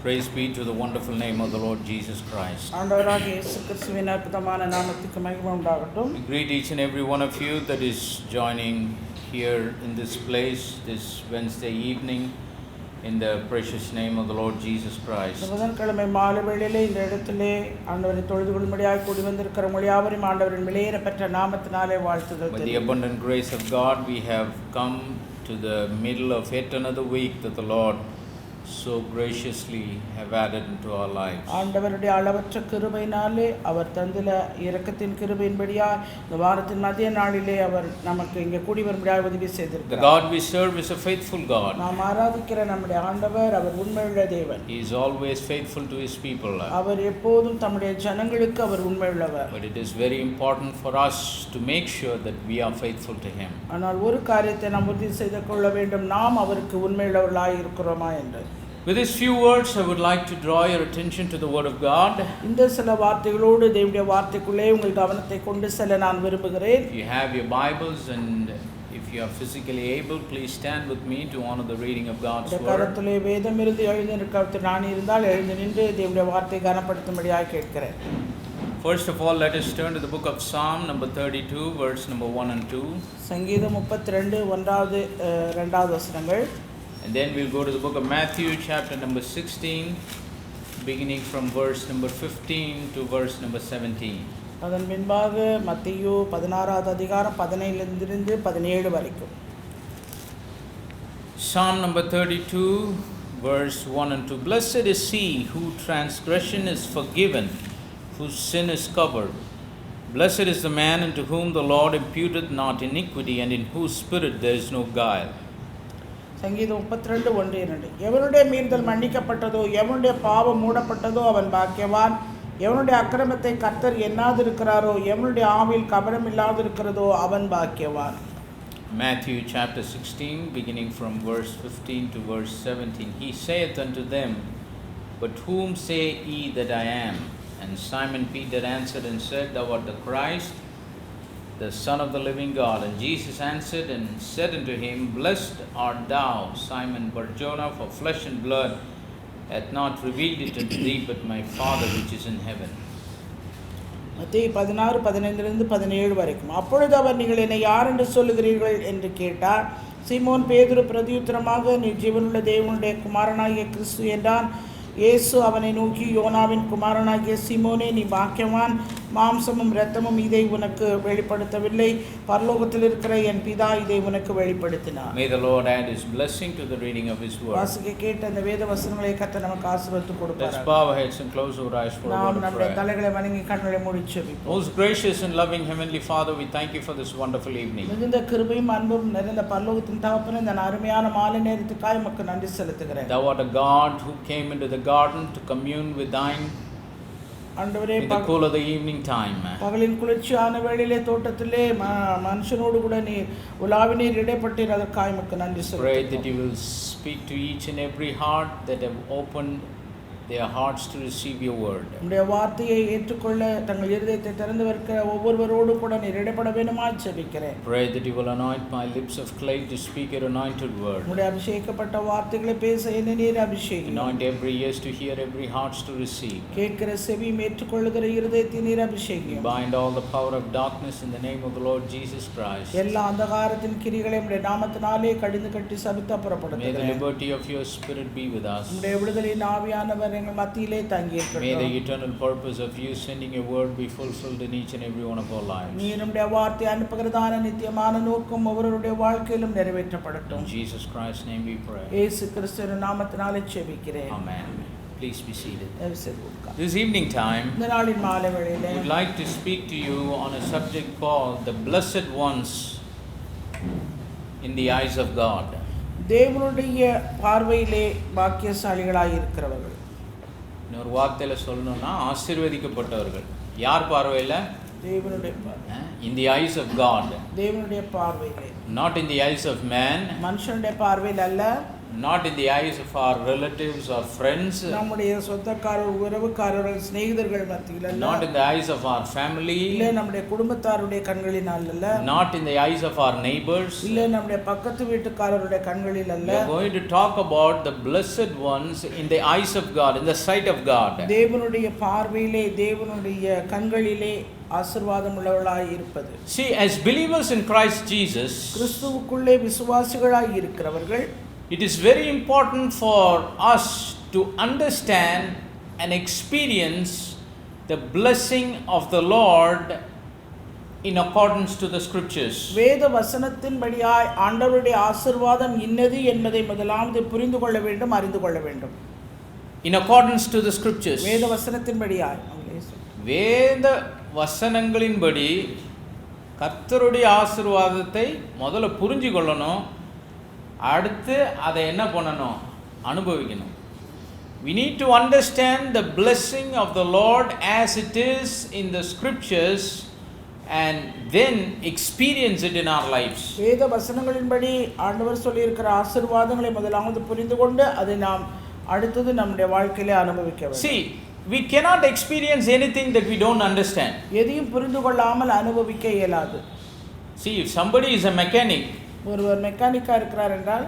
Praise be to the wonderful name of the Lord Jesus Christ. We greet each and every one of you that is joining here in this place this Wednesday evening in the precious name of the Lord Jesus Christ. By the abundant grace of God, we have come to the middle of yet another week that the Lord so graciously have added into our lives. The God we serve is a faithful God. He is always faithful to His people. But it is very important for us to make sure that we are faithful to Him. With these few words, I would like to draw your attention to the Word of God. If you have your Bibles and if you are physically able, please stand with me to honor the reading of God's Word. First of all, let us turn to the book of Psalm number 32, verse number 1 and 2. And then we'll go to the book of Matthew, chapter number 16, beginning from verse number 15 to verse number 17. Psalm number 32, verse 1 and 2. Blessed is he whose transgression is forgiven, whose sin is covered. Blessed is the man unto whom the Lord imputeth not iniquity, and in whose spirit there is no guile. சங்கீதம் 32:1-2 எவனுடைய மீறுதல் மன்னிக்கப்பட்டதோ எவனுடைய பாவம் மூடப்பட்டதோ அவன் பாக்கியவான். எவனுடைய அக்கிரமத்தை கர்த்தர் எண்ணாதிருக்கிறாரோ எவனுடைய ஆவியில் கபடம் இல்லாதிருக்கிறதோ அவன் பாக்கியவான். Matthew chapter 16, beginning from verse 15 to verse 17. He saith unto them, But whom say ye that I am? And Simon Peter answered and said, Thou art the Christ, the Son of the living God. And Jesus answered and said unto him, Blessed art thou, Simon Bar-Jonah, for flesh and blood hath not revealed it unto thee, but my Father which is in heaven. மத்தேயு 16:15-17 அப்பொழுது அவர், நீங்கள் என்னை யார் என்று சொல்லுகிறீர்கள் என்று கேட்டார். சீமோன் பேதுரு பிரதியுத்தரமாக, நீ ஜீவனுள்ள தேவனுடைய குமாரனாகிய கிறிஸ்து என்றான். இயேசு அவனை நோக்கி, யோனாவின் குமாரனாகிய சீமோனே, நீ பாக்கியவான். மாம்சமும் இரத்தமும் இதை உனக்கு வெளிப்படுத்தவில்லை, பரலோகத்தில் இருக்கிற என் பிதா இதை உனக்கு வெளிப்படுத்தினார். May the Lord add His blessing to the reading of His word. வாசிக்க கேட்ட அந்த வேத வசனங்களை கர்த்தர் நமக்கு ஆசீர்வதித்து கொடுப்பார். Let's bow our heads and close our eyes for a word of prayer. நம்முடைய தலைகளை வணங்கி கண்களை மூடி ஜெபிப்போம். Most gracious and loving Heavenly Father, we thank you for this wonderful evening. மிகுந்த கிருபையும் அன்பும் நிறைந்த பரலோகத்தின் தகப்பனே, இந்த அருமையான மாலை நேரத்துக்காய் உமக்கு நன்றி செலுத்துகிறேன். Thou art a God who came into the garden to commune with thine in the cool of the evening time. பகலின் குளிர்ச்சியான வேளையிலே தோட்டத்திலே மனுஷனோடு கூட நீ உலாவினீர், இடைப்பட்டீர். அதற்காக உமக்கு நன்றி செலுத்துகிறேன். Pray that you will speak to each and every heart that have opened their hearts to receive your word. உம்முடைய வார்த்தையை ஏற்றுக்கொள்ள தங்கள் இதயத்தை திறந்து வைக்கிற ஒவ்வொருவரோடு கூட நீர் இடைப்பட வேண்டுமாய் ஜெபிக்கிறேன். Pray that you will anoint my lips of clay to speak your anointed word. உம்முடைய அபிஷேகப்பட்ட வார்த்தைகளை பேச என்னை நீர் அபிஷேகியும். Anoint every ears to hear, every hearts to receive. கேட்கிற செவியும் ஏற்றுக்கொள்ளுகிற இருதயத்தை நீர் அபிஷேகியும். Bind all the power of darkness in the name of the Lord Jesus Christ. எல்லா அந்தகாரத்தின் கிரியைகளை உம்முடைய நாமத்தினாலே கடிந்து கட்டி சபித்து அப்புறப்படுத்துகிறேன். May the liberty of your spirit be with us. உம்முடைய விடுதலையின் ஆவியானவர் May the eternal purpose of you sending your word be fulfilled in each and every one of our lives. In Jesus Christ's name we pray. Amen. Please be seated. This evening time, we'd like to speak to you on a subject called the blessed ones in the eyes of God. தேவனுடைய பார்வையிலே பாக்கியசாலிகளாய் இருக்கிறவர்கள். இன்னொரு வார்த்தையில் சொல்லணும்னா ஆசீர்வதிக்கப்பட்டவர்கள். யார் பார்வையில்? தேவனுடைய பார்வை. In the eyes of God. தேவனுடைய பார்வையிலே. Not in the eyes of man. மனுஷனுடைய பார்வையில் அல்ல. not in the eyes of our relatives or friends, நம்முடைய சொந்தக்காரர் உறவுக்காரர்கள் சிநேகிதர்கள் மத்தியில் அல்ல, not in the eyes of our family, இல்ல நம்முடைய குடும்பத்தாருடைய கண்களினால் அல்ல, not in the eyes of our neighbors. இல்ல நம்முடைய பக்கத்து வீட்டுக்காரருடைய கண்களில் அல்ல. We are going to talk about the blessed ones in the eyes of God, in the sight of God. தேவனுடைய பார்வையிலே, தேவனுடைய கண்களிலே ஆசீர்வாதம் உள்ளவர்களாய் இருப்பது. See, as believers in Christ Jesus, கிறிஸ்துவுக்குள்ளே விசுவாசிகளாய் இருக்கிறவர்கள், it is very important for us to understand and experience the blessing of the Lord in accordance to the scriptures. வேத வசனத்தின்படியாய் ஆண்டவருடைய ஆசீர்வாதம் இன்னது என்பதை முதலாவது புரிந்து கொள்ள வேண்டும், அறிந்து கொள்ள வேண்டும். In accordance to the scriptures. வேத வசனத்தின்படியாய், வேத வசனங்களின்படி கர்த்தருடைய ஆசீர்வாதத்தை முதல்ல புரிஞ்சு கொள்ளணும், அடுத்து அதை என்ன பண்ணணும், அனுபவிக்கணும். We need to understand the blessing of the Lord as it is in the scriptures and then experience it in our lives. வேத வசனங்களின்படி ஆண்டவர் சொல்லி இருக்கிற ஆசீர்வாதங்களை முதலாவது புரிந்து கொண்டு அதை நாம் அடுத்தது நம்முடைய வாழ்க்கையிலே அனுபவிக்க வேண்டும். See, we cannot experience anything that we don't understand. எதையும் புரிந்து கொள்ளாமல் அனுபவிக்க இயலாது. See, if somebody is a mechanic, ஒருவர் மெக்கானிக்கா இருக்கிறார் என்றால்,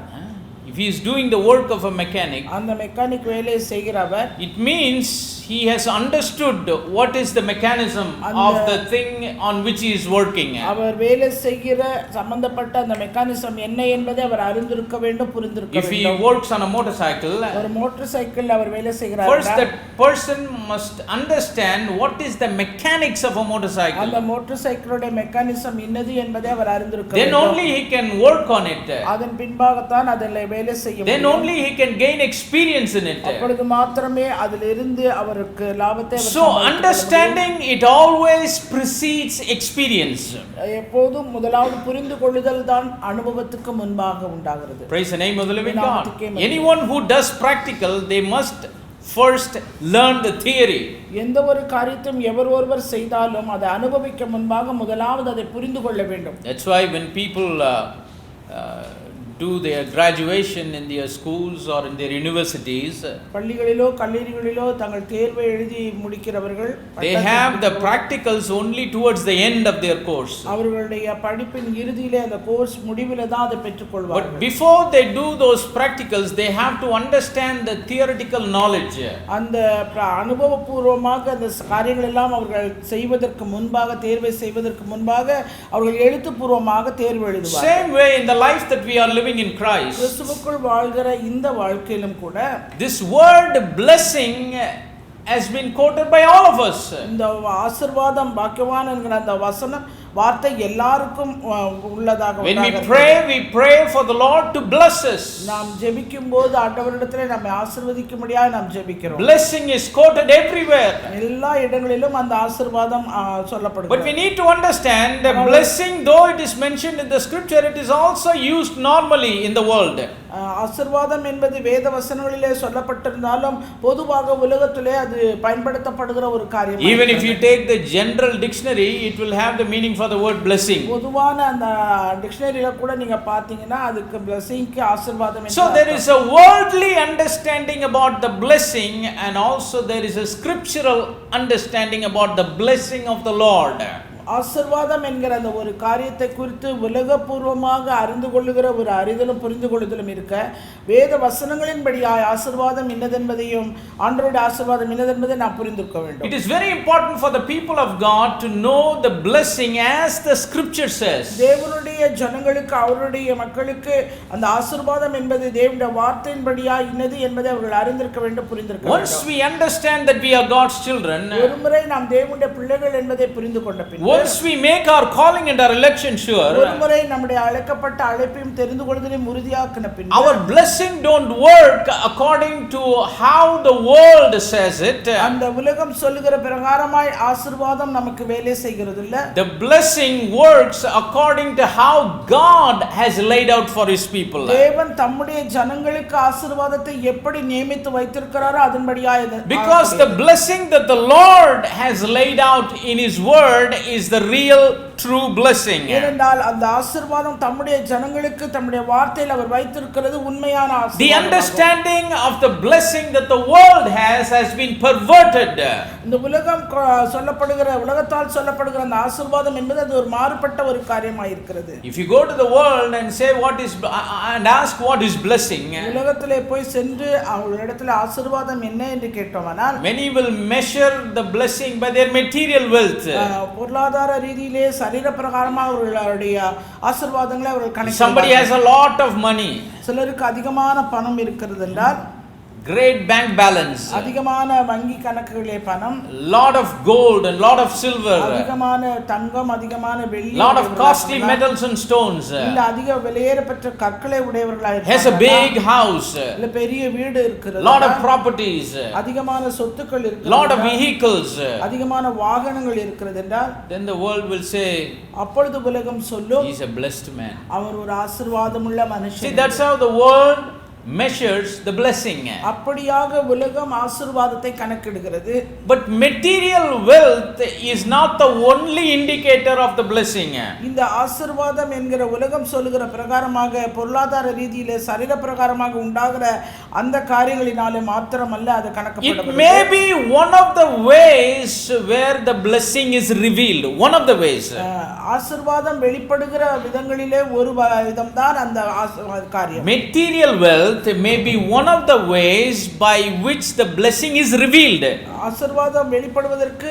if he is doing the work of a mechanic, அந்த மெக்கானிக் வேலையை செய்கிறவர், it means he has understood what is the mechanism of the thing on which he is working. அவர் வேலை செய்கிற சம்பந்தப்பட்ட அந்த மெக்கானிசம் என்ன என்பதை அவர் அறிந்திருக்க வேண்டும், புரிந்திருக்க வேண்டும். If he works on a motorcycle, ஒரு மோட்டார் சைக்கிள் அவர் வேலை செய்கிறார், first that person must understand what is the mechanics of a motorcycle. அந்த மோட்டார் சைக்கிளோட மெக்கானிசம் என்னது என்பதை அவர் அறிந்திருக்க Then வேண்டும். only he can work on it. அதன் பின்பாகத்தான் அதில் வேலை செய்ய முடியும். Then only he can gain experience in it. அப்பொழுது மாத்திரமே அதிலிருந்து அவருக்கு லாபத்தை அவர் So understanding it always precedes experience. எப்போதும் முதலாவது புரிந்து கொள்ளுதல் தான் அனுபவத்துக்கு முன்பாக உண்டாகிறது. Praise the name of the living God. Anyone who does practical, they must first learn the theory. எந்த ஒரு காரியத்தையும் எவர் ஒருவர் செய்தாலும் அதை அனுபவிக்க முன்பாக முதலாவது அதை புரிந்து கொள்ள வேண்டும். That's why when people do their graduation in their schools or in their universities, பள்ளிகளிலோ கல்லூரிகளிலோ தங்கள் தேர்வை எழுதி முடிக்கிறவர்கள், they have the practicals only towards the end of their course. அவர்களுடைய படிப்பின் இறுதியிலே அந்த கோர்ஸ் முடிவிலே தான் அதை பெற்றுக்கொள்வார்கள். But before they do those practicals, they have to understand the theoretical knowledge. அந்த அனுபவபூர்வமாக அந்த காரியங்கள் எல்லாம் அவர்கள் செய்வதற்கு முன்பாக, தேர்வை செய்வதற்கு முன்பாக அவர்கள் எழுத்துப்பூர்வமாக தேர்வு எழுதுவார்கள். Same way in the life that we are living in Christ, கிறிஸ்துவுக்குள் வாழ்கிற இந்த வாழ்க்கையிலும் கூட this word blessing has been quoted by all of us. இந்த ஆசீர்வாதம், பாக்கியவான் என்கிற அந்த வசனம் வார்த்தை எல்லாருக்கும் உள்ளதாக. When we pray for the Lord to bless us. நாம் ஜெபிக்கும்போது ஆண்டவரிடத்திலே நம்மை ஆசீர்வதிக்கும்படியாக நாம் ஜெபிக்கிறோம். Blessing is quoted everywhere. எல்லா இடங்களிலும் அந்த ஆசீர்வாதம் சொல்லப்படுகிறது. But we need to understand the blessing, though it is mentioned in the scripture, it is also used normally in the world. ஆசீர்வாதம் என்பது வேத வசனங்களிலே சொல்லப்பட்டிருந்தாலும் பொதுவாக உலகத்திலே அது பயன்படுத்தப்படுகிற ஒரு காரியம். Even if you take the general dictionary, it will have the meaning for the word blessing. பொதுவான அந்த டிக்ஷனரியில கூட நீங்க பாத்தீங்கன்னா அதுக்கு blessingக்கு ஆசீர்வாதம் என்று. So there is a worldly understanding about the blessing, and also there is a scriptural understanding about the blessing of the Lord. ஆசீர்வாதம் என்கிற அந்த ஒரு காரியத்தை குறித்து உலகபூர்வமாக அறிந்து கொள்ளுகிற ஒரு அறிதலும் புரிந்து கொள்ளுதலும் இருக்க, வேத வசனங்களின்படியாய் ஆசீர்வாதம் என்னதென்பதையும் ஆண்டவருடைய ஆசீர்வாதம் என்னதென்பதை நாம் புரிந்திருக்க வேண்டும். It is very important for the people of God to know the blessing as the scripture says. தேவனுடைய ஜனங்களுக்கு, அவருடைய மக்களுக்கு அந்த ஆசீர்வாதம் என்பது தேவனுடைய வார்த்தையின்படியாய் என்னது என்பதை அவர்கள் அறிந்திருக்க வேண்டும், புரிந்திருக்க வேண்டும். Once we understand that we are God's children, ஒருமுறை நாம் தேவனுடைய பிள்ளைகள் என்பதை புரிந்து கொண்ட பின், once we make our calling and our election sure, ஒருமுறை நம்முடைய அழைக்கப்பட்ட அழைப்பையும் தெரிந்து கொள்வதையும் உறுதியாக்கின பின், our blessing don't work according to how the world says it. அந்த உலகம் சொல்லுகிற பிரகாரமாய் ஆசீர்வாதம் நமக்கு வேலை செய்கிறது இல்ல. The blessing works according to how God has laid out for his people. தேவன் தம்முடைய ஜனங்களுக்கு ஆசீர்வாதத்தை எப்படி நியமித்து வைத்திருக்கிறாரோ அதன்படியாய். Because the blessing that the Lord has laid out in his word is the real true blessing. ஏனென்றால் அந்த ஆசீர்வாதம் தம்முடைய ஜனங்களுக்கு தம்முடைய வார்த்தையில் அவர் வைத்திருக்கிறது உண்மையான The ஆசீர்வாதம். understanding of the blessing that the world has been perverted. இந்த உலகத்தால் சொல்லப்படுகிற அந்த ஆசீர்வாதம் என்பது அது ஒரு மாறுபட்ட ஒரு காரியமாக இருக்கிறது. If you go to the world and say and ask what is blessing, உலகத்திலே போய் சென்று அவர்களிடத்தில் ஆசீர்வாதம் என்ன என்று கேட்டோமானால் many will measure the blessing by their material wealth. பொருளாதார ரீதியிலே சரீர பிரகாரமாக அவர்களுடைய ஆசீர்வாதங்களை அவர்கள் கணக்கிடுவார்கள். Somebody has a lot of money, சிலருக்கு அதிகமான பணம் இருக்கிறது என்றால் great bank balance, அதிகமான வங்கி கணக்குகளே பணம், lot of gold and lot of silver, அதிகமான தங்கம், அதிகமான வெள்ளி, lot of costly metals and stones, இல்ல அதிக விலையேறப்பெற்ற கற்களை உடையவர்களாக has a big house, இல்ல பெரிய வீடு இருக்கிறது, lot of properties, அதிகமான சொத்துக்கள் இருக்கிறது, lot of vehicles, அதிகமான வாகனங்கள் இருக்கிறது என்றால் then the world will say, அப்பொழுது உலகம் சொல்லும், he is a blessed man. அவர் ஒரு ஆசீர்வாதமுள்ள மனுஷன். See, that's how the world measures the blessing. அப்படியாக உலகம் ஆசீர்வாதத்தை கணக்கிடுகிறது. But material wealth is not the only indicator of the blessing. இந்த ஆசீர்வாதம் என்கிற உலகம் சொல்லுகிற பிரகாரமாக பொருளாதார ரீதியிலே சரீர பிரகாரமாக உண்டாகிற அந்த காரியங்களினாலே மாத்திரமல்ல அது கணக்கிடப்படுகிறது. It may be one of the ways where the blessing is revealed. One of the ways. ஆசீர்வாதம் வெளிப்படுகிற விதங்களிலே ஒரு விதம்தான் அந்த காரியம். Material wealth may be one of the ways by which the blessing is revealed. ஆசீர்வாதம் வெளிப்படுவதற்கு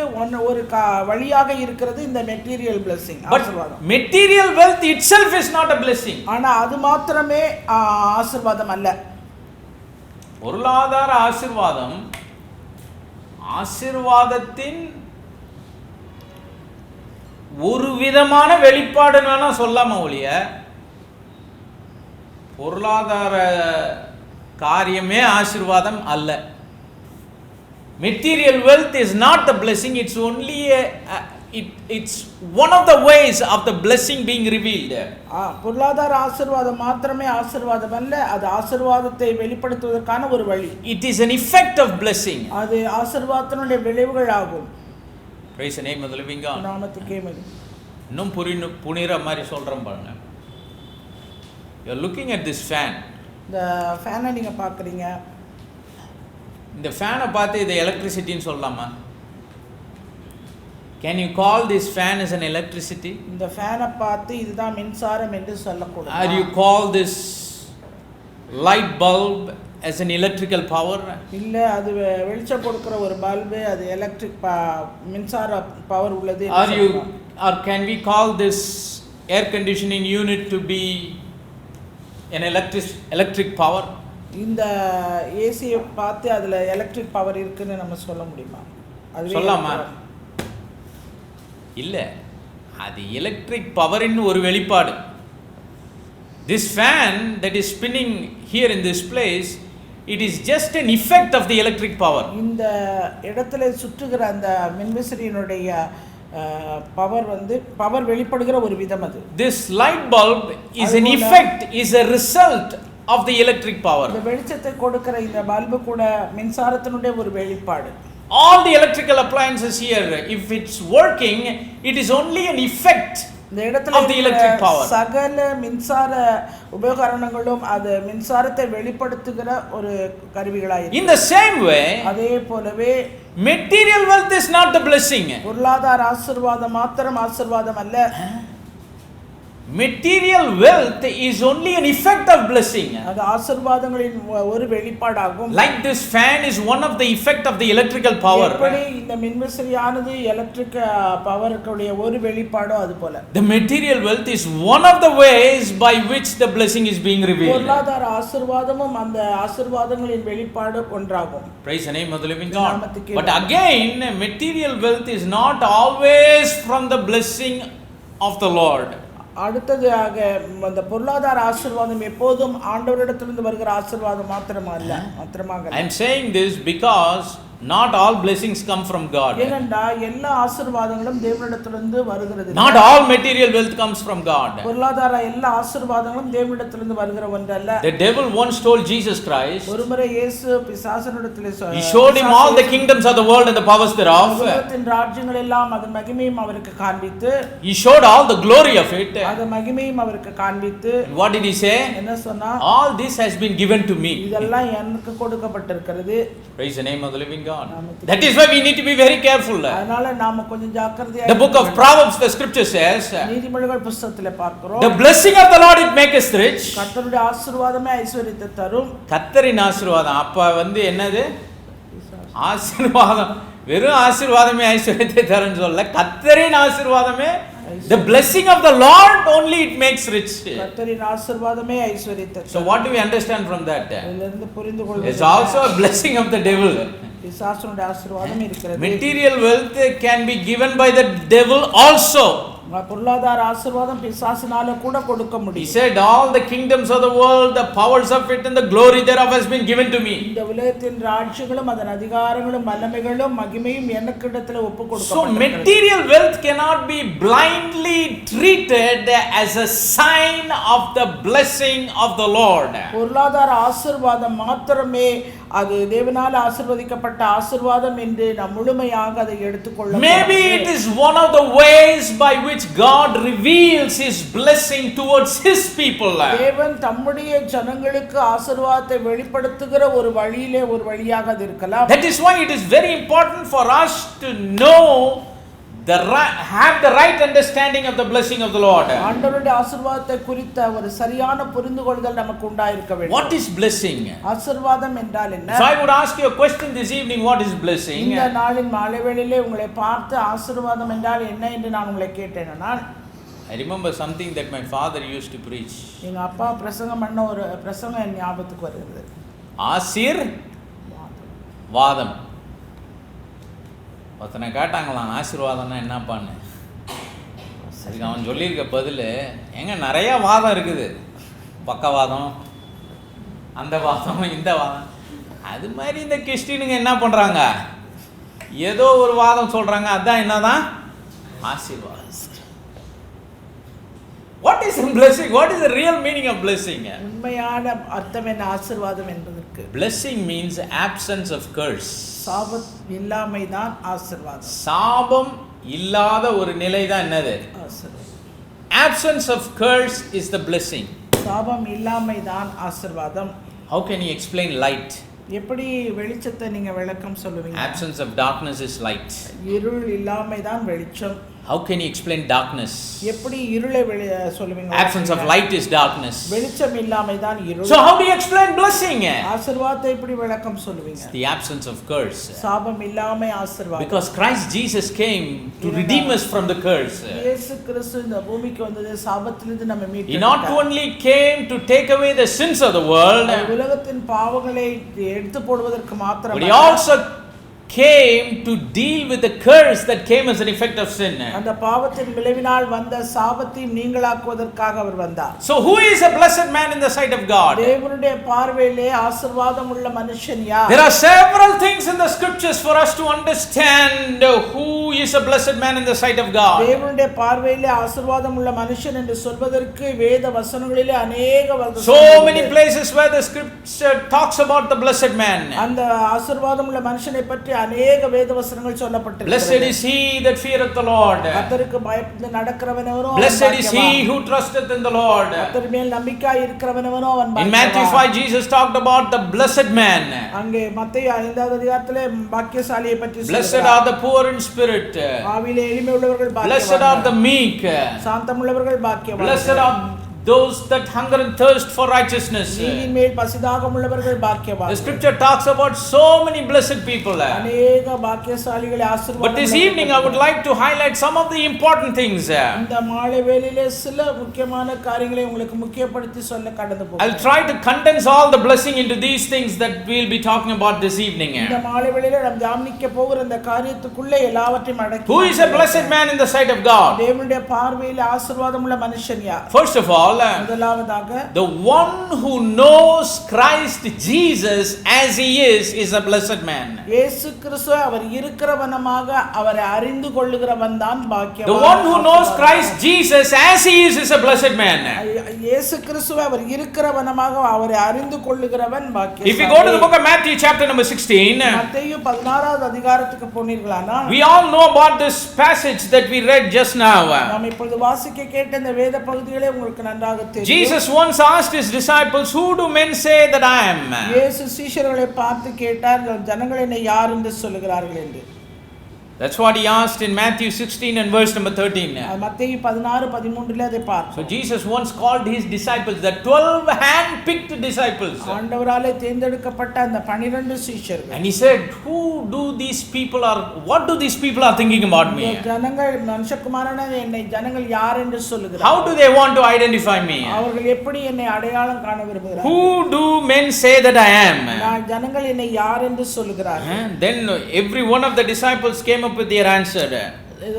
ஒரு வழியாக இருக்கிறது இந்த மெட்டீரியல் blessing. ஆசீர்வாதம். Material wealth itself is not a blessing. ஆனா அது மாத்திரமே ஆசீர்வாதம் அல்ல. பொருளாதார ஆசீர்வாதத்தின் ஒரு விதமான வெளிப்பாடுன்னு சொல்லாம ஒழிய பொருளாதார காரியமே ஆசீர்வாதம் அல்ல. Material wealth is not the blessing, it's only it's one of the ways of the blessing being revealed. பொருளாதார ஆசீர்வாதம் மாத்திரமே ஆசீர்வாதம் அல்ல, அது ஆசீர்வாதத்தை வெளிப்படுத்துவதற்கான ஒரு வழி. It is an effect of blessing. அது ஆசீர்வாதத்தினுடைய விளைவுகள் ஆகும். Praise the name of the living God. நாமத்துக்கே மகிமை. இன்னும் புரியுற மாதிரி சொல்றேன் பாருங்க. You are looking at this fan. இந்த ஃபேனை நீங்க பார்க்குறீங்க. இந்த ஃபேனை பார்த்து இது எலக்ட்ரிசிட்டின்னு சொல்லலாமா? Can you call this fan as an electricity? இந்த ஃபேனை பார்த்து இதுதான் மின்சாரம் என்று சொல்லக்கூடாது. Or you call this light bulb as an electrical power? இல்ல அது வெளிச்சம் கொடுக்கிற ஒரு பல்பு, அது எலக்ட்ரிக் மின்சார பவர் உள்ளது. Or can we call this air conditioning unit to be an electric power? இந்த ஏசியை பார்த்து அதுல எலக்ட்ரிக் பவர் இருக்குன்னு நம்ம சொல்ல முடியுமா? அது சொல்லலாமா? இல்ல, அது எலக்ட்ரிக் பவரின் ஒரு வெளிப்பாடு. This fan that is spinning here in this place, it is just an effect of the electric power. இந்த இடத்துல சுற்றுகிற அந்த மின்விசிறியினுடைய பவர் வெளிப்படுகிற ஒரு விதம் அது. This light bulb is an effect, is a result of the electric power. இந்த வெளிச்சத்தை கொடுக்கிற இந்த பல்பு கூட மின்சாரத்தினுடைய ஒரு வெளிப்பாடு. All the electrical appliances here, if it's working, it is only an effect இந்த இடத்துல of the electric power. சகல மின்சார உபகரணங்களும் அது மின்சாரத்தை வெளிப்படுத்துகிற ஒரு கருவிகளாய். In the same way, அதே போலவே material wealth is not the blessing. பொருளாதார ஆசீர்வாதம் மாத்திரம் ஆசீர்வாதம் அல்ல. Material wealth is only an effect of blessing. அது ஆசீர்வாதங்களின் ஒரு வெளிப்பாடாகும். Like this fan is one of the effect of the electrical power. எப்படி இந்த மின்விசிறியானது எலக்ட்ரிக் பவருக்கு ஒரு வெளிப்பாடோ அது போல. The material wealth is one of the ways by which the blessing is being revealed. பொருளாதார ஆசீர்வாதமும் அந்த ஆசீர்வாதங்களின் வெளிப்பாடு ஒன்றாகும். Praise the name of the living God. But again, material wealth is not always from the blessing of the Lord. அடுத்ததாக அந்த பொருளாதார ஆசீர்வாதம் எப்போதும் ஆண்டவரிடத்திலிருந்து வருகிற ஆசீர்வாதம் மாத்திரமாக I am saying this because Not all blessings come from God. ஏனென்றா எல்லா ஆசீர்வாதங்களும் தேவனிடத்திலிருந்து வருகிறது. Not all material wealth comes from God. பொருளாதார எல்லா ஆசீர்வாதங்களும் தேவனிடத்திலிருந்து வருகிற ஒன்றல்ல. The devil once told Jesus Christ. ஒருமுறை இயேசு பிசாசனிடத்திலே He showed him all the kingdoms of the world and the powers thereof. உலகத்தின் ராஜ்யங்கள் எல்லாம் அதன் மகிமையும் அவருக்கு காண்பித்து. He showed all the glory of it. அதன் மகிமையும் அவருக்கு காண்பித்து. What did he say? என்ன சொன்னா? All this has been given to me. இதெல்லாம் எனக்கு கொடுக்கப்பட்டிருக்கிறது. Praise the name of the living God. That is why we need to be very careful. அதனால நாம கொஞ்சம் ஜாக்கிரதையா. The book of Proverbs, the scripture says, நீதிமொழிகள் புத்தகத்திலே பார்க்கிறோம். the blessing of the Lord it maketh rich. கர்த்தருடைய ஆசீர்வாதமே ஐஸ்வரியத்தை தரும். கர்த்தரின் ஆசீர்வாதம் அப்ப என்னது? ஆசீர்வாதம் வெறும் ஆசீர்வாதமே ஐஸ்வரியத்தை தரும்னு சொல்ல, கர்த்தரின் ஆசீர்வாதமே, the blessing of the Lord only it makes rich. கர்த்தரின் ஆசீர்வாதமே ஐஸ்வரியத்தை. So what do we understand from that? இதிலிருந்து புரிந்து கொள்வது, it's also a blessing of the devil. பிசாசுடைய ஆசீர்வாதம் இருக்கிறது. Material wealth can be given by the devil also. பொருளாதார ஆசீர்வாதம் பிசாசினால கூட கொடுக்க முடியும். He said all the kingdoms of the world, the powers of it and the glory thereof has been given to me. இந்த உலகத்தின் ராஜ்யங்களும் அதன் அதிகாரங்களும் வல்லமைகளும் மகிமையும் எனக்கிடத்தில் ஒப்பு கொடுக்கப்பட்டிருக்கிறது. So material wealth cannot be blindly treated as a sign of the blessing of the Lord. பொருளாதார ஆசீர்வாதம் மாத்திரமே அது தேவனால் ஆசீர்வதிக்கப்பட்ட ஆசீர்வாதம் என்று நாம் முழுமையாக அதை எடுத்துக்கொள்ள. Maybe it is one of the ways by which God reveals his blessing towards his people. தேவன் தம்முடைய ஜனங்களுக்கு ஆசீர்வாதத்தை வெளிப்படுத்துகிற ஒரு வழியிலே ஒரு வழியாக அது இருக்கலாம். That is why it is very important for us to know have the right understanding of the blessing of the Lord. ஆண்டவருடைய ஆசீர்வாதத்தை குறித்த ஒரு சரியான புரிந்துகொள்ளுதல் நமக்கு உண்டாயிருக்க வேண்டும். What is blessing? ஆசீர்வாதம் என்றால் என்ன? So I would ask you a question this evening, what is blessing? இந்த நாளின் மாலை வேளையிலே உங்களை பார்த்து ஆசீர்வாதம் என்றால் என்ன என்று நான் உங்களை கேட்டேனா, I remember something that my father used to preach. எங்க அப்பா பிரசங்கம் பண்ண ஒரு பிரசங்கம் என் ஞாபகத்துக்கு வருகிறது. ஆசீர்வாதம். ஒருத்தனை கேட்டாங்களாம் ஆசீர்வாதம்னா என்னப்பான்னு. அதுக்கு அவன் சொல்லியிருக்க பதில், எங்க நிறையா வாதம் இருக்குது, பக்கவாதம், அந்த வாதம், இந்த வாதம். அது மாதிரி இந்த கிறிஸ்டினுங்க என்ன பண்ணுறாங்க, ஏதோ ஒரு வாதம் சொல்கிறாங்க, அதுதான் என்னதான் ஆசீர்வாதம். What is blessing? What is the real meaning of blessing? உண்மையான அர்த்தம் என்ன ஆசீர்வாதம் என்பதற்கு? Blessing means absence of curse. சாபம் இல்லாமை தான் ஆசீர்வாதம். சாபம் இல்லாத ஒரு நிலை தான் என்னது? ஆசீர்வாதம். Absence of curse is the blessing. சாபம் இல்லாமை தான் ஆசீர்வாதம். How can you explain light? எப்படி வெளிச்சத்தை நீங்க விளக்கம் சொல்லுவீங்க? Absence of darkness is light. இருள் இல்லாமை தான் வெளிச்சம். How can you explain darkness? எப்படி இருளை சொல்லுவீங்க? Absence of light is darkness. வெளிச்சம் இல்லாமை தான் இருள். So how do you explain blessing? ஆசீர்வாதத்தை எப்படி விளக்கம் சொல்லுவீங்க? The absence of curse. சாபம் இல்லாமை ஆசீர்வாதம். Because Christ Jesus came to redeem us from the curse. இயேசு கிறிஸ்து இந்த பூமிக்கு வந்தது சாபத்திலிருந்து நம்மை மீட்டு. He not only came to take away the sins of the world, உலகத்தின் பாவங்களை எடுத்து போடுவதற்கு மாத்திரமல்ல, but he also came to deal with the curse that came as an effect of sin. அந்த பாவத்தின் விளைவினால் வந்த சாபத்தை நீங்களாக்குவதற்காக அவர் வந்தார். So who is a blessed man in the sight of God? தேவனுடைய பார்வையிலே ஆசீர்வாதம் உள்ள மனுஷன் யார்? There are several things in the scriptures for us to understand who is a blessed man in the sight of God. தேவனுடைய பார்வையிலே ஆசீர்வாதம் உள்ள மனுஷன் என்று சொல்வதற்கு வேத வசனங்களிலே अनेक So many places where the scripture talks about the blessed man. அந்த ஆசீர்வாதம் உள்ள மனுஷனை பற்றி अनेक வேத வசனங்கள் சொல்லப்பட்டிருக்கிறது. Blessed is he that feareth the Lord. கர்த்தருக்கு பயந்து நடக்கிறவனோ Blessed is he who trusteth in the Lord. கர்த்தர் மேல் நம்பிக்கையாய் இருக்கிறவனோ அவன் In Matthew 5 Jesus talked about the blessed man. அங்கே மத்தேயு 5வது அதிகாரத்திலே பாக்கியசாலியை பற்றி சொல்றார். Blessed are the poor in spirit. ஆவியிலே எளிமை உள்ளவர்கள் பாக்கியவான்கள். Blessed are the meek. சாந்தமுள்ளவர்கள் பாக்கியவான்கள். Blessed are those that hunger and thirst for righteousness. நீதியின் மேல் பசிதாகம் உள்ளவர்கள் பாக்கியவான்கள். The scripture talks about so many blessed people. अनेक பாக்கியசாலிகளை ஆசீர்வாதம். But this evening I would like to highlight some of the important things. இந்த மாலை வேளையிலே சில முக்கியமான காரியங்களை உங்களுக்கு முக்கியப்படுத்தி சொல்ல கடந்து போகிறேன். I'll try to condense all the blessing into these things that we'll be talking about this evening. இந்த மாலை வேளையிலே நாம் தியானிக்க போகிற இந்த காரியத்துக்குள்ளே எல்லாவற்றையும் அடக்கி. Who is a blessed man in the sight of God? தேவனுடைய பார்வையிலே ஆசீர்வாதம் உள்ள மனுஷன் யார்? First of all, முதலாவதாக the one who knows Christ Jesus as he is a blessed man. இயேசு கிறிஸ்து அவர் இருக்கிறவனமாக அவரை அறிந்து கொள்ளுகிறவன் தான் பாக்கியவான். The one who knows Christ Jesus as he is a blessed man. இயேசு கிறிஸ்து அவர் இருக்கிறவனமாக அவரை அறிந்து கொள்ளுகிறவன் பாக்கியவான். If you go to the book of Matthew chapter number 16, மத்தேயு 16வது அதிகாரத்துக்கு போனீர்களானா we all know about this passage that we read just now. நாம் இப்பொழுது வாசிக்க கேட்ட இந்த வேத பகுதிகளே உங்களுக்கு நன்றாக தெரியும். Jesus once asked his disciples, who do men say that I am? இயேசு சீஷர்களை பார்த்து கேட்டார், ஜனங்கள் என்னை யார் என்று சொல்லுகிறார்கள் என்று. That's what he asked in Matthew 16 and verse number 13. மத்தேயு 16:13 அதை பார்த்தோம். So Jesus once called his disciples the 12 hand-picked disciples. ஆண்டவராலே தேர்ந்தெடுக்கப்பட்ட அந்த 12 சீஷர்கள். And he said, what do these people are thinking about me? ஜனங்கள் மனுஷகுமாரனே என்னை ஜனங்கள் யார் என்று சொல்லுகிறார்கள். How do they want to identify me? அவர்கள் எப்படி என்னை அடையாளம் காண விரும்புகிறார்கள்? Who do men say that I am? ஜனங்கள் என்னை யார் என்று சொல்லுகிறார்கள். Then every one of the disciples came up with their answer.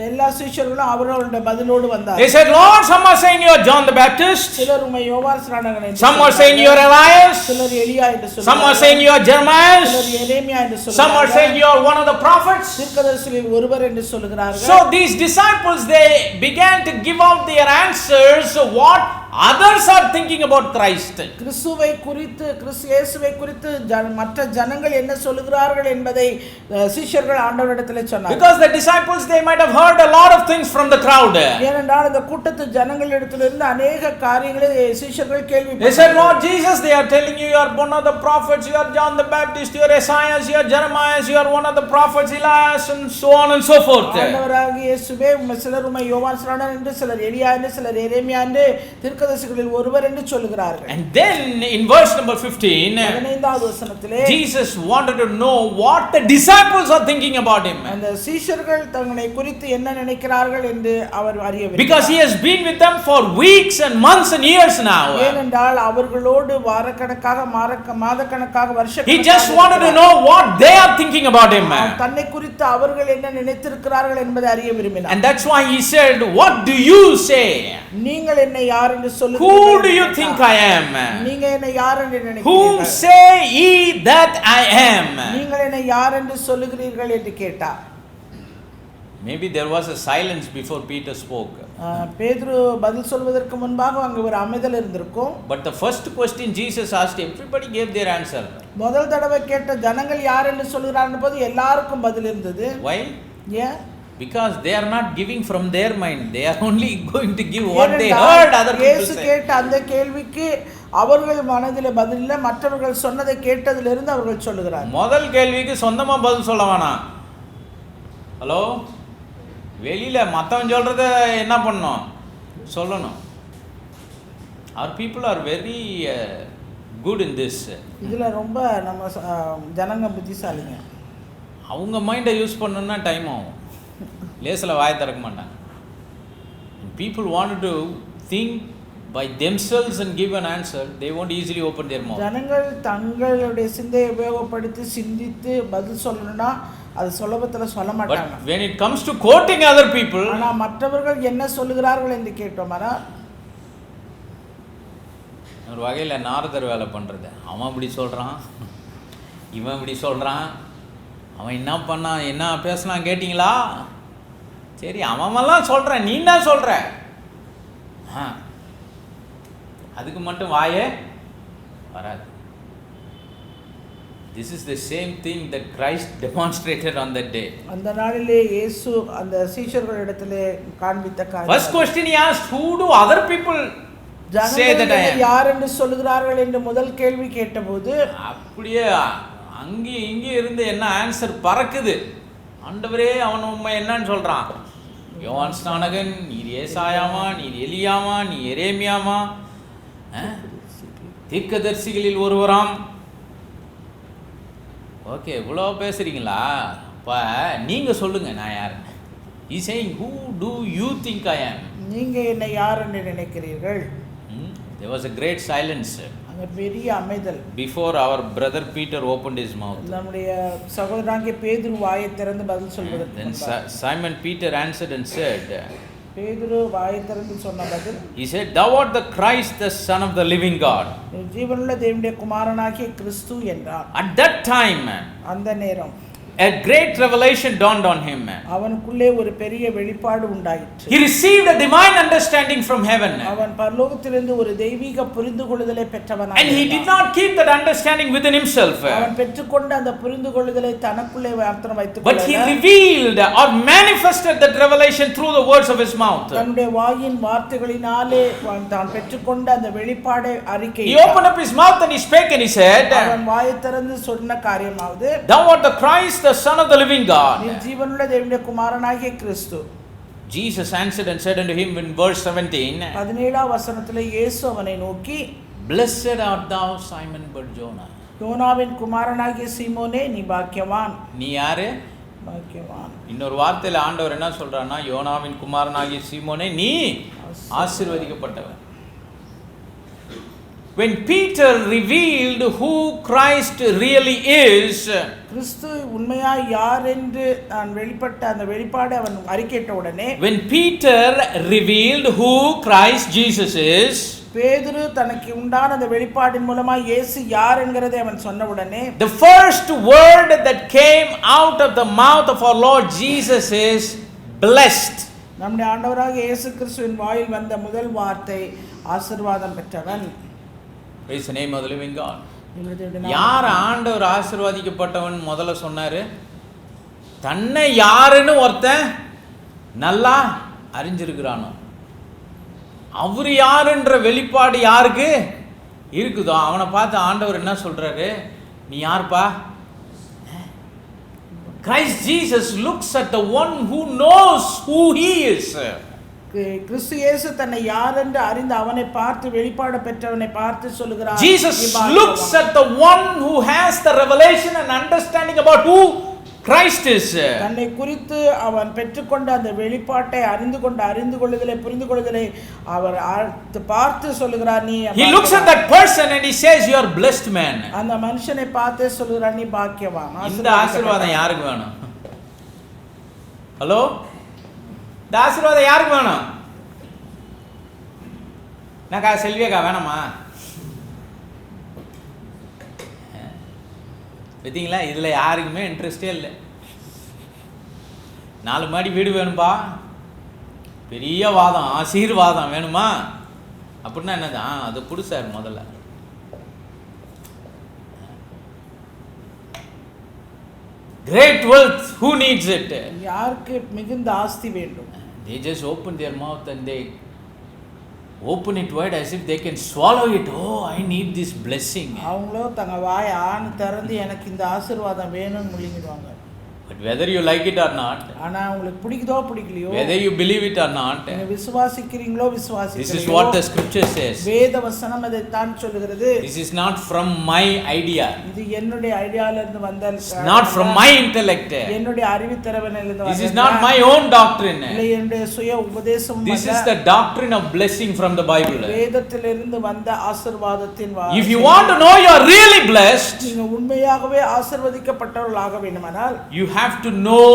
எல்லா சீஷர்களும் அவர்களுடைய பதிலோடு வந்தார்கள். They said, Lord, some are saying you are John the Baptist. சிலர் உம்மை யோவான் ஸ்நானகன் என்று Some are saying you are Elias. சிலர் எலியா என்று சொல்றாங்க. Some are saying you are Jeremiah. சிலர் எரேமியா என்று சொல்றாங்க. Some are saying you are one of the prophets. தீர்க்கதரிசிகளில் ஒருவர் என்று சொல்கிறார்கள். So these disciples, they began to give out their answers what others are thinking about Christ. கிறிஸ்துவை குறித்து இயேசுவை குறித்து மற்ற ஜனங்கள் என்ன சொல்கிறார்கள் என்பதை சீஷர்கள் ஆண்டவரிடத்திலே சொன்னார்கள். Because the disciples, they might have heard a lot of things from the crowd. ஏனென்றால் இந்த கூட்டத்து ஜனங்களிடத்திலிருந்து अनेक காரியங்களை சீஷர்கள் கேள்விப்பட்டார்கள். They said, Lord Jesus, they are telling you are one of the prophets, you are John the Baptist, you are Isaiah, you are Jeremiah, you are one of the prophets, Elias, and so on and so forth. ஆண்டவராகிய இயேசுவே சிலர் உம்மை யோவான் ஸ்நானகன் என்று, சிலர் எலியா என்று, சிலர் எரேமியா என்று, தீர்க்கதரிசிகளில் ஒருவர் என்று சொல்கிறார்கள். And then in verse number 15, 15வது வசனத்திலே Jesus wanted to know what the disciples are thinking about him. அந்த சீஷர்கள் தங்களை குறித்து என்ன நினைக்கிறார்கள் என்று அவர் அறிய விரும்பினார். Because he has been with them for weeks and months and years now. ஏனென்றால் அவர்களோடு வாரக்கணக்காக மாதக்கணக்காக வருஷக்கணக்காக He just wanted to know what they are thinking about him. தன்னை குறித்து அவர்கள் என்ன நினைத்திருக்கிறார்கள் என்பதை அறிய விரும்பினார். And that's why he said, what do you say? நீங்கள் என்னை யார் என்று சொல்லுங்கள். Who do you think I am? நீங்க என்னை யார் என்று நினைக்கிறீர்கள்? Whom say ye that I am? நீங்கள் என்னை யார் என்று சொல்லுகிறீர்கள் என்று கேட்டார். Maybe there was a silence before Peter spoke. பேதுரு பதில் சொல்வதற்கு முன்பாக அங்கு ஒரு அமைதல் இருந்திருக்கும். But the first question Jesus asked, everybody gave their answer. முதல் தடவை கேட்ட ஜனங்கள் யார் என்று சொல்கிறார்கள் போது எல்லாருக்கும் பதில் இருந்தது. Why? Yeah. Because they are not giving from their mind. They are only going to give what they heard other people இயேசு say. கேட்ட அந்த கேள்விக்கு அவர்கள் மனதிலே பதில் இல்லை, மற்றவர்கள் சொன்னதை கேட்டதிலிருந்து அவர்கள் சொல்லுகிறார்கள். முதல் கேள்விக்கு சொந்தமா பதில் சொல்ல வேணாம். ஹலோ, வெளியில மற்றவன் சொல்றத என்ன பண்ணணும் சொல்லணும். Our people are very good in this. இதுல ரொம்ப நம்ம ஜனங்க புத்திசாலிங்க. அவங்க மைண்டை யூஸ் பண்ணணும்னா டைம் ஆகும், லேசில் வாய் திறக்க மாட்டாங்க. People wanted to think by themselves and give an answer, they won't easily open their mouth. ஜனங்கள் தங்களுடைய சிந்தையை உபயோகப்படுத்தி சிந்தித்து பதில் சொல்லணும்னா அது சுலபத்துல சொல்ல மாட்டாங்க. But when it comes to quoting other people, ஆனா மற்றவர்கள் என்ன சொல்லுகிறார்கள் என்று கேட்டோம்னா ஒரு வகையில் நாரதர் வேலை பண்ணுறது. அவன் இப்படி சொல்கிறான், இவன் இப்படி சொல்கிறான், அவன் என்ன பண்ணான், என்ன பேசினான் கேட்டிங்களா? சரி, அவன்லாம் சொல்கிறேன், நீ என்ன சொல்கிற? அதுக்கு மட்டும் வாயே வராது. This is the same thing that Christ demonstrated on that day. அந்த நாளிலே இயேசு அந்த சீஷர்களிடத்திலே காண்பித்த காரியம். First question he asked, who do other people say that I am? யார் என்று சொல்கிறார்கள் என்று முதல் கேள்வி கேட்டபோது அப்படியே அங்கே இங்கே இருந்து என்ன ஆன்சர் பறக்குது. ஆண்டவரே, அவன் உண்மை என்னன்னு சொல்றான்? யோவான் ஸ்நானகன், நீர் ஏசாயாமா, நீர் எலியாமா, நீ எரேமியாமா, தீர்க்கதரிசிகளில் ஒருவராம். ஓகே, இவ்வளோ பேசுறீங்களா? இப்போ நீங்க சொல்லுங்க நான் யாருன்னு. He saying, who do you think I am? நீங்க என்னை யார் என்று நினைக்கிறீர்கள்? There was a great silence. அங்க பெரிய அமைதல். Before our brother Peter opened his mouth. நம்முடைய சகோதரனாகிய பேதுரு வாயை திறந்து பதில் சொல்வதற்கு Then Simon Peter answered and said, பேதுரு வாய் திறந்து சொன்ன பதில், He said, "Thou art the Christ, the Son of the living God." ஜீவனுள்ள தேவனுடைய குமாரனாகிய கிறிஸ்து என்றார். At that time, அந்த நேரம் a great revelation dawned on him. அவனுக்குள்ளே ஒரு பெரிய வெளிப்பாடு உண்டாயிற்று. He received a divine understanding from heaven. அவன் பரலோகத்திலிருந்து ஒரு தெய்வீக புரிந்துகொள்ளுதலை பெற்றவனாய் And he did not keep that understanding within himself. அவன் பெற்றுக்கொண்ட அந்த புரிந்துகொள்ளுதலை தனக்குள்ளே மாத்திரம் வைத்துக் But he revealed or manifested that revelation through the words of his mouth. தன்னுடைய வாயின் வார்த்தைகளினாலே தான் பெற்றுக்கொண்ட அந்த வெளிப்பாடை அறிக்கை. He opened up his mouth and he spake and he said, அவன் வாயை திறந்து சொன்ன காரியமாவது, "Thou art the Christ, the Son of the living God." நீ ஜீவனுள்ள தேவனுடைய குமாரனாகிய கிறிஸ்து. Jesus answered and said unto him in verse 17, 17ஆம் வசனத்திலே இயேசு அவனை நோக்கி, "Blessed art thou, Simon Bar-Jonah." யோனாவின் குமாரனாகிய சீமோனே, நீ பாக்கியவான். நீ யாரு? பாக்கியவான். இன்னொரு வார்த்தையில ஆண்டவர் என்ன சொல்றாருன்னா, யோனாவின் குமாரனாகிய சீமோனே, நீ ஆசீர்வதிக்கப்பட்டவன். When Peter revealed who Christ really is, கிறிஸ்து உண்மையாய் யார் என்று நான் வெளிப்பட்ட அந்த வெளிப்பாடு அவன் அறிக்கையிட்ட உடனே, when Peter revealed who Christ Jesus is, பேதுரு தனக்கு உண்டான அந்த வெளிப்பாட்டின் மூலமா இயேசு யார் என்கிறதை அவன் சொன்ன உடனே, the first word that came out of the mouth of our Lord Jesus is blessed. நம்முடைய ஆண்டவராகிய இயேசு கிறிஸ்துவின் வாயில் வந்த முதல் வார்த்தை ஆசீர்வாதம் பெற்றவன். Praise the name of the living God. யார் ஆண்டவர் ஆசீர்வதிக்கப்பட்டவன் முதல்ல சொன்னாரு? தன்னை யாருன்னு ஒருத்தன் நல்லா அறிஞ்சிருக்கிறானோ, அவர் யாருன்ற வெளிப்பாடு யாருக்கு இருக்குதோ அவனை பார்த்து ஆண்டவர் என்ன சொல்றாரு? நீ யார்ப்பா? Christ Jesus looks at the one who knows who he is. கிறிஸ்து இயேசு தன்னை யார் என்று அறிந்து அவனை பார்த்து வெளிப்பாடு பெற்றவனை பார்த்து சொல்லுகிறார். Jesus looks at the one who has the revelation and understanding about who Christ is. தன்னை குறித்து அவன் பெற்றுக்கொண்ட அந்த வெளிப்பாட்டை அறிந்து கொள்ளுதலை புரிந்து கொள்ளுதலை அவர் பார்த்து சொல்லுகிறார், நீ. He looks at that person and he says, "You are blessed man." அந்த மனுஷனை பார்த்தே சொல்லுகிறார், நீ பாக்கியவான். இந்த ஆசீர்வாதம் யாருக்கு வேணும்? ஹலோ, இந்த ஆசீர்வாதம் யாருக்கு வேணும்? நாக்கா செல்வியாக்கா வேணாமா? பார்த்தீங்களா, இதில் யாருக்குமே இன்ட்ரெஸ்டே இல்லை. 4 மாடி வீடு வேணும்பா, பெரிய வாதம், ஆசீர்வாதம் வேணுமா அப்படின்னா என்னதான்? அது கொடு சார் முதல்ல. Great wealth, who needs it? யாருக்கு மிகுந்த ஆஸ்தி வேண்டும்? They just open their mouth and they open it wide as if they can swallow it. Oh, I need this blessing. அவங்களோ தங்க வாயை ஆண் திறந்து எனக்கு இந்த ஆசீர்வாதம் வேணும்னு முழுங்கிடுவாங்க. But whether you like it or not, ஆனா உங்களுக்கு பிடிக்குதோ பிடிக்கலையோ, whether you believe it or not, நீங்க விசுவாசிக்கிறீங்களோ விசுவாசிக்கலையோ, this is what the scripture says. வேத வசனம் அதை தான் சொல்கிறது. This is not from my idea. இது என்னுடைய ஐடியால இருந்து வந்த, not from my intellect. என்னுடைய அறிவுத்திறனில் இருந்து வந்த, This is not my own doctrine. இல்லை என்னுடைய சுய உபதேசம். This is the doctrine of blessing from the Bible. வேதத்திலிருந்து வந்த ஆசீர்வாதத்தின் வார்த்தை. If you want to know you are really blessed, நீங்க உண்மையாகவே ஆசீர்வதிக்கப்பட்டவர்களாக வேண்டுமானால், you have to know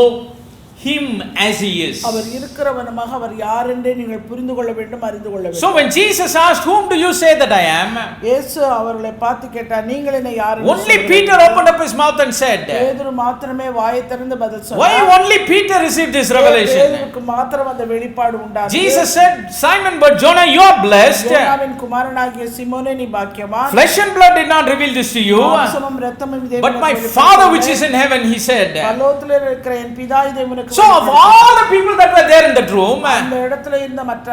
him as he is. அவர் இருக்கிறவனமாக அவர் யார் என்று நீங்கள் புரிந்து கொள்ள வேண்டும், அறிந்து கொள்ள வேண்டும். So when Jesus asked, "Whom do you say that I am?" இயேசு அவர்களை பார்த்து கேட்டார், நீங்கள் என்னை யார் என்று only சொல்கிறீர்கள்? Peter opened up his mouth and said, பேதுரு மாத்திரமே வாயை திறந்து பதில் சொன்னார். why only Peter received this revelation? பேதுருக்கு மாத்திரம் அந்த வெளிப்பாடு உண்டானது. Jesus said, "Simon Bar-Jonah, you are blessed. யோனாவின் குமாரனாகிய சீமோனே, நீ பாக்கியவான். Flesh and blood did not reveal this to you, மாம்சமும் இரத்தமும் இதை but my Father which is in heaven," he said. பரலோகத்தில் இருக்கிற என் பிதா இதை உனக்கு. So of all the people that were there in that room, அந்த இடத்துல இருந்த மற்ற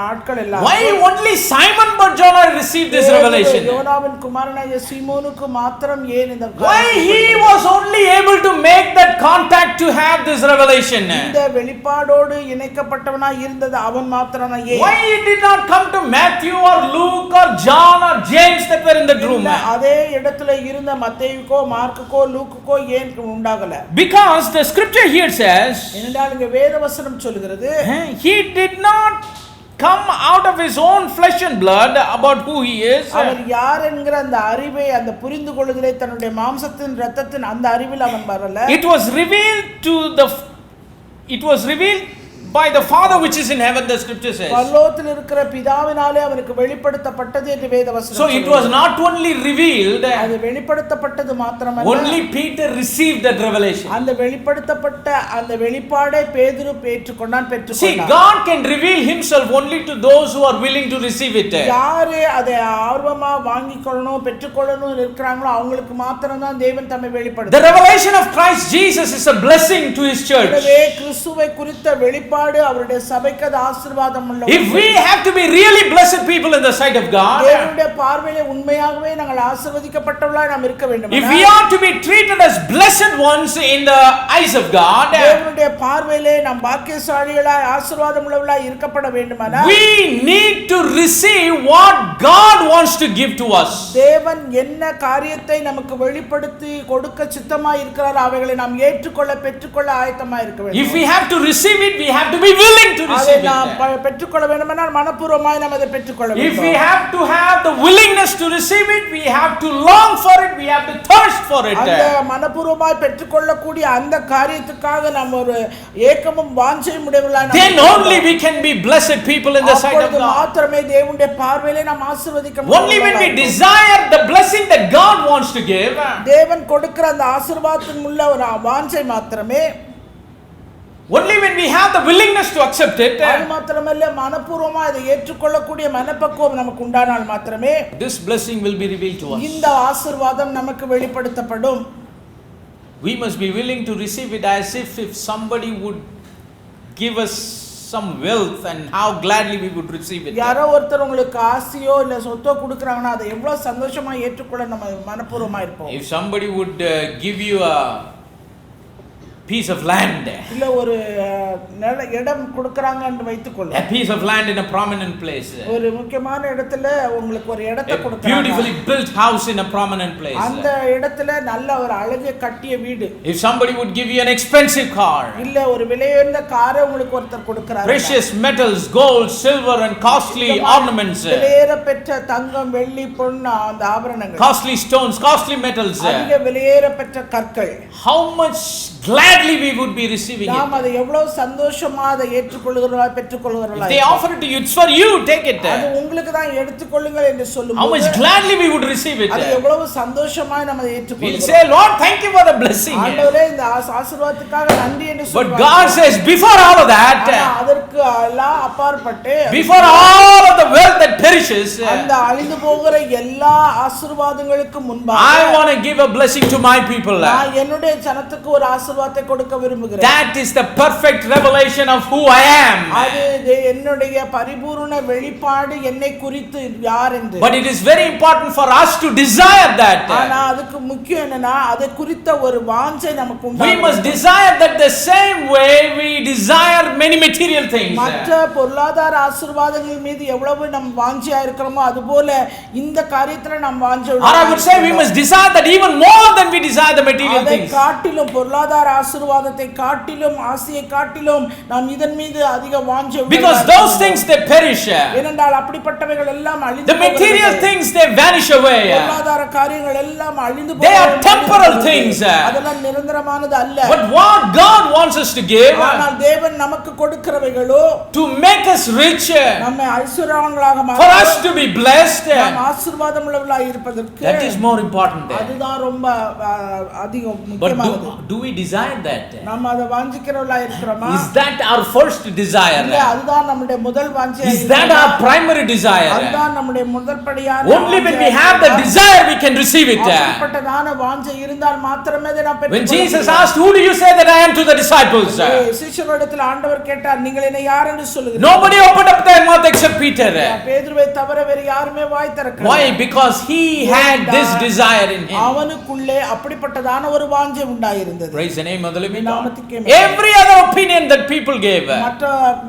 ஆட்கள் எல்லாம், why only Simon Bar-Jonah received this revelation? யோனாவின் குமாரனாகிய சீமோனுக்கு மாத்திரம் ஏன் இந்த, Why he was only able to make that contact to have this revelation? இந்த வெளிப்பாடோடு இணைக்கப்பட்டவனாய் இருந்தது அவன் மாத்திரம் ஏன்? Why it did not come to Matthew or Luke or John or James that were in that room? அதே இடத்துல இருந்த மத்தேயுக்கோ மார்க்குக்கோ லூக்குக்கோ ஏன் உண்டாகல? Because the scripture here says, ஏனென்றால் இங்கே வேதவசனம் சொல்கிறது, he did not come out of his own flesh and blood about who he is. அவர் யார் என்கிற அந்த அறிவை, அந்த புரிந்து கொள்ளுதலை தன்னுடைய மாம்சத்தின் இரத்தத்தின் அந்த அறிவில் அவன் வரல. It was revealed by the Father which is in heaven, the scripture says. பரலோகத்தில் இருக்கிற பிதாவினாலே அவனுக்கு வெளிப்படுத்தப்பட்டது என்று வேதவசனம் So it was not only revealed, அது வெளிப்படுத்தப்பட்டது மாத்திரமல்ல, only Peter received that revelation. அந்த வெளிப்படுத்தப்பட்ட அந்த வெளிப்பாடை பேதுரு பெற்றுக்கொண்டான். See, God can reveal himself only to those who are willing to receive it. யாரே அதை ஆர்வமா வாங்கிக்கொள்ளணும் பெற்றுக்கொள்ளணும் இருக்கிறாங்களோ அவங்களுக்கு மாத்திரம் தான் தேவன் தம்மை வெளிப்படுத்துவார். The revelation of Christ Jesus is a blessing to his church. எனவே கிறிஸ்துவை குறித்த வெளிப்பாடு அவருடைய சபைக்கு அது ஆசீர்வாதம் உள்ளது. If we have to be really blessed people in the sight of God, தேவனுடைய பார்வையிலே உண்மையாகவே நாங்கள் ஆசீர்வதிக்கப்பட்டவர்களாய் நாம் இருக்க வேண்டும். if we are to be treated as blessed ones in the eyes of God, தேவனுடைய பார்வையிலே நாம் பாக்கியசாலிகளாய் ஆசீர்வாதம் உள்ளவர்களாய் இருக்கப்பட வேண்டுமானால் we need to receive what God wants to give to us. தேவன் என்ன காரியத்தை நமக்கு வெளிப்படுத்தி கொடுக்க சித்தமாய் இருக்கிறார் அவைகளை நாம் ஏற்றுக்கொள்ள பெற்றுக்கொள்ள ஆயத்தமாய் இருக்க வேண்டும். If we have to receive it, we have to be willing to அதை receive நாம் it. பெற்றுக்கொள்ள வேண்டுமானால் மனப்பூர்வமாய் நாம் அதை பெற்றுக்கொள்ள If வேண்டும். we have to have the willingness to receive it, we have to long for it, we have to thirst for it. அந்த மனப்பூர்வமாய் பெற்றுக்கொள்ளக்கூடிய அந்த காரியத்துக்காக நாம் ஒரு ஏக்கமும் வாஞ்சையும் உடையவர்களாய் Then only we can be blessed people in the sight of அப்பொழுது God. மாத்திரமே தேவனுடைய பார்வையிலே நாம் ஆசீர்வதிக்க Only when we desire the blessing that God wants to give, தேவன் கொடுக்கிற அந்த ஆசீர்வாதத்தின் உள்ள ஒரு வாஞ்சை மாத்திரமே, only when we have the willingness to accept it, அது மாத்திரமல்ல மனப்பூர்வமா இதை ஏற்றுக்கொள்ளக்கூடிய மனப்பக்குவம் நமக்கு உண்டானால் மாத்திரமே this blessing will be revealed to us. இந்த ஆசீர்வாதம் நமக்கு வெளிப்படுத்தப்படும். We must be willing to receive it as if somebody would give us some wealth, and how gladly we would receive it. யாரோ ஒருத்தர் உங்களுக்கு ஆசையோ இல்ல சொத்தோ கொடுக்கறாங்கன்னா அதை எவ்வளவு சந்தோஷமா ஏற்றுக்கொள்ள நம்ம மனப்பூர்வமா இருப்போம். If somebody would give you a piece of land, இல்ல ஒரு இடம் கொடுக்கறாங்க என்று வைத்துக்கொள்ளுங்க. a piece of land in a prominent place, ஒரு முக்கியமான இடத்துல உங்களுக்கு ஒரு இடத்தை a கொடுக்கறாங்க, beautifully built house in a prominent place, அந்த இடத்துல நல்ல ஒரு அழகிய கட்டிய வீடு, if somebody would give you an expensive car, இல்ல ஒரு விலையுயர்ந்த காரை உங்களுக்கு ஒருத்தர் கொடுக்கறாங்க, precious metals, gold, silver and costly ornaments, விலையேற பெற்ற தங்கம் வெள்ளி பொன் அந்த ஆபரணங்கள், costly stones, costly metals, அதிக விலையேற பெற்ற கற்கள், how much gladly we would be receiving நாம் it. அதை எவ்வளவு சந்தோஷமா அதை ஏற்றுக்கொள்கிறோம் பெற்றுக்கொள்கிறோம். If they offer it to you, it's for you, take it. அது உங்களுக்கு தான் எடுத்துக்கொள்ளுங்கள் என்று How சொல்லும்போது much gladly we would receive it. அது எவ்வளவு சந்தோஷமா நம்ம அதை We'll ஏற்றுக்கொள்கிறோம். say, Lord, thank you for the blessing. ஆண்டவரே இந்த ஆசீர்வாதத்துக்காக நன்றி என்று But சொல்லுவாங்க. God says, before all of ஆனா that, அதற்கு எல்லாம் அப்பாற்பட்டு before all of the wealth that perishes, அந்த அழிந்து போகிற எல்லா ஆசீர்வாதங்களுக்கு I முன்பாக want to give a blessing to my people. நான் என்னுடைய ஜனத்துக்கு ஒரு ஆசீர்வாதத்தை கொடுக்க விரும்புகிறேன். That is the perfect revelation of who I am. அது என்னுடைய பரிபூரண வெளிப்பாடு என்னை குறித்து யார் என்று. But it is very important for us to desire that. ஆனா அதுக்கு முக்கியம் என்னன்னா அதை குறித்த ஒரு வாஞ்சை நமக்கு We உண்டாகணும். must desire that the same way we desire many material things. மற்ற பொருளாதார ஆசீர்வாதங்கள் மீது எவ்வளவு நாம் வாஞ்சியா இருக்கிறோமோ அதுபோல இந்த காரியத்துல நாம் வாஞ்சை Or I would say we must desire that even more than we desire the material அதை things. காட்டிலும் பொருளாதார ஆசீர்வாதத்தை காட்டிலும் ஆசையை காட்டிலும் நாம் இதன் மீது அதிக வாஞ்சை Because those things they perish. ஏனென்றால் அப்படிப்பட்டவைகள் எல்லாம் அழிந்து The material things they vanish away. பொருளாதார காரியங்கள் எல்லாம் அழிந்து They are temporal things. அதெல்லாம் நிரந்தரமானது அல்ல. But what God wants us to give, ஆனால் தேவன் நமக்கு கொடுக்கிறவைகளோ to make us rich, நம்மை ஐஸ்வர்யவான்களாக for மாற்ற us to be blessed, நாம் ஆசீர்வாதம் உள்ளவர்களாக இருப்பதற்கு that is more important there. அதுதான் ரொம்ப அதிகம் But முக்கியமானது. do we desire that? நம்ம அதை வாஞ்சிக்கிறவர்களாக இருக்கிறோமா? Is that our first இல்ல desire? அதுதான் நம்முடைய முதல் வாஞ்சையா Is that our primary desire? அதுதான் நம்முடைய முதல் படியான Only when we have the desire we can receive it. அப்படிப்பட்டதான வாஞ்சை இருந்தால் மாத்திரமே அதை நாம் When பெற்றுக்கொள்ள Jesus முடியும். asked, who do you say that I am, to the disciples? சீஷர்களிடத்தில் ஆண்டவர் கேட்டார், நீங்கள் என்னை யார் என்று சொல்லுகிறீர்கள்? Nobody opened up their mouth except Peter. பேதுருவை தவிர வேறு யாருமே வாய் திறக்கல. Why? Because he had this desire in him. அவனுக்குள்ளே அப்படிப்பட்டதான ஒரு வாஞ்சை உண்டாயிருந்தது. Praise the name of the living God. நாமத்துக்கே Every other opinion that people gave,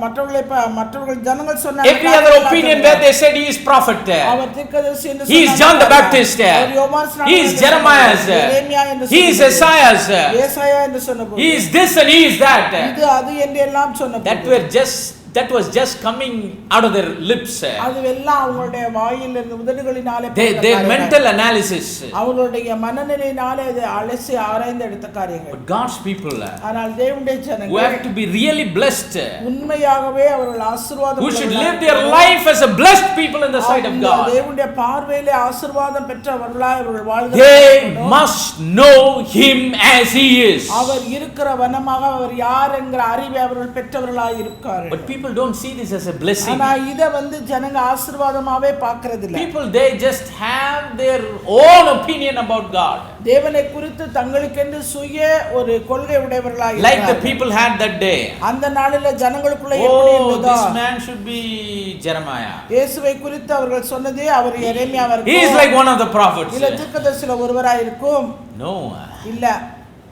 மற்றவர்கள் ஜனங்கள் சொன்னாங்க, every other opinion where they said he is prophet, அவர் தீர்க்கதரிசி என்று he is சொன்னாங்க, John the Baptist, அவர் யோவான் ஸ்நானன் he is என்று Jeremiah, சொன்னாங்க, எரேமியா என்று he is சொன்னாங்க, Isaiah, ஏசாயா என்று சொன்னபோது, he is this and he is that. இது அது என்று எல்லாம் சொன்னபோது, That were just that was just coming out of their lips. அதுவெல்லாம் அவங்களுடைய வாயிலிருந்து உதடுகளினாலே Their mental analysis. அவங்களுடைய மனநிலையினாலே அது அலசி ஆராய்ந்து எடுத்த காரியங்கள். But God's people, ஆனால் தேவனுடைய ஜனங்கள், who have to be really blessed, உண்மையாகவே அவர்கள் ஆசீர்வாதம், who should live their life as a blessed people in the sight of God, தேவனுடைய பார்வையிலே ஆசீர்வாதம் பெற்றவர்களாய் அவர்கள் வாழ்ந்து, they must know him as he is. அவர் இருக்கிற வண்ணமாக அவர் யார் என்கிற அறிவை அவர்கள் பெற்றவர்களாய் இருக்கார்கள். But people don't see this as a blessing. ஆனா இத ஜனங்க ஆசீர்வாதமாவே பார்க்கிறது இல்ல. People, they just have their own opinion about God. தேவனை குறித்து தங்களுக்கென்று சுய ஒரு கொள்கை உடையவர்களாய் இருக்கார்கள். Like the people had that day. அந்த நாளிலே ஜனங்களுக்குள்ள எப்படி இருந்ததோ, this man should be Jeremiah. இயேசுவை குறித்து அவர்கள் சொன்னதே அவர் எரேமியாவா இருக்கும். He is like one of the prophets. இல்ல தீர்க்கதரிசில ஒருவராய் இருக்கும். No. இல்ல.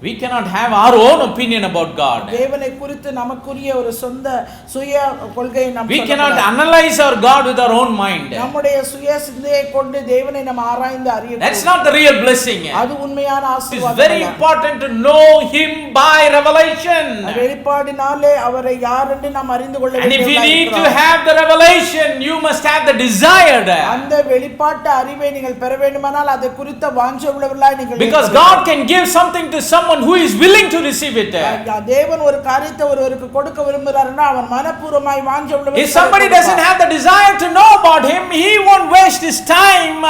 We cannot have our own opinion about God. தேவனை குறித்து நமக்குரிய ஒரு சொந்த சுய கொள்கையை நாம் We cannot analyze our God with our own mind. நம்முடைய சுய சிந்தையை கொண்டு தேவனை நாம் ஆராய்ந்து அறிய. That's not the real blessing. அது உண்மையான ஆசீர்வாதம். It's very important to know him by revelation. வெளிப்பாடினாலே அவரை யார் என்று நாம் அறிந்து கொள்ள வேண்டும். And if you need to have the revelation, you must have the desire. அந்த வெளிப்பாட்டு அறிவை நீங்கள் பெற வேண்டுமானால் அதை குறித்த வாஞ்சை உள்ளவர்களாய் நீங்கள், because God can give something to someone who is willing to receive it. தேவன் ஒரு காரியத்தை ஒருவருக்கு கொடுக்க விரும்புகிறார்னா அவன் மனப்பூர்வமாய் வாஞ்சை உள்ளவன். If somebody doesn't have the desire to know about him, he won't waste his time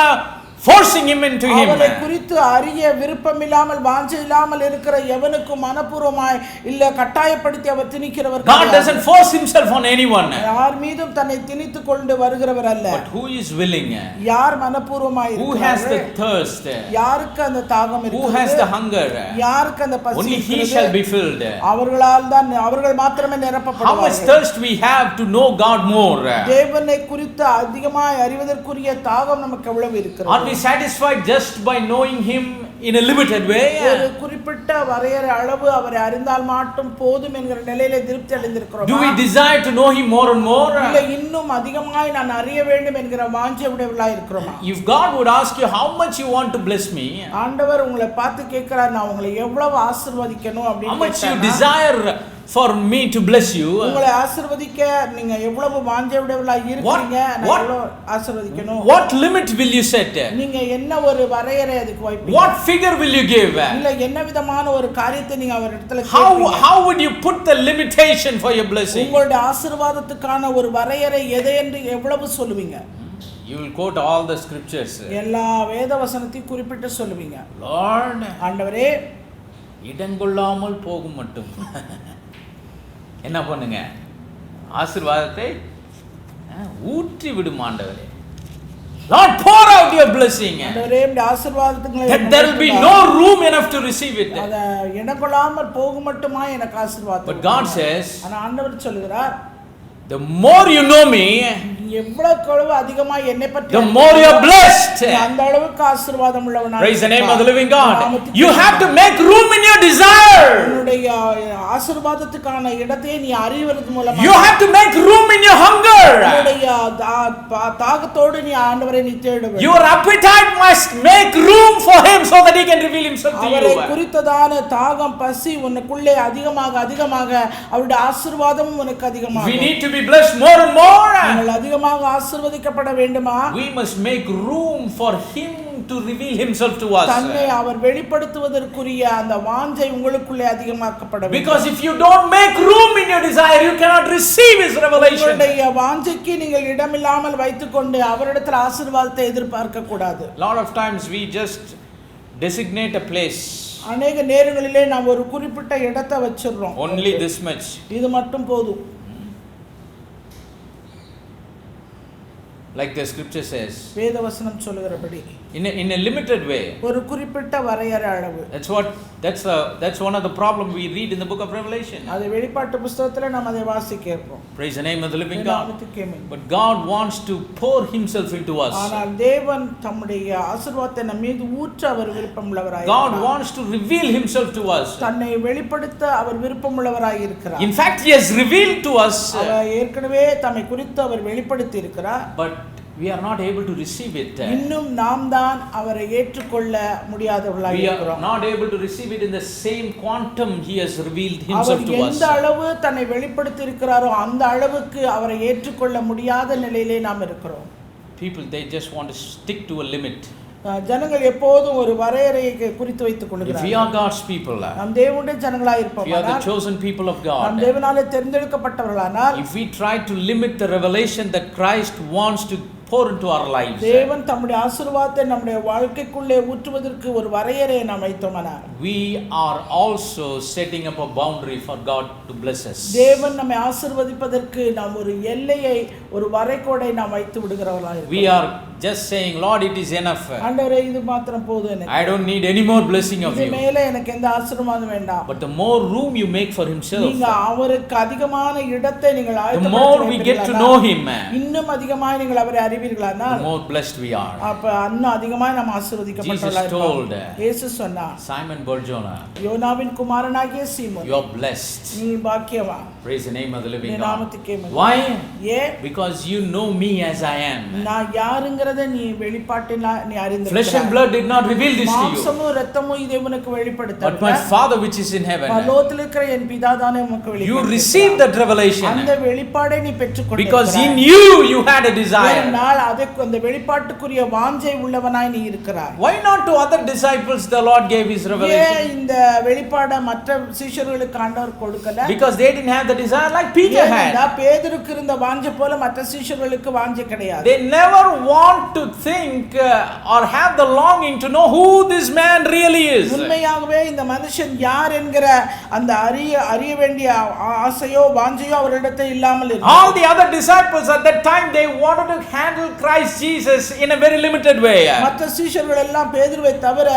forcing him into him. அவரை குறித்து அறிய விருப்பம் இல்லாமல் வாஞ்சை இல்லாமல் இருக்கிற எவனுக்கும் மனப்பூர்வமாய் இல்ல கட்டாயப்படுத்தி அவர் திணிக்கிறவர். God doesn't force himself on anyone. யார் மீதும் தன்னை திணித்து கொண்டு வருகிறவர் அல்ல. But who is willing? யார் மனப்பூர்வமாய் இருக்கிறார்? Who has the thirst? யாருக்கு அந்த தாகம் இருக்கிறது? Who has the hunger? யாருக்கு அந்த பசி? Only he shall be filled. அவர்களால் தான் அவர்கள் மாத்திரமே நிரப்பப்படுவார்கள். How much thirst we have to know God more? தேவனை குறித்து அதிகமாய் அறிவதற்குரிய தாகம் நமக்கு எவ்வளவு இருக்கிறது? Are we satisfied just by knowing him in a limited way? ஒரு குறிப்பிட்ட வரையறை அளவு அவரை அறிந்தால் மட்டும் போதும் என்கிற நிலையிலே திருப்தி அடைந்திருக்கிறோம். Do we desire to know him more and more? இல்ல இன்னும் அதிகமாய் நான் அறிய வேண்டும் என்கிற வாஞ்சை உடையவர்களாய் இருக்கிறோம். If God would ask you how much you want to bless me, ஆண்டவர் உங்களை பார்த்து கேட்கிறார், நான் உங்களை எவ்வளவு ஆசீர்வதிக்கணும் அப்படி, how much you desire for me to bless you, உங்களை ஆசீர்வதிக்க நீங்க எவ்வளவு வாஞ்சை உடையவர்களாய் இருக்கீங்க, நான் எவ்வளவு ஆசீர்வதிக்கணும், what limit will you set? நீங்க என்ன ஒரு வரையறை அதுக்கு வைப்பீங்க? What figure will you give? இல்ல என்ன விதமான ஒரு காரியத்தை நீங்க அவரிடத்துல கேட்பீங்க? How would you put the limitation for your blessing? உங்களுடைய ஆசீர்வாதத்துக்கான ஒரு வரையறை எதை என்று எவ்வளவு சொல்லுவீங்க? You will quote all the scriptures. எல்லா வேத வசனத்தையும் குறிப்பிட்டு சொல்லுவீங்க. Lord, ஆண்டவரே இடங்கொள்ளாமல் போகும் மட்டும் என்ன பண்ணுங்க, ஆசீர்வாதத்தை ஊற்றி விடும் ஆண்டவரே. Lord, pour out your blessing. ஆண்டவரே இந்த ஆசீர்வாதத்துங்களை that there will be no room enough to receive it. அத இடங்கொள்ளாமல் போகும் மட்டுமா எனக்கு ஆசீர்வாதம். But God says, ஆனா ஆண்டவர் சொல்கிறார், the more you know me, எவ்வளவு அதிகமாக என்னை பற்றி the more you are blessed. அந்த அளவுக்கு ஆசீர்வாதம் உள்ளவனாக. Praise the name of the living God. You have to make room in your desire. உன்னுடைய ஆசீர்வாதத்துக்கான இடத்தை நீ அறிவது மூலமாக, you have to make room in your hunger. உன்னுடைய தாகத்தோடு நீ ஆண்டவரை நீ தேட வேண்டும். Your appetite must make room for him so that he can reveal himself to you. அவரை குறித்ததான தாகம் பசி உனக்குள்ளே அதிகமாக அதிகமாக அவருடைய ஆசீர்வாதமும் உனக்கு அதிகமாக. We need to be blessed more and more. நீங்கள் அதிகமாக ஆசீர்வதிக்கப்பட வேண்டுமா? We must make room for him to reveal himself to us. தன்னை அவர் வெளிப்படுத்துவதற்குரிய அந்த வாஞ்சை உங்களுக்குள்ளே அதிகமாக்கப்பட வேண்டும். Because if you don't make room in your desire, you cannot receive his revelation. உங்களுடைய வாஞ்சைக்கு நீங்கள் இடமில்லாமல் வைத்துக்கொண்டு அவரிடத்தில் ஆசீர்வாதத்தை எதிர்பார்க்க கூடாது. Lot of times we just designate a place. அநேக நேரங்களிலே நாம் ஒரு குறிப்பிட்ட இடத்தை வச்சிரோம். Only this much. இது மட்டும் போதும். Like the scripture says, வேதவசனம் சொல்லுகிறபடி in a limited way. ஒரு குறிப்பிட்ட வரையறை அளவு. That's one of the problem we read in the book of Revelation. அது வெளிப்பாட்டு புத்தகத்துல நாம் அதை வாசிக்கிறோம். Praise the name of the living God. But God wants to pour himself into us. ஆனால் தேவன் தம்முடைய ஆசீர்வாதத்தை நம் மீது ஊற்ற அவர் விருப்பமுள்ளவராய் இருக்கிறார். God wants to reveal himself to us. தன்னை வெளிப்படுத்த அவர் விருப்பமுள்ளவராய் இருக்கிறார். In fact, he has revealed to us. அவர் ஏற்கனவே தம்மை குறித்து அவர் வெளிப்படுத்தி இருக்கிறார். But we are not able to receive it. இன்னும் நாம் தான் அவரை ஏற்றுக்கொள்ள முடியாதவர்களாக We are இருக்கிறோம். not able to receive it in the same quantum he has revealed himself to our us. எந்த அளவு தன்னை வெளிப்படுத்தி இருக்கிறாரோ அந்த அளவுக்கு அவரை ஏற்றுக்கொள்ள முடியாத நிலையிலே நாம் இருக்கிறோம். People, they just want to stick to a limit. ஜனங்கள் எப்போதும் ஒரு வரையறையை குறித்து வைத்துக் If கொள்கிறார்கள். we are God's people, நாம் தேவனுடைய ஜனங்களாய் if we are the இருப்போமானால், chosen people of நாம் God, தேவனாலே தெரிந்தெடுக்கப்பட்டவர்களானால், if we try to limit the revelation that Christ wants to pour into our lives, தேவன் தம்முடைய ஆசீர்வாதத்தை நம்முடைய வாழ்க்கைக்குள்ளே ஊற்றுவதற்கு ஒரு வரையறையை நாம் வைத்தோமானால், we are also setting up a boundary for God to bless us. தேவன் நம்மை ஆசீர்வதிப்பதற்கு நாம் ஒரு எல்லையை, ஒரு வரைகோடை நாம் வைத்து விடுகிறவர்களாக We இருக்கிறோம். are just saying, Lord, it is enough. ஆண்டவரே, இது மாத்திரம் போதும் எனக்கு. I don't need any more blessing of இது you. மேலே எனக்கு எந்த ஆசீர்வாதம் வேண்டாம். But the more room you make for himself, நீங்க அவருக்கு அதிகமான இடத்தை நீங்கள் the more we get to know him, இன்னும் அதிகமாய் நீங்கள் அவரை அறிவீர்களானால், the more blessed we are. அப்ப இன்னும் அதிகமாய் நாம் ஆசீர்வதிக்கப்பட்டவர்களாக Jesus told இருப்போம். இயேசு சொன்னார், Simon Barjona, யோனாவின் குமாரனாகிய சீமோன், you are blessed. நீ பாக்கியவான். Praise the name of the living நீ God. நாமத்துக்கே மகிமை. Why? ஏன்? Because you know me as I am. நான் யாருங்கறதை நீ வெளிப்பாட்டினால் நீ Flesh and அறிந்திருக்கிறாய். blood did not reveal this to you, மாம்சமும் இரத்தமும் இதை உனக்கு but my வெளிப்படுத்தவில்லை. Father which is in heaven. பரலோகத்தில் இருக்கிற என் பிதா தானே உனக்கு You வெளிப்படுத்தினார். received that revelation அந்த வெளிப்பாடை நீ பெற்றுக்கொண்டாய். because in you you had a desire. ஏனென்றால் அதற்கு அந்த வெளிப்பாட்டுக்குரிய வாஞ்சை உள்ளவனாய் நீ இருக்கிறாய். Why not to other disciples the Lord gave his ஏன் revelation? இந்த வெளிப்பாடை மற்ற சீஷர்களுக்கு ஆண்டவர் கொடுக்கல? Because they didn't have the desire like Peter had. ஏனென்றா பேதுருக்கு இருந்த வாஞ்சை போல மற்ற சீஷர்களுக்கு வாஞ்சை கிடையாது. They never want to think or have the longing to know who this man really is. உண்மையாகவே இந்த மனுஷன் யார் என்கிற அந்த அறிய வேண்டிய ஆசையோ வாஞ்சையோ அவரிடத்தில் இல்லாமல் இருந்தது. All the other disciples at that time, they wanted to handle Christ Jesus in a very limited way. மற்ற சீஷர்கள் எல்லாம் பேதுருவை தவிர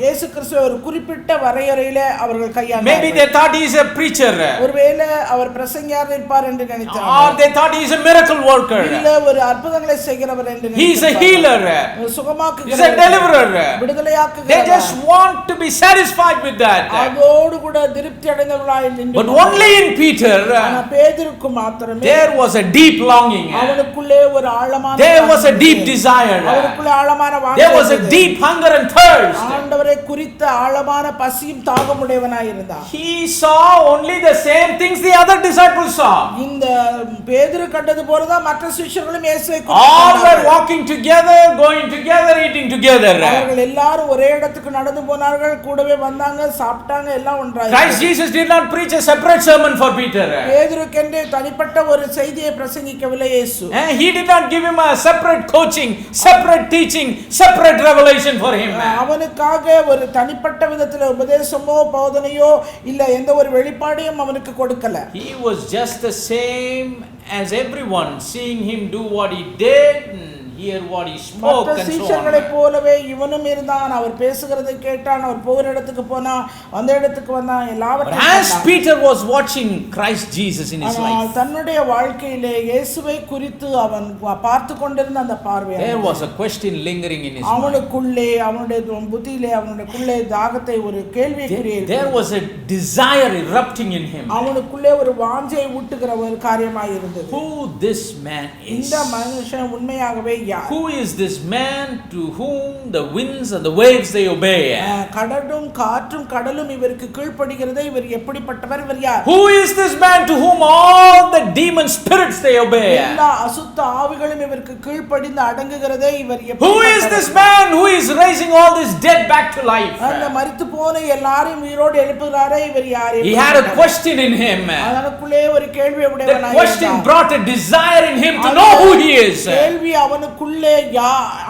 இயேசு கிறிஸ்துவை ஒரு குறிப்பிட்ட வரையறையிலே அவர்கள் Maybe கையாண்டார்கள். they thought he is a preacher, ஒருவேளை அவர் பிரசங்கியார் இருப்பார் என்று or நினைத்தார்கள். they thought he is a miracle worker. இல்ல ஒரு அற்புதங்களை செய்கிறவர் என்று He is a நினைத்தார்கள். healer. ஒரு He is a சுகமாக்குகிறவர், deliverer. They விடுதலையாக்குகிறவர். just want to be satisfied with that. அதோடு கூட திருப்தி அடைந்தவர்களாய் நின்று But only in Peter, ஆனா பேதுருக்கு மாத்திரமே there was a deep longing. அவனுக்குள்ளே ஒரு ஆழமான There was a வாஞ்சை deep இருந்தது. desire. அவனுக்குள்ளே ஆழமான வாஞ்சை There was a இருந்தது. deep hunger and thirst. ஆண்டவரை குறித்த ஆழமான பசியும் தாகமுடையவனாய் இருந்தான். He saw only the same things the other disciples saw. இந்த பேதுரு கண்டது போலதான் மற்ற சீஷர்களும் இயேசுவை All were குறித்து walking together, going together, eating together. அவர்கள் எல்லாரும் ஒரே இடத்துக்கு நடந்து போனார்கள், கூடவே வந்தாங்க, சாப்பிட்டாங்க, எல்லாம் ஒன்றாய். Christ Jesus did not preach a separate sermon for Peter. பேதுருக்கென்று தனிப்பட்ட ஒரு செய்தியை பிரசங்கிக்கவில்லை இயேசு. He did not give him a separate coaching, separate teaching, separate revelation for him. அவனுக்காக ஒரு தனிப்பட்ட விதத்தில் உபதேசமோ போதனையோ இல்ல எந்த ஒரு வெளிப்பாடையும் அவனுக்கு கொடுக்கல. He was just the same as everyone, seeing him do what he did and hear what he spoke மற்ற and so சீஷர்களை on. போலவே இவனும் இருந்தான். அவர் பேசுகிறதை கேட்டான், அவர் போகிற இடத்துக்கு போனா, அந்த இடத்துக்கு வந்தான், But எல்லாவற்றையும் as கண்டான். Peter was watching Christ Jesus in his ஆனால் life, தன்னுடைய வாழ்க்கையிலே இயேசுவை குறித்து அவன் பார்த்து கொண்டிருந்த அந்த பார்வை, there was a question lingering in his mind. அவனுக்குள்ளே அவனுடைய புத்தியிலே அவனுக்குள்ளே தாகத்தை ஒரு கேள்விக்குரிய There was a desire erupting in him. அவனுக்குள்ளே ஒரு வாஞ்சை ஊட்டுகிற ஒரு காரியமாய் இருந்தது. Who this man is? இந்த மனுஷன் உண்மையாகவே யார்? Who is this man to whom the winds and the waves they obey? கடலும் காற்றும் கடலும் இவருக்கு கீழ்ப்படுகிறது. இவர் எப்படிப்பட்டவர்? இவர் யார்? Who is this man to whom all the demon spirits they obey? எல்லா அசுத்த ஆவிகளும் இவருக்கு கீழ்ப்படிந்து அடங்குகிறதே. இவர் Who is this man who is raising all this dead back to life? அந்த மரித்து போன எல்லாரையும் உயிரோடு எழுப்புகிறாரே, இவர் யார்? He had a question in him. அவனுக்குள்ளே ஒரு கேள்வி That உடையவனாய் question இருந்தான். brought a desire in him to know who he is. கேள்வி அவனுக்குள்ளே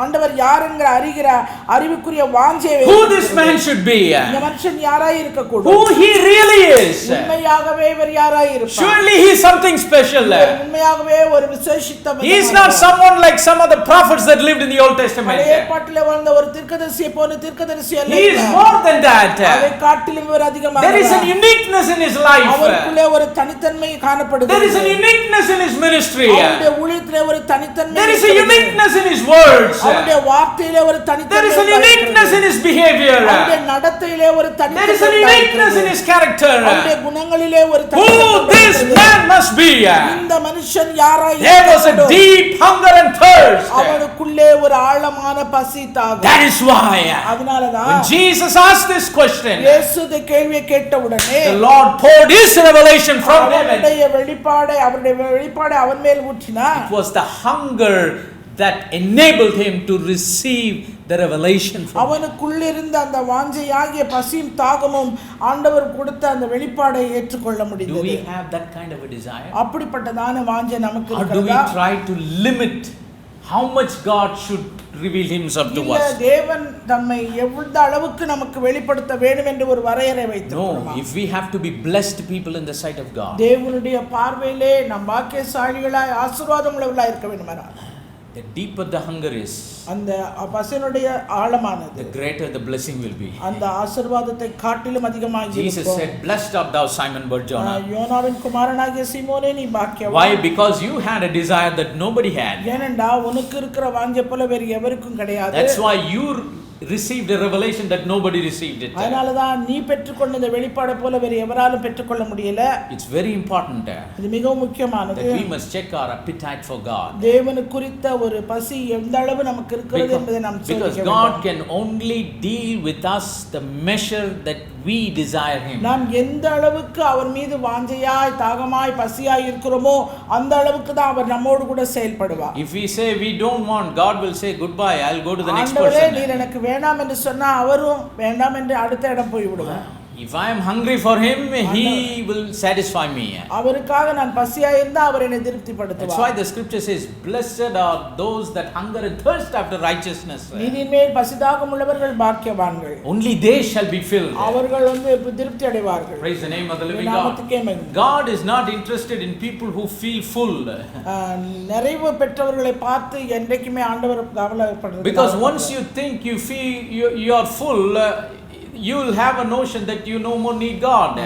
ஆண்டவர் யார் என்கிற அறிவுக்குரிய வாஞ்சை. Who this man should be. இந்த மனுஷன் யாராய் இருக்கக்கூடும்? Who he really is. உண்மையாகவே இவர் யாராய் இருப்பார்? Surely he is something special. உண்மையாகவே ஒரு விசேஷித்த He is not someone like some of the prophets that lived in the Old Testament. பழைய ஏற்பாட்டிலே வாழ்ந்த ஒரு தீர்க்கதரிசியை போல தீர்க்கதரிசி அல்ல. He is more than that. அதை காட்டிலும் இவர் அதிகமாக There is a uniqueness in his life. அவருக்குள்ளே ஒரு தனித்தன்மை காணப்படுகிறது. There is a uniqueness in his ministry. அவருடைய ஊழியத்திலே ஒரு தனித்தன்மை There is a இருக்கிறது. uniqueness uniqueness in his words. அவருடைய வார்த்தையிலே ஒரு தனித்தன்மை There is a uniqueness in his behavior. அவருடைய நடத்தையிலே ஒரு There is a தனித்தன்மை uniqueness in his character. அவருடைய குணங்களிலே ஒரு Who this man must be. இந்த மனுஷன் யாராய் There was a deep hunger and thirst. அவனுக்குள்ளே ஒரு ஆழமான பசி தாகம். That is why அதனாலதான் when Jesus asked this question, இயேசு இந்த கேள்வியை கேட்டவுடனே the Lord poured his revelation from heaven. அவருடைய வெளிப்பாடை அவன் மேல் ஊற்றினார். It was the hunger that enabled him to receive the revelation from God. அவனுக்குள்ளே இருந்த அந்த வாஞ்சையாகிய பசியும் தாகமும் ஆண்டவர் கொடுத்த அந்த வெளிப்பாடை ஏற்றுக்கொள்ள முடிந்தது. Do we have that kind of a desire? அப்படிப்பட்டதான வாஞ்சை நமக்கு Or do we இருக்கிறதா? try to limit how much God should reveal himself to இல்ல us? தேவன் தம்மை எவ்வளவு அளவுக்கு நமக்கு வெளிப்படுத்த வேண்டும் என்று ஒரு வரையறை வைத்திருக்கிறோம். No, if we have to be blessed people in the sight of God, தேவனுடைய பார்வையிலே நாம் பாக்கியசாலிகளாய் ஆசீர்வாதம் உள்ளவர்களாய் இருக்க வேண்டுமானால் the deeper the hunger is, அந்த பசியினுடைய ஆழமானது, the greater the blessing will be. அந்த ஆசீர்வாதத்தை காட்டிலும் அதிகமாக Jesus இருக்கும். said, "Blessed art thou, Simon Bar-Jonah." யோனாவின் குமாரனாகிய சீமோனே நீ பாக்கியவான். Why? Because you had a desire that nobody had. ஏனென்றா உனக்கு இருக்கிற வாஞ்சை போல வேறு எவருக்கும் கிடையாது. That's why you received a revelation that nobody received it. அதனாலதான் நீ பெற்றுக்கொண்ட இந்த வெளிப்பாடை போல வேறு எவராலும் பெற்றுக்கொள்ள முடியல. It's very important இது மிகவும் முக்கியமானது. that we must check our appetite for God. தேவனுக்கு குறித்த ஒரு பசி எந்த அளவு நமக்கு இருக்கிறது என்பதை நாம் Because God can only deal with us the measure that we desire him. நாம் எந்த அளவுக்கு அவர் மீது வாஞ்சையாய் தாகமாய் பசியாய் இருக்கிறோமோ அந்த அளவுக்கு தான் அவர் நம்மோடு கூட செயல்படுவார். If we say we don't want, God will say goodbye, I'll go to the next ஆண்டவரே person. நீர் எனக்கு வேண்டாம் என்று சொன்னா அவரும் வேண்டாம் என்று அடுத்த இடம் போய் விடுவார். If I am hungry for him, he will satisfy me. அவருக்காக நான் பசியாய் இருந்தா அவர் என்னை That's திருப்திப்படுத்துவார். why the scripture says, "Blessed are those that hunger and thirst after righteousness." நீதியின் மேல் பசிதாகம் உள்ளவர்கள் பாக்கியவான்கள். Only they shall be filled. அவர்கள் திருப்தி அடைவார்கள். Praise the name of the living நாமத்துக்கே God. மகிமை. God is not interested in people who feel full. நிறைவு பெற்றவர்களை பார்த்து என்றைக்குமே ஆண்டவர் கவலைப்படுறது. Because once you think you are full, you will have a notion that you no more need God.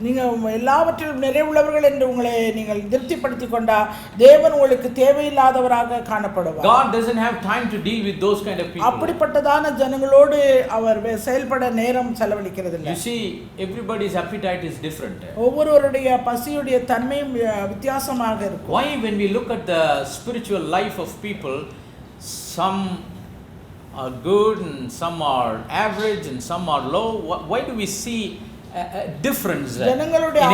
நீங்க எல்லாவற்றிலும் நிறைவுள்ளவர்கள் என்று உங்களை நீங்கள் திருப்திப்படுத்திக் கொண்டா தேவன் உங்களுக்கு தேவையில்லாதவராக காணப்படுவார். God doesn't have time to deal with those kind of people. அப்படிப்பட்டதான ஜனங்களோடு அவர் செயல்பட நேரம் செலவழிக்கிறது இல்லை. You see, everybody's appetite is different. ஒவ்வொருவருடைய பசியுடைய தன்மையும் வித்தியாசமாக இருக்கும். Why, when we look at the spiritual life of people, some are good and some are average and some are low? Why do we see a difference in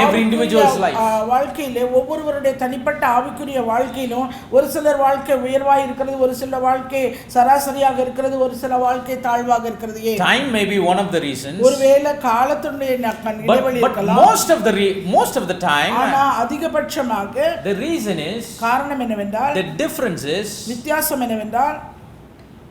every individual's life? வாழ்க்கையிலே ஒவ்வொருவருடைய தனிப்பட்ட ஆவிக்குரிய வாழ்க்கையிலும் ஒரு சிலர் வாழ்க்கை உயர்வாக இருக்கிறது, ஒரு சில வாழ்க்கை சராசரியாக இருக்கிறது, ஒரு சில வாழ்க்கை தாழ்வாக இருக்கிறது. Time may be one of the reasons. ஒருவேளை காலத்துடைய இடைவெளி இருக்கலாம். Most of the time, ஆனா அதிகபட்சமாக the reason is, காரணம் என்னவென்றால், the difference is, வித்தியாசம் என்னவென்றால்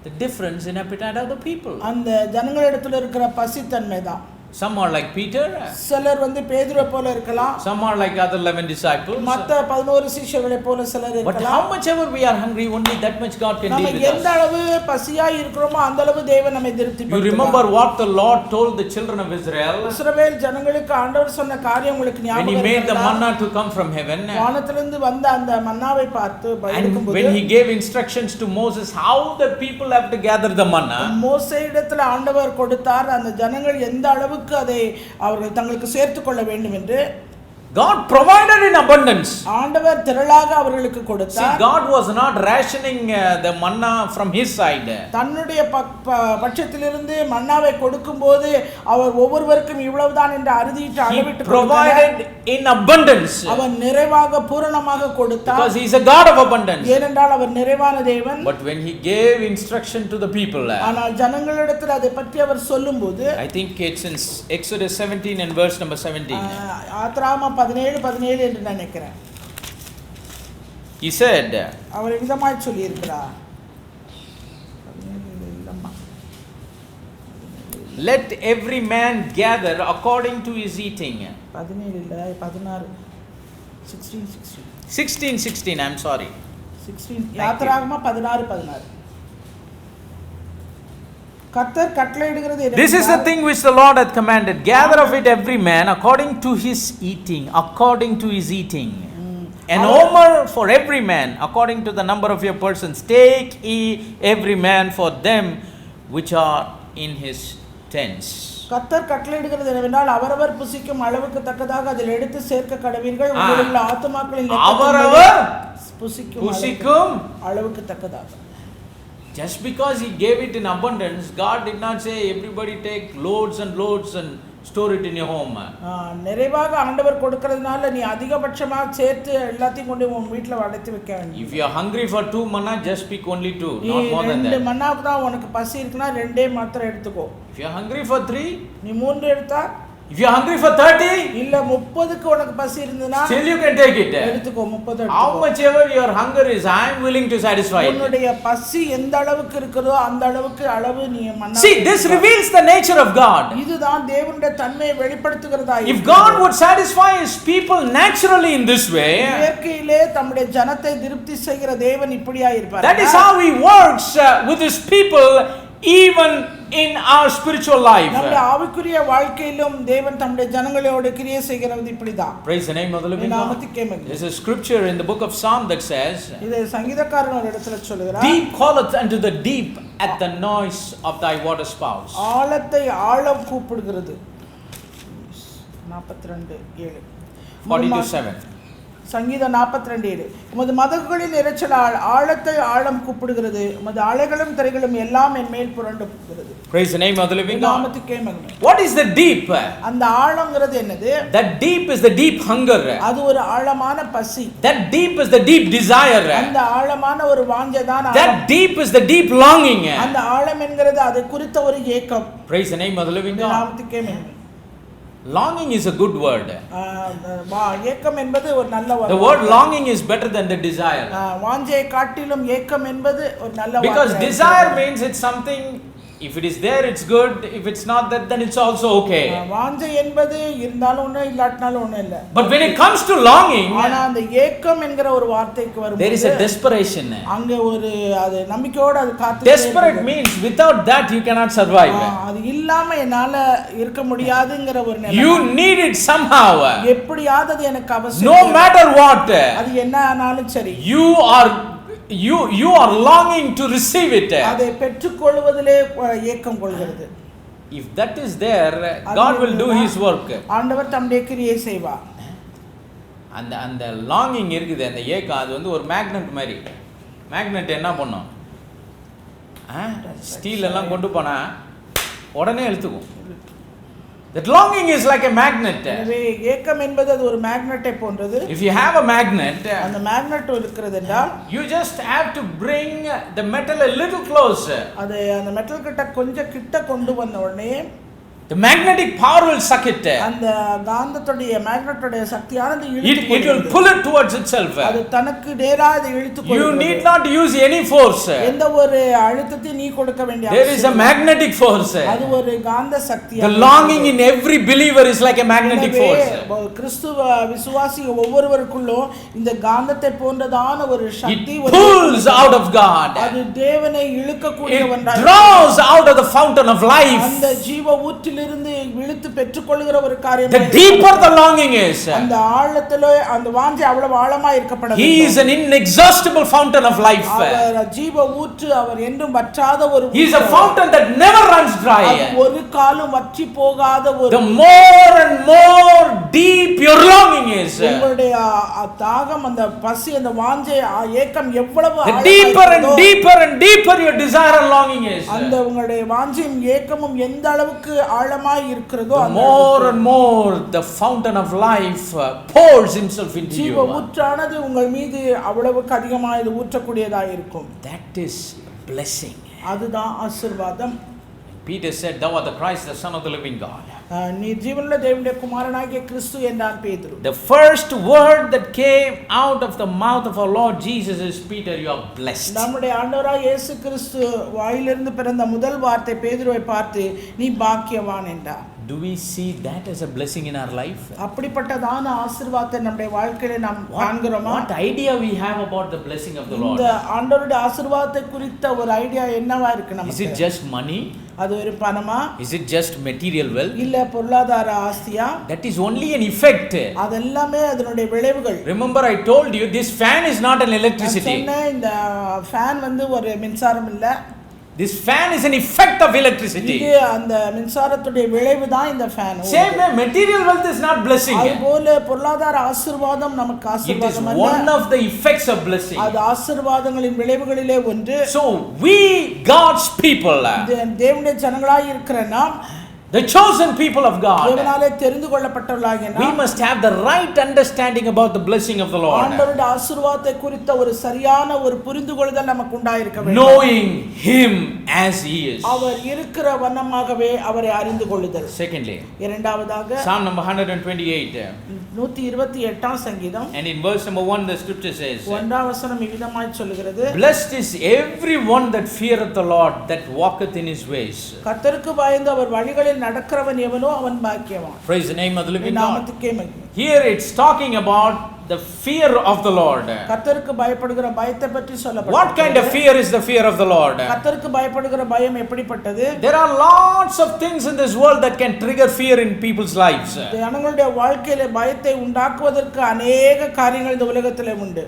the difference in appetite of the people. அந்த ஜனங்களிடத்தில் இருக்கிற பசித்தன்மை தான். Some are like Peter. சிலர் பேதுருவை போல இருக்கலாம். Some are like other 11 disciples. மத்த 11 சீஷர்களை போல சிலர் இருக்கலாம். But how much ever we are hungry, only that much God can deal with us. நம்ம எந்த அளவு பசியாய் இருக்கிறோமோ அந்த அளவு தேவன் நம்மை திருப்திப்படுத்துவார். You remember what the Lord told the children of Israel? இஸ்ரவேல் ஜனங்களுக்கு ஆண்டவர் சொன்ன காரியம் உங்களுக்கு ஞாபகம் When he made the இருக்கா? manna to come from heaven. வானத்திலிருந்து வந்த அந்த மன்னாவை பார்த்து And when he gave instructions to Moses how the people have to gather the manna. மோசேயிடத்தில் ஆண்டவர் கொடுத்தார் அந்த ஜனங்கள் எந்த அளவுக்கு அதை அவர்கள் தங்களுக்கு சேர்த்துக் கொள்ள வேண்டும் என்று God provided in abundance. ஆண்டவர் திரளாக அவர்களுக்கு கொடுத்தார். See, God was not rationing the manna from his side. தன்னுடைய பட்சத்திலிருந்து மன்னாவை கொடுக்கும்போது அவர் ஒவ்வொருவருக்கும் இவ்வளவுதான் என்று அறுதியிட்டு அளவிட்டு provided in abundance. அவர் நிறைவாக பூரணமாக கொடுத்தார். Because he is a God of abundance. ஏனென்றால் அவர் நிறைவான தேவன். But when he gave instruction to the people, ஆனால் ஜனங்களிடத்தில் அதை பற்றி அவர் சொல்லும்போது, I think it's in Exodus 17 and verse number 17. ஆத்ராகமம் 17 என்று நினைக்கிறேன். He said, அவர் விதமாய் சொல்லி இருக்கிறார், let every man gather according to his eating. 17 இல்ல 16 16 I'm sorry. 16 ஆத்ராகமம் 16 கர்த்தர் கட்டளையிடுகிறது என்ன? This is the thing which the Lord hath commanded, gather of it every man according to his eating, according to his eating. An omer for every man according to the number of your persons. Take ye every man for them which are in his tents. கர்த்தர் கட்டளையிடுகிறது என்னவென்றால் அவரவர் புசிக்கும் அளவுக்கு தக்கதாக அதில் எடுத்து சேர்க்க கடவீர்கள். உங்களுடைய ஆத்துமாக்களின் அவரவர் புசிக்கும் அளவுக்கு தக்கதாக. Just because he gave it in abundance, God did not say everybody take loads and loads and store it in your home. நிறைவாக ஆண்டவர் கொடுக்கிறதுனால நீ அதிகபட்சமாக சேர்த்து எல்லாத்தையும் கொண்டு உன் வீட்ல அடைத்து வைக்க வேண்டும். If you are hungry for 2 manna, just pick only 2, not more than that. 2 மன்னாவுக்கு தான் உனக்கு பசி இருக்குனா 2 மாத்திரம் எடுத்துக்கோ. If you are hungry for 3, நீ 3 எடுத்தா. if you are hungry for 30, இல்ல 30க்கு உனக்கு பசி இருந்தனா still you can take it. எடுத்துக்கோ 30 எடுத்துக்கோ. How much ever your hunger is, I am willing to satisfy it. உன்னுடைய பசி எந்த அளவுக்கு இருக்குதோ அந்த அளவுக்கு அளவு நீ மன்னா. See, this reveals the nature of God. இதுதான் தேவனுடைய தன்மையை வெளிப்படுத்துகிறதா இருக்கு. If God would satisfy his people naturally in this way, இயற்கையிலே தம்முடைய ஜனத்தை திருப்தி செய்கிற தேவன் இப்படியா இருப்பார். That is how he works with his people even in our spiritual life. நம்முடைய ஆவிக்குரிய வாழ்க்கையிலும் தேவன் தம்முடைய ஜனங்களோடு கிரியை செய்கிறது இப்படிதான். Praise the name of the living God. There's a scripture in the book of Psalm that says, இது சங்கீதக்காரன் ஒரு இடத்துல சொல்கிறார், Deep calleth unto the deep at the noise of thy water spouts. ஆழத்தை ஆழம் கூப்பிடுகிறது. 42:7 42:7 சங்கீதம் 42:7 உமது மதகுகளின் இரைச்சலால் ஆழத்தை ஆழம் கூப்பிடுகிறது, உமது அலைகளும் திரைகளும் எல்லாம் என் மேல் புரண்டு போகிறது. Praise the name of the living God. நாமத்துக்கே மகிமை. What is the deep? அந்த ஆழம்ங்கிறது என்னது? That deep is the deep hunger. அது ஒரு ஆழமான பசி. That deep is the deep desire. அந்த ஆழமான ஒரு வாஞ்சை தான். That deep is the deep longing. அந்த ஆழம் என்கிறது அது குறித்த ஒரு ஏக்கம். Praise the name of the living God. நாமத்துக்கே மகிமை. Longing is a good word. ஏக்கம் என்பது ஒரு நல்ல வார்த்தை. The word longing is better than the desire. வாஞ்சையை காட்டிலும் ஏக்கம் என்பது ஒரு நல்ல வார்த்தை. Because desire means it's something, if it is there it's good, if it's not that then it's also okay. வாஞ்சை என்பது இருந்தாலும் ஒண்ணு இல்லாட்டினாலும் ஒண்ணு இல்ல. But when it comes to longing, ஆனா அந்த ஏக்கம் என்கிற ஒரு வார்த்தைக்கு வரும்போது there is a desperation. அங்க ஒரு அது நம்பிக்கையோட அது காத்து. Desperate means without that you cannot survive. அது இல்லாம என்னால இருக்க முடியாதுங்கற ஒரு நிலை. You need it somehow. எப்படியாவது எனக்கு அவசியம். No matter what. அது என்ன ஆனாலும் சரி. You are longing to receive it. அதை பெற்றுக்கொள்வதிலே ஏக்கம் கொள்கிறது. If that is there, God will do his work. ஆண்டவர் தம்முடைய கிரியை செய்வார். அந்த longing இருக்குது, அந்த ஏக்கம் அது வந்து ஒரு மேக்னெட் மாதிரி. மேக்னெட் என்ன பண்ணும்? ஸ்டீல் எல்லாம் கொண்டு போனா உடனே இழுத்துக்கும். That longing is like a magnet. எனவே ஏக்கம் என்பது அது ஒரு மேக்னெட்டை போன்றது. If you have a magnet, அந்த மேக்னெட் இருக்கிறது என்றால் you just have to bring the metal a little closer. அது அந்த மெட்டல் கிட்ட கொஞ்சம் கிட்ட கொண்டு வந்த உடனே the magnetic power will suck it. அந்த காந்தத்துடைய மேக்னெட்டோட சக்தியானது it will pull it towards itself. அது தனக்கு நேரா அதை இழுத்துக் கொள்ளும். You need not use any force. எந்த ஒரு அழுத்தத்தையும் நீ கொடுக்க வேண்டிய அவசியம் இல்லை. There is a magnetic force. அது ஒரு காந்த சக்தி. The longing in every believer is like a magnetic force. கிறிஸ்துவ விசுவாசி ஒவ்வொருவருக்குள்ளும் இந்த காந்தத்தை போன்றதான ஒரு சக்தி it pulls out of God. அது தேவனை இழுக்கக்கூடிய ஒன்றாக. It draws out of the fountain of life. அந்த ஜீவ ஊற்றிலிருந்து இழுத்து பெற்றுக்கொள்கிற ஒரு காரியம். The deeper the longing is, அந்த ஆழத்திலே அந்த வாஞ்சை அவ்வளவு ஆழமா இருக்கப்பட வேண்டும். He is an inexhaustible fountain of life. அவர் ஜீவ ஊற்று, அவர் என்றும் வற்றாத ஒரு ஊற்று. He is a fountain that never runs dry. ஒரு காலும் வற்றி போகாத ஒரு. The more and more deep your longing is, உங்களுடைய தாகம், அந்த பசி, அந்த வாஞ்சை ஏக்கம் எவ்வளவு the deeper and deeper and deeper your desire and longing is, அந்த உங்களுடைய வாஞ்சையும் ஏக்கமும் எந்த அளவுக்கு ஆழமாய் இருக்கிறதோ the more and more the fountain of life pours himself into you. ஜீவ ஊற்றானது உங்கள் மீது அவ்வளவுக்கு அதிகமாக இது ஊற்றக்கூடியதாக இருக்கும். That is blessing. அதுதான் ஆசீர்வாதம். Peter said, thou art the Christ, the Son of the living God. நீ ஜீவனுள்ள தேவனுடைய குமாரனாகிய கிறிஸ்து என்றான் பேதுரு. The first word that came out of the mouth of our Lord Jesus is, Peter, you are blessed. நம்முடைய ஆண்டவராகிய இயேசு கிறிஸ்து வாயிலிருந்து பிறந்த முதல் வார்த்தை பேதுருவை பார்த்து நீ பாக்கியவான் என்றார். Do we see that as a blessing in our life? அப்படிப்பட்டதான ஆசீர்வாதத்தை நம்முடைய வாழ்க்கையில நாம் காண்கிறோமா? What idea we have about the blessing of the Lord? இந்த ஆண்டவருடைய ஆசீர்வாதத்தை குறித்த ஒரு ஐடியா என்னவா இருக்கு நமக்கு? Is it just money? அது ஒரு பணமா? Is it just material wealth? இல்ல பொருளாதார ஆஸ்தியா? That is only an effect. அதெல்லாமே அதனுடைய விளைவுகள். Remember I told you this fan is not an electricity. இந்த ஃபேன் வந்து ஒரு மின்சாரம் இல்ல. This fan is an effect of electricity. இது அந்த மின்சாரத்துடைய விளைவு தான் இந்த fan. Same way material wealth is not blessing. அதுபோல பொருளாதார ஆசீர்வாதம் நமக்கு ஆசீர்வாதம் அல்ல. It is one of the effects of blessing. அது ஆசீர்வாதங்களின் விளைவுகளிலே ஒன்று. So we God's people, தேவனுடைய ஜனங்களாய் இருக்கிற நாம், the chosen people of God, தேவனாலே தெரிந்து கொள்ளப்பட்டவர்களாகிய நாம், we must have the right understanding about the blessing of the Lord. ஆண்டவருடைய ஆசீர்வாதத்தை குறித்த ஒரு சரியான ஒரு புரிந்துகொள்ளுதல் நமக்கு உண்டாயிருக்க வேண்டும். Knowing him as he is. அவர் இருக்கிற வண்ணமாகவே அவரை அறிந்து கொள்ளுதல். Secondly, இரண்டாவதாக Psalm number 128, 128ஆம் சங்கீதம், and in verse number 1 the scripture says, 1ஆம் வசனம் இவ்விதமாய் சொல்கிறது, blessed is everyone that feareth the Lord, that walketh in his ways. கர்த்தருக்கு பயந்து அவர் வழிகளில் நடக்கிறவன் எவனோ அவன் பாக்கியவான். Praise the name of the living God. நாமத்துக்கே மகிமை. Here it's talking about the fear of the Lord. கர்த்தருக்கு பயப்படுகிற பயத்தை பற்றி சொல்லப்பட்டது. What kind of fear is the fear of the Lord? கர்த்தருக்கு பயப்படுகிற பயம் எப்படிப்பட்டது? There are lots of things in this world that can trigger fear in people's lives. ஜனங்களுடைய வாழ்க்கையில பயத்தை உண்டாக்குவதற்கு अनेक காரியங்கள் இந்த உலகத்திலே உண்டு.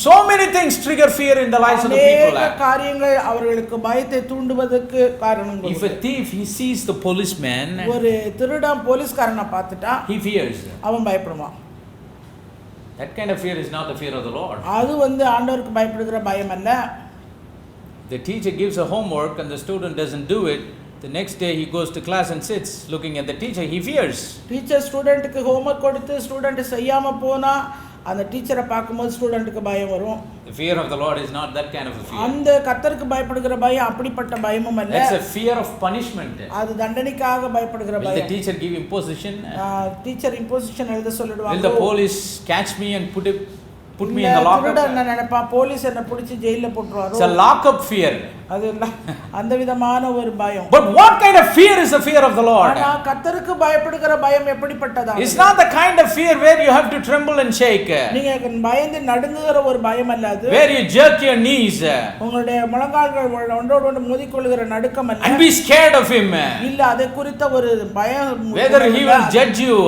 So many things trigger fear in the lives of the people. अनेक காரியங்கள் அவர்களுக்கு பயத்தை தூண்டுவதற்கு காரணங்கள். If a thief he sees the policeman, ஒரு திருடன் போலீஸ்காரனை பார்த்துட்டா he fears. அவன் பயப்படுவான். That kind of fear is not the fear of the Lord. அது ஆண்டவருக்கு பயப்படுகிற பயம் அல்ல. The teacher gives a homework and the student doesn't do it. The next day he goes to class and sits looking at the teacher. He fears. Teacher ஸ்டூடெண்ட்க்கு homework கொடுத்து student செய்யாம போனா அந்த டீச்சரை பார்க்கும்போது ஸ்டூடெண்ட்க்கு பயம் வரும். The fear of the Lord is not that kind of a fear. அந்த கர்த்தருக்கு பயப்படுகிற பயம் அப்படிப்பட்ட பயமும் அல்ல. It's a fear of punishment. அது தண்டனைக்காக பயப்படுகிற பயம். Will the teacher give imposition? Teacher imposition எழுத சொல்லிடுவாங்க. Will the police catch me and put me in the lockup? திருடன் நினைப்பா போலீஸ் என்ன பிடிச்சு ஜெயில்ல போட்டுருவாரோ. It's a lockup fear. அது அந்த விதமான ஒரு பயம். But what kind of fear is the fear of the Lord? ஆனா கர்த்தருக்கு பயப்படுகிற பயம் எப்படிப்பட்டதா? It's not the kind of fear where you have to tremble and shake. நீங்க பயந்து நடுங்குகிற ஒரு பயம் அல்ல அது. Where you jerk your knees. உங்களுடைய முழங்கால்கள் ஒன்றோடு ஒன்று மோதிக்கொள்ளுகிற நடுக்கம் அல்ல. And be scared of him. இல்ல அதை குறித்த ஒரு பயம். Whether he will judge you.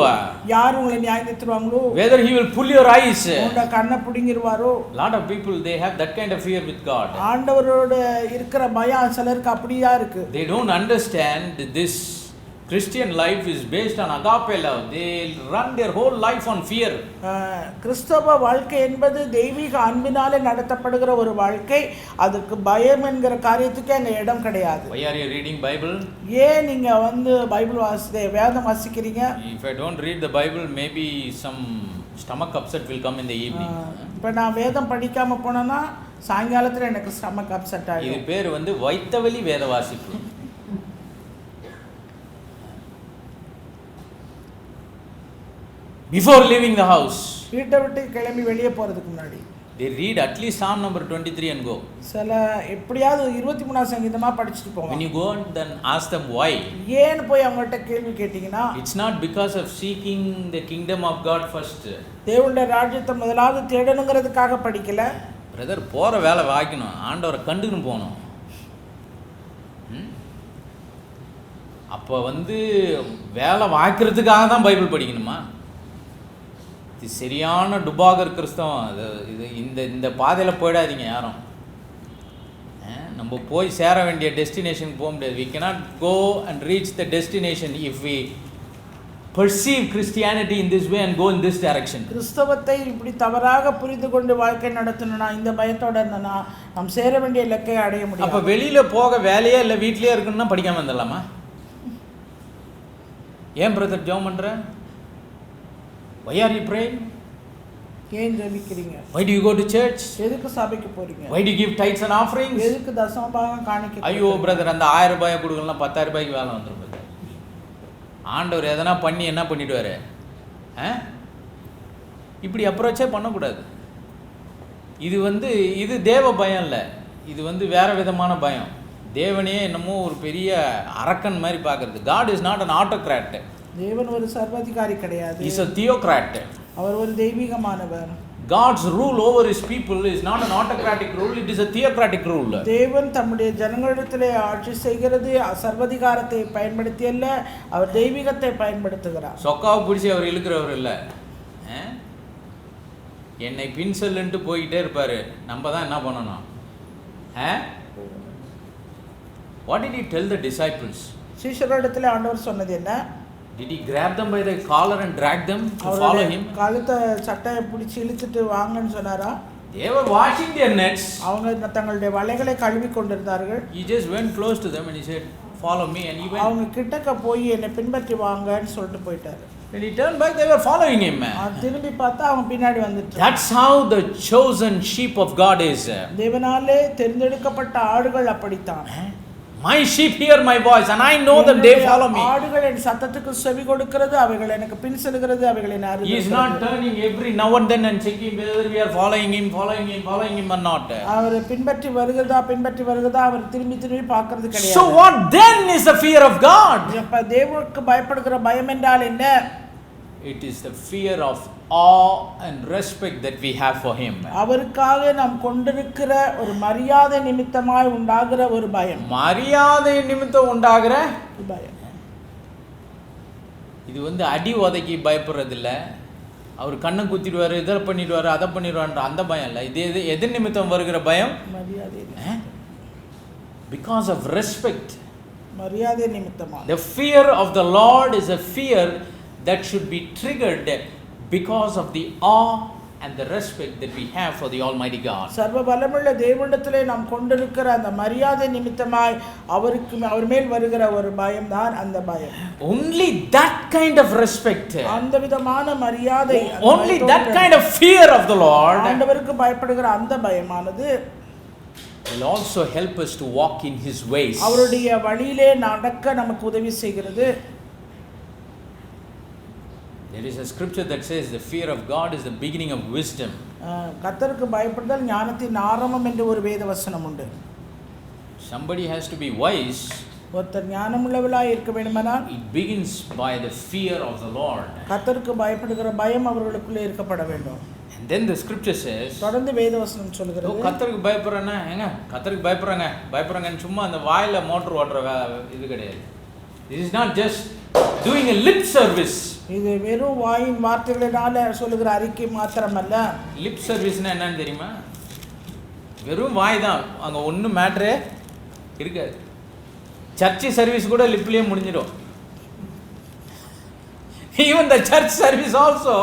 யார் உங்களை நியாயத்தீர்ப்பாங்களோ. Whether he will pull your eyes. உங்க கண்ணை புடிங்கிடுவாரோ. Lot of people they have that kind of fear with God. ஆண்டவரோட இருக்கிற பயம் சிலருக்கு அப்படியே இருக்கு. They don't understand this Christian life is based on agape love. They run their whole life on fear. கிறிஸ்தவ வாழ்க்கை என்பது தெய்வீக அன்பினாலே நடத்தப்படுகிற ஒரு வாழ்க்கை. அதுக்கு பயம் என்கிற காரியத்துக்கு அங்க இடம் கிடையாது. Why are you reading Bible? ஏன் நீங்க பைபிள் வேதம் வாசிக்கிறீங்க? If I don't read the Bible, maybe some stomach upset will come in the evening. இப்ப நான் வேதம் படிக்காம போனேன்னா சாயங்காலத்துல எனக்கு ஸ்டமக் அப்செட் ஆகும். இது பேர் வைத்தவலி வேத வாசிப்பு. Before leaving the house, வீட்டை விட்டு கிளம்பி வெளியே போறதுக்கு முன்னாடி they read at least Psalm number 23 and go. சில எப்படியாவது 23ஆம் சங்கீதமா படிச்சிட்டு போவாங்க. When you go and then ask them why, ஏன் போய் அவங்கள்ட்ட கேள்வி கேட்டிங்கனா, it's not because of seeking the kingdom of God first. தேவனுடைய ராஜ்யத்தை முதலாவது தேடணுங்கிறதுக்காக படிக்கல. பிரதர் போற வேலை வாய்க்கணும், ஆண்டவரை கண்டுன்னு போகணும். அப்போ வேலை வாய்க்கிறதுக்காக தான் பைபிள் படிக்கணுமா? இது சரியான டுபாகர் கிறிஸ்தவம். இது இந்த பாதையில் போயிடாதீங்க யாரும். நம்ம போய் சேர வேண்டிய டெஸ்டினேஷனுக்கு போக முடியாது. We cannot go and reach the destination if we perceive Christianity in this way and go in this direction. கிறிஸ்தவத்தை இப்படி தவறாக புரிந்து கொண்டு வாழ்க்கை நடத்தணும்னா, இந்த பயத்தோட இருந்தனா நாம் சேர வேண்டிய இலக்கை அடைய முடியாது. அப்ப வெளியில போக வேலையே இல்ல வீட்லயே இருக்கணும்னா படிக்காம வந்துடலாமா? ஏன் பிரதர் ஜெபம் பண்ற? Why are you praying? ஏன் ஜெபிக்கிறீங்க? Why do you go to church? எதுக்கு சபைக்கு போறீங்க? Why do you give tithes and offerings? எதுக்கு தசம பாகம் காணிக்கை? ஐயோ பிரதர், அந்த 1000 ரூபாய் கொடுக்கலாம், 10000 ரூபாய்க்கு வேலை வந்துரும் பிரதர். ஆண்டவர் எதனா பண்ணி என்ன பண்ணிடுவாரு? இப்படி அப்ரோச்சே பண்ணக்கூடாது. இது தேவ பயம் இல்லை, இது வேற விதமான பயம். தேவனே என்னமோ ஒரு பெரிய அரக்கன் மாதிரி பார்க்கறது. God is not an autocrat. தேவன் ஒரு சர்வாதிகாரி கிடையாது. He is a theocrat. அவர் ஒரு தெய்வீகமானவர். God's rule over his people is not an autocratic rule, it is a theocratic rule. தேவன் தம்முடைய ஜனங்களிடத்திலே ஆட்சி செய்கிறது சர்வாதிகாரத்தை பயன்படுத்தி அல்ல, அவர் தெய்வீகத்தை பயன்படுத்துகிறார். சொக்காவை பிடிச்சி அவர் இழுக்கிறவர் இல்லை, என்னை பின் செல்லுன்ட்டு போயிட்டே இருப்பாரு, நம்ம தான் என்ன பண்ணணும்? What did he tell the disciples? சீஷர்களிடத்திலே ஆண்டவர் சொன்னது என்ன? Did he grab them by the collar and drag them to follow him? கழுத்தை சட்டையை பிடிச்சி இழுத்துட்டு வாங்கன்னு சொன்னாரா? They were washing their nets. அவங்க தங்களுடைய வலைகளை கழுவி கொண்டிருந்தார்கள். He just went close to them and he said, follow me, and he went. அவங்க கிட்டக்க போய் என்னை பின்பற்றி வாங்கன்னு சொல்லிட்டு போயிட்டாரு. When he turned back, they were following him. திரும்பி பார்த்தா அவங்க பின்னாடி வந்துட்டாங்க. That's how the chosen sheep of God is. தேவனாலே தெரிந்தெடுக்கப்பட்ட ஆடுகள் அப்படித்தான். My sheep hear my voice and I know that they follow me. ஆடுகள் என் சத்தத்துக்கு செவி கொடுக்கிறது, அவைகள் எனக்கு பின் செல்கிறது, அவைகளை நான் அறிவேன். He is not turning every now and then and checking whether we are following him or not. அவர் பின்பற்றி வருகிறதா அவர் திரும்பி பார்க்கிறது கிடையாது. So what then is the fear of God? அப்ப தேவனுக்கு பயப்படுகிற பயம் என்றால் என்ன? It is the fear of awe and respect that we have for him. அவருக்காக நாம் கொண்டிருக்கிற ஒரு மரியாதை நிமித்தமாய் உண்டாகிற ஒரு பயம். மரியாதை நிமித்தம் உண்டாகிற பயம். இது அடி உதைக்கி பயப்படுறது இல்ல, அவர் கண்ணை குத்திடுவாரு, இதை பண்ணிடுவாரு, அதை பண்ணிடுவான்ற அந்த பயம் இல்ல. இது எது நிமித்தம் வருகிற பயம்? மரியாதை. Because of respect. மரியாதை நிமித்தமா. The fear of the Lord is a fear that should be triggered because of the awe and the respect that we have for the Almighty God. சர்வ வல்லமையுள்ள தேவனிடத்திலே நாம் கொண்டிருக்கிற அந்த மரியாதை நிமித்தமாய் அவர் மேல் வருகிற ஒரு பயம் தான் அந்த பயம். Only that kind of respect, அந்த விதமான மரியாதை, only that kind of fear of the Lord ஆண்டவருக்கு பயப்படுகிற அந்த பயமானது will also help us to walk in his ways. அவருடைய வழியிலே நடக்க நமக்கு உதவி செய்கிறது. There is a scripture that says the fear of God is the beginning of wisdom. கர்த்தருக்கு பயப்படுதல் ஞானத்தின் ஆரம்பம் என்று ஒரு வேத வசனம் உண்டு. Somebody has to be wise. ஒருத்தர் ஞானமுள்ளவளாய் இருக்க வேண்டுமானால் it begins by the fear of the Lord. கர்த்தருக்கு பயப்படுகிற பயம் அவர்களுக்குள்ளே இருக்கப்பட வேண்டும். And then the scripture says, தொடர்ந்து வேத வசனம் சொல்கிறது, கர்த்தருக்கு பயப்படுறேன்னா கர்த்தருக்கு பயப்படுறாங்கன்னு சும்மா அந்த வாயில மோட்டர் ஓட்டுற இது கிடையாது. This is not just doing a lip service. இது வெறும் வாயின் வார்த்தைகளினால சொல்லுகிற அறிக்கை மாத்திரமல்ல. லிப் சர்வீஸ்னா என்னன்னு தெரியுமா? வெறும் வாய் தான், அங்க ஒன்றும் மேட்ரே இருக்காது. சர்ச் சர்வீஸ் கூட லிப்லயே முடிஞ்சிடும். Even the church service also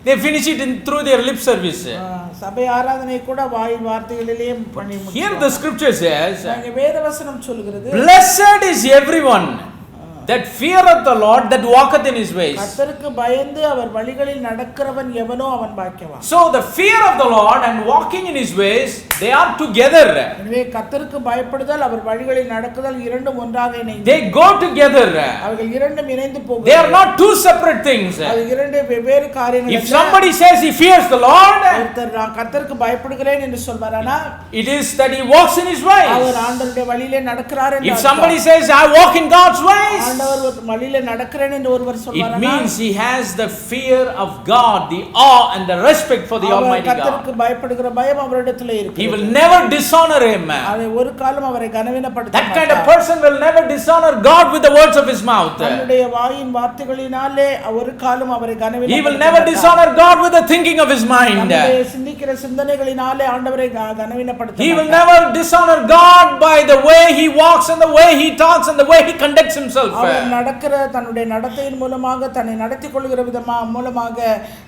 they finish it through their lip service. சபை ஆராதனை கூட வாயின் வார்த்தைகளிலே பண்ணி முடியும். Here the scripture says, வேத வசனம் சொல்கிறது, blessed is everyone that feareth the Lord, that walketh in his ways. கர்த்தருக்கு பயந்து அவர் வழிகளில் நடக்கிறவன் எவனோ அவன் பாக்கியவான். So the fear of the Lord and walking in his ways, they are together. எனவே கர்த்தருக்கு பயப்படுதல் அவர் வழிகளில் நடக்குதல் இரண்டும் ஒன்றாக இணைந்து, they go together. அவர்கள் இரண்டும் இணைந்து போகும். They are not two separate things. அது இரண்டு வெவ்வேறு காரியங்கள். If somebody says he fears the Lord, ஒருத்தர் நான் கர்த்தருக்கு பயப்படுகிறேன் என்று சொல்வாரானா, it is that he walks in his ways. அவர் ஆண்டவருடைய வழியிலே நடக்கிறார் என்று. If somebody says I walk in God's ways, ஆண்டவர் வழியிலே நடக்கிறேன் என்று ஒருவர் சொல்வாரானா, it means he has the fear of God, the awe and the respect for the Almighty God. கர்த்தருக்கு பயப்படுகிற பயம் அவரிடத்திலே இருக்கு. He will never dishonor him. அதை ஒரு காலம் அவரை கனவீனப்படுத்த that kind of person will never dishonor God with the words of his mouth. தன்னுடைய வாயின் வார்த்தைகளினாலே ஒரு காலம் அவரை கனவீனப்படுத்த. He will never dishonor God with the thinking of his mind. தன்னுடைய சிந்திக்கிற சிந்தனைகளினாலே ஆண்டவரை கனவீனப்படுத்த. He will never dishonor God by the way he walks and the way he talks and the way he conducts himself. அவர் நடக்கிற தன்னுடைய நடத்தையின் மூலமாக தன்னை நடத்திக் கொள்கிற மூலமாக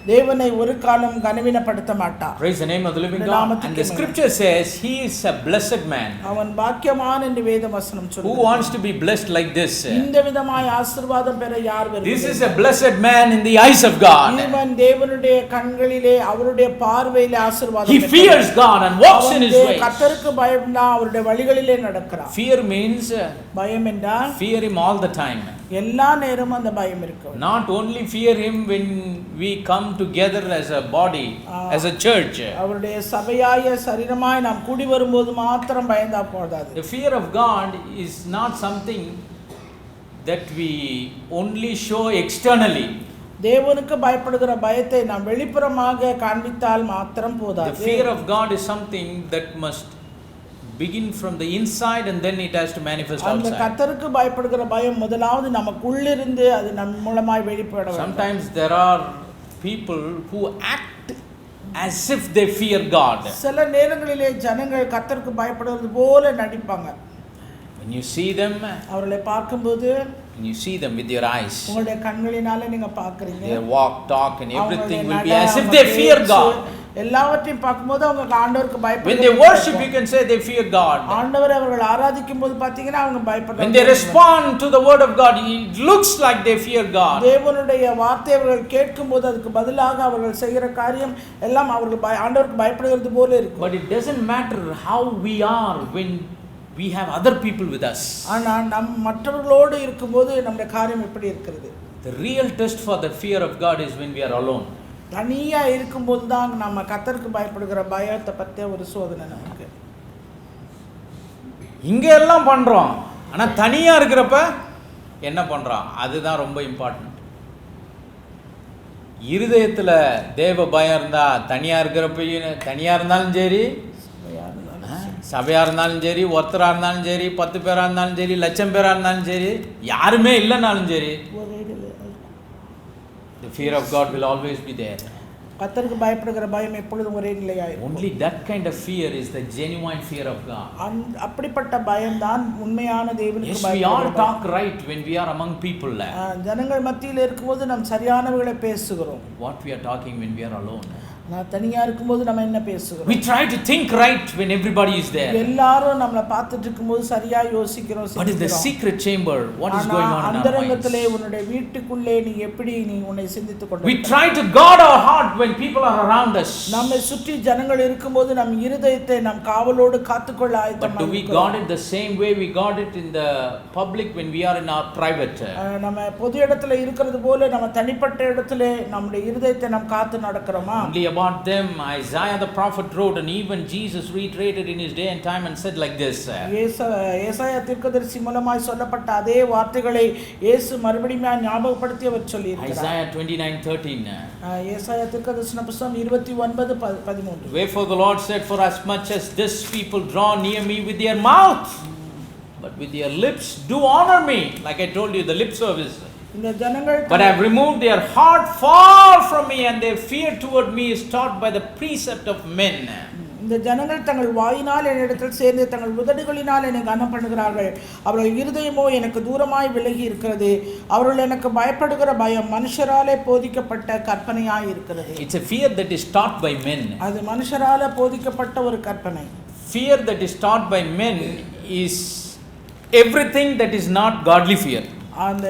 தேவனை ஒரு காலம் கனவீனப்படுத்த மாட்டார். Praise the name of the living God. And the scripture says he is a blessed man. அவன் பாக்கியவான் என்று வேத வசனம் சொல்லுகிறது. Who wants to be blessed like this? இந்த விதமாய் ஆசீர்வாதம் பெற யார் விரும்புகிறார்கள்? This is a blessed man in the eyes of God. இவன் தேவனுடைய கண்களிலே அவருடைய பார்வையிலே ஆசீர்வாதம் he fears God and walks in his ways. கர்த்தருக்கு பயப்படுகிறான், அவருடைய வழிகளிலே நடக்கிறான். Fear means பயம் என்றால் fear him all the time. எல்லா நேரமும் அந்த பயம் இருக்கு. Not only fear him when we come together as a body, as a church. அவருடைய சபையாய சரீரமாய் நாம் கூடி வரும்போது மாத்திரம் பயந்தா போதாது. The fear of God is not something that we only show externally. தேவனுக்கு பயப்படுகிற பயத்தை நாம் வெளிப்புறமாக காண்பித்தால் மாத்திரம் போதாது. The fear of God is something that must begin from the inside and then it has to manifest outside. அந்த கர்த்தருக்கு பயப்படுகிற பயம் முதலாவது நமக்குள்ளிருந்து அது நம் மூலமாய் வெளிப்பட வேண்டும். Sometimes there are people who act as if they fear God. சில நேரங்களிலே ஜனங்கள் கர்த்தருக்கு பயப்படுவது போல நடிப்பாங்க. When you see them, அவர்களை பார்க்கும்போது, when you see them with your eyes, உங்களுடைய கண்களினால நீங்க பார்க்கறீங்க. their walk, talk and everything will be as if they fear God. எல்லாவற்றையும் பார்க்கும்போது அவங்க ஆண்டவருக்கு பயப்படுறாங்க. When they worship, you can say they fear God. ஆண்டவரை அவர்கள் ஆராதிக்கும்போது பாத்தீங்கன்னா அவங்க பயப்படுறாங்க. When they respond to the word of God, it looks like they fear God. தேவனுடைய வார்த்தை அவர்கள் கேட்கும்போது அதுக்கு பதிலாக அவர்கள் செய்கிற காரியம் எல்லாம் அவர்கள் ஆண்டவருக்கு பயப்படுகிறது போல இருக்கும். But it doesn't matter how we are when we have other people with us. ஆனா நம் மற்றவர்களோடு இருக்கும்போது நம்முடைய காரியம் எப்படி இருக்கிறது? The real test for the fear of God is when we are alone. தனியா இருக்கும்போது தான் நம்ம கர்த்தருக்கு பயப்படுகிற பயத்தை பற்றிய ஒரு சோதனை நமக்கு. இங்க எல்லாம் பண்றோம், ஆனா தனியா இருக்கிறப்ப என்ன பண்றோம்? அதுதான் ரொம்ப இம்பார்ட்டன்ட். இருதயத்துல தேவ பயம் இருந்தா தனியா இருக்கிறப்பையும், தனியா இருந்தாலும் சரி, சபையா இருந்தாலும் சரி, ஒருத்தரா இருந்தாலும் சரி, 10 பேரா இருந்தாலும் சரி, லட்சம் பேரா இருந்தாலும் சரி, யாருமே இல்லைனாலும் சரி, the fear of God will always be there. கர்த்தருக்கு பயப்படுகிற பயம் எப்பொழுதும் ஒரே நிலையாயிருக்கும். Only that kind of fear is the genuine fear of God. அப்படிப்பட்ட பயம் தான் உண்மையான தேவனுக்கு பயப்படுகிற பயம். Yes, we all talk right when we are among people. ஜனங்கள் மத்தியில் இருக்கும்போது நாம் சரியானவைகளை பேசுகிறோம். What we are talking when we are alone? நான் தனியா இருக்கும்போது நம்ம என்ன பேசுகிறோம்? We try to think right when everybody is there. எல்லாரும் நம்மள பார்த்துட்டு இருக்கும்போது சரியா யோசிக்கிறோம். But in the secret chamber, what is going on in our minds? அந்தரங்கத்திலே உன்னுடைய வீட்டுக்குள்ளே நீ எப்படி நீ உன்னை சிந்தித்துக் கொண்டு? We try to guard our heart when people are around us. நம்மை சுற்றி ஜனங்கள் இருக்கும்போது நம் இருதயத்தை நாம் காவலோடு காத்துக்கொள்ள ஆயத்தமாக இருக்கிறோம். But do we guard it the same way we guard it in the public when we are in our private? நம்ம பொது இடத்துல இருக்கிறது போல நம்ம தனிப்பட்ட இடத்திலே நம்முடைய இருதயத்தை நாம் காத்து நடக்கிறோமா? About them, Isaiah the prophet wrote, and even Jesus reiterated in his day and time and said like this. ஏசாயா தீர்க்கதரிசி மூலமாய் சொல்லப்பட்ட அதே வார்த்தைகளை இயேசு மறுபடியும் ஞாபகப்படுத்தி அவர் சொல்லியிருக்கிறார். Isaiah 29:13. ஏசாயா தீர்க்கதரிசன புத்தகம் 29:13. Wherefore the Lord said, for as much as this people draw near me with their mouth, but with their lips do honor me, like I told you, the lip service. But I have removed their heart far from me, and their fear toward me is taught by the precept of men. இந்த ஜனங்கள் தங்கள் வாயினால் என்னிடத்தில் சேர்ந்து தங்கள் உதடுகளினால் என்னை கனம் பண்ணுகிறார்கள். அவர்கள் இருதயமோ எனக்கு தூரமாய் விலகி இருக்கிறது. அவர்கள் எனக்கு பயப்படுகிற பயம் மனுஷராலே போதிக்கப்பட்ட கற்பனையாய் இருக்கிறது. It's a fear that is taught by men. அது மனுஷரால போதிக்கப்பட்ட ஒரு கற்பனை. Fear that is taught by men is everything that is not godly fear. அந்த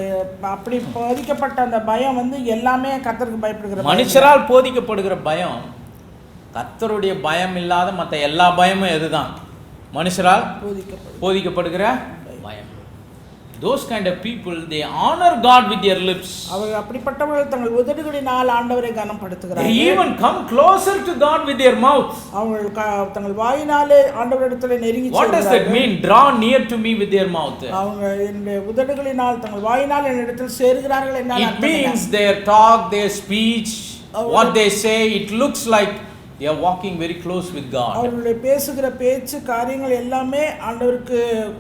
அப்படி போதிக்கப்பட்ட அந்த பயம் வந்து எல்லாமே கர்த்தருக்கு பயப்படுகிற பயம். மனுஷரால் போதிக்கப்படுகிற பயம் கர்த்தருடைய பயம் இல்லாத மற்ற எல்லா பயமும் எதுதான்? மனுஷரால் போதிக்கப்படுகிற பயம். Those kind of people, they honor God with their lips. அவர்கள் அப்படிப்பட்டவர்கள் தங்கள் உதடுகளினால் ஆண்டவரை கனப்படுத்துகிறார்கள். They even come closer to God with their mouth. அவர்கள் தங்கள் வாயினாலே ஆண்டவரிடத்தில் நெருங்கி செல்கிறார்கள். What does that mean? Draw near to me with their mouth. அவங்க இந்த உதடுகளினால் தங்கள் வாயினால் என்னிடத்தில் சேருகிறார்கள் என்ன அர்த்தம்? It means their talk, their speech, what they say, it looks like they are walking very close with God. அவர்கள் பேசுகிற பேச்சு காரியங்கள் எல்லாமே ஆண்டவருக்கு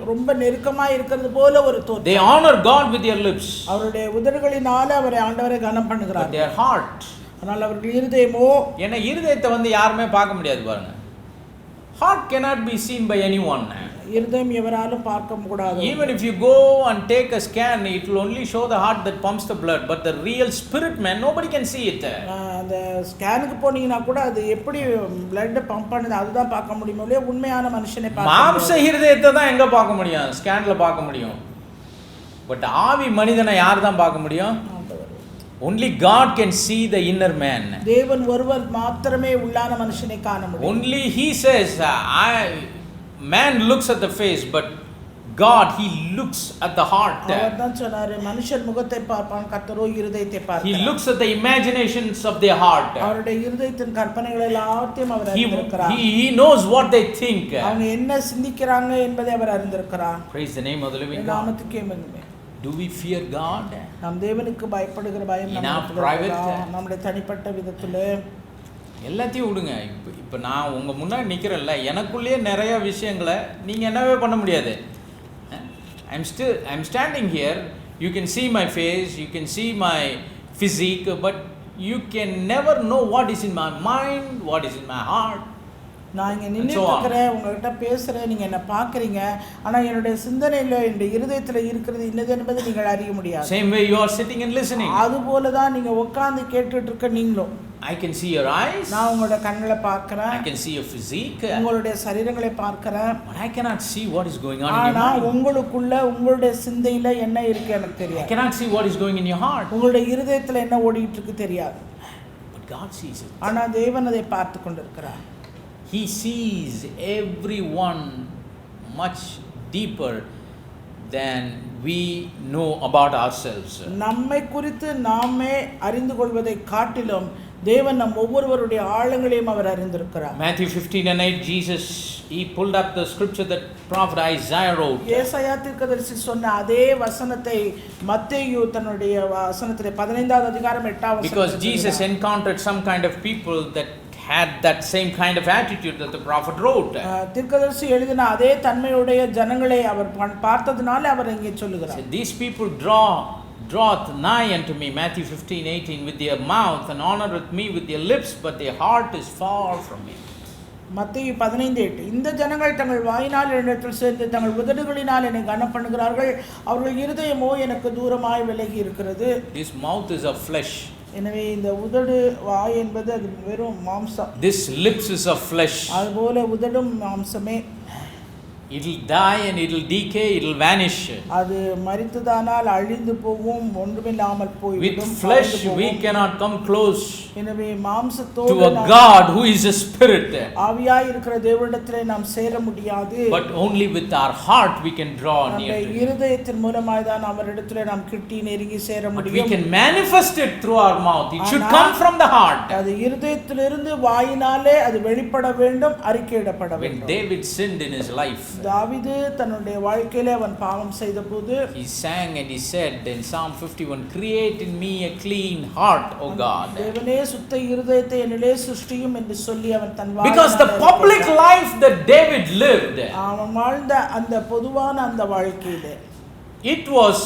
ரொம்ப நெருக்கமாக இருக்கிறது போல ஒரு தோற்றம். They honor God with their lips. அவருடைய உதடுகளினால அவரை ஆண்டவரை கனம் பண்ணுகிறார்கள். But their heart, ஆனால் அவர்கள் இருதயமோ, ஏன்னா இருதயத்தை வந்து யாருமே பார்க்க முடியாது பாருங்க. Heart cannot be seen by anyone. இருதயம் எவராலும் பார்க்க கூடாது. Even if you go and take a scan, it will only show the heart that pumps the blood, but the real spirit man, nobody can see it. அந்த ஸ்கேனுக்கு போனீங்கன்னா கூட அது எப்படி blood pump பண்ணுது அதுதான் பார்க்க முடியும். இல்லையா உண்மையான மனுஷனை பார்க்க மாம்ச இருதயத்தை தான் எங்க பார்க்க முடியும்? ஸ்கேன்ல பார்க்க முடியும். பட் ஆவி மனிதனை யார் தான் பார்க்க முடியும்? Only God can see the inner man. தேவன் ஒருவர் மாத்திரமே உள்ளான மனுஷனை காண முடியும். Only he says, man looks at the face, but God, he looks at the heart. அவர்தான் சொன்னாரு மனுஷன் முகத்தை பார்ப்பான் கர்த்தரோ இருதயத்தை பார்க்கிறார். He looks at the imaginations of their heart. அவருடைய இருதயத்தின் கற்பனைகள் எல்லாத்தையும் அவர் அறிந்திருக்கிறார். He knows what they think. அவங்க என்ன சிந்திக்கிறாங்க என்பதை அவர் அறிந்திருக்கிறார். Praise the name of the living God. நாமத்துக்கே மகிமை. Do we fear God? நாம் தேவனுக்கு பயப்படுகிற பயம் In our நமக்கு private நம்முடைய தனிப்பட்ட விதத்தில் எல்லாத்தையும் விடுங்க. இப்போ நான் உங்கள் முன்னாடி நிற்கிறேன்ல, எனக்குள்ளேயே நிறைய விஷயங்களை நீங்கள் என்னவே பண்ண முடியாது. I'm standing here, you can see my face, you can see my physique, but you can never know what is in my mind, what is in my heart. நான் இங்கே நின்றுக்கிறேன், உங்கள்கிட்ட பேசுகிறேன், நீங்கள் என்னை பார்க்குறீங்க, ஆனால் என்னுடைய சிந்தனையில் என்னுடைய இருதயத்தில் இருக்கிறது இன்னது என்பதை நீங்கள் அறிய முடியாது. Same way you are sitting and listening. அதுபோல தான் நீங்கள் உட்கார்ந்து கேட்டுட்டு இருக்க நீங்களும். I can see your eyes. நான் உங்களோட கண்களை பார்க்கிறேன். I can see your physique. உங்களுடைய சரீரங்களை பார்க்கிறேன். But I cannot see what is going on in your mind. ஆனா உங்களுக்குள்ள உங்களுடைய சிந்தையில என்ன இருக்கு எனக்கு தெரியாது. I cannot see what is going in your heart. உங்களுடைய இருதயத்துல என்ன ஓடிட்டு இருக்கு தெரியாது. But God sees it. ஆனா தேவன் அதை பார்த்து கொண்டிருக்கிறார். He sees everyone much deeper than we know about ourselves. நம்மை குறித்து நாமே அறிந்து கொள்வதை காட்டிலும் தேவன் நம் ஒவ்வொருவருடைய ஆழங்களையும் அவர் அறிந்திருக்கிறார். Matthew 15:8, Jesus, he pulled up the scripture that prophet Isaiah wrote. ஏசாயா தீர்க்கதரிசி சொன்ன அதே வசனத்தை மத்தேயு தன்னுடைய வசனத்திலே 15வது அதிகாரம் 8வது வசனத்தில் Because Jesus encountered some kind of people that had that same kind of attitude that the prophet wrote. தீர்க்கதரிசி எழுதின அதே தன்மையுடைய ஜனங்களை அவர் பார்த்ததனால அவர் இங்கே சொல்லுகிறார். These people draweth nigh unto me, Matthew 15:18, with their mouth and honoreth me with their lips, but their heart is far from me. மத்தேயு 15:8 இந்த ஜனங்கள் தங்கள் வாயினால் என்னிடத்தில் சேர்ந்து தங்கள் உதடுகளினால் என்னை கனம் பண்ணுகிறார்கள், அவர்கள் இருதயமோ எனக்கு தூரமாய் விலகி இருக்கிறது. This mouth is of flesh. எனவே இந்த உதடு வாய் என்பது அது வெறும் மாம்சம். This lips is of flesh. அதுபோல உதடும் மாம்சமே. It will die and it will decay, it will vanish. அது மரித்ததானால் அழிந்து போகும், ஒன்றுமில்லாமல் போய்விடும். With flesh we cannot come close எனவே மாம்சத்தோடு to a God who is a spirit. ஆவியாய் இருக்கிற தேவனிடத்திலே நாம் சேர முடியாது. But only with our heart we can draw near to him. இருதயத்தின் மூலமாய் தான் அவரிடத்திலே நாம் கிட்டி நெருங்கி சேர முடியும். But we can manifest it through our mouth. It should come from the heart. அது இருதயத்திலிருந்து வாயினாலே அது வெளிப்பட வேண்டும், அறிக்கையிடப்பட வேண்டும். When David sinned in his life, தாவீது தன்னுடைய வாழ்க்கையிலே அவன் பாவம் செய்தபோது he sang and he said in Psalm 51, create in me a clean heart, O God. தேவனே சுத்த இருதயத்தை என்னிலே சிருஷ்டியும் என்று சொல்லி அவன் தன் வாழ்க்கையிலே Because the public life that David lived, அவன் வாழ்ந்த அந்த பொதுவான அந்த வாழ்க்கையிலே it was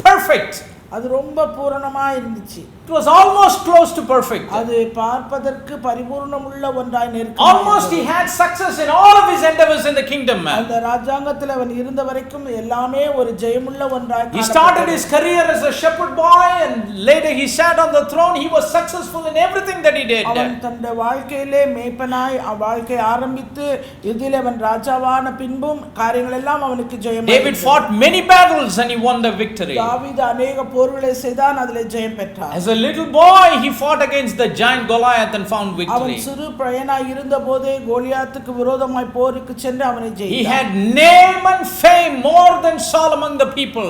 perfect. அது ரொம்ப பூரணமா இருந்துச்சு. It was almost close to perfect. அது பார்ப்பதற்கு பரிபூர்ணமுள்ள ஒன்றாய் நிற்கும். Almost he had success in all of his endeavors in the kingdom. அந்த ராஜாங்கத்தில் அவன் இருந்த வரைக்கும் எல்லாமே ஒரு ஜெயமுள்ள ஒன்றாய் He started his career as a shepherd boy and later he sat on the throne. He was successful in everything that he did. அவன் தன்னுடைய வாழ்க்கையிலே மேய்ப்பனாய் வாழ்க்கை ஆரம்பித்து இதிலே அவன் ராஜாவான பின்பும் காரியங்கள் எல்லாம் அவனுக்கு ஜெயம். David fought many battles and he won the victory. தாவீது अनेक போர்களை செய்தான், அதிலே ஜெயம் பெற்றான். As a little boy he fought against the giant Goliath and found victory. அவன் சிறு பையனாய் இருந்தபோதே கோலியாத்துக்கு விரோதமாய் போருக்கு சென்று அவனை ஜெயித்தான். He had name and fame more than Saul among the people.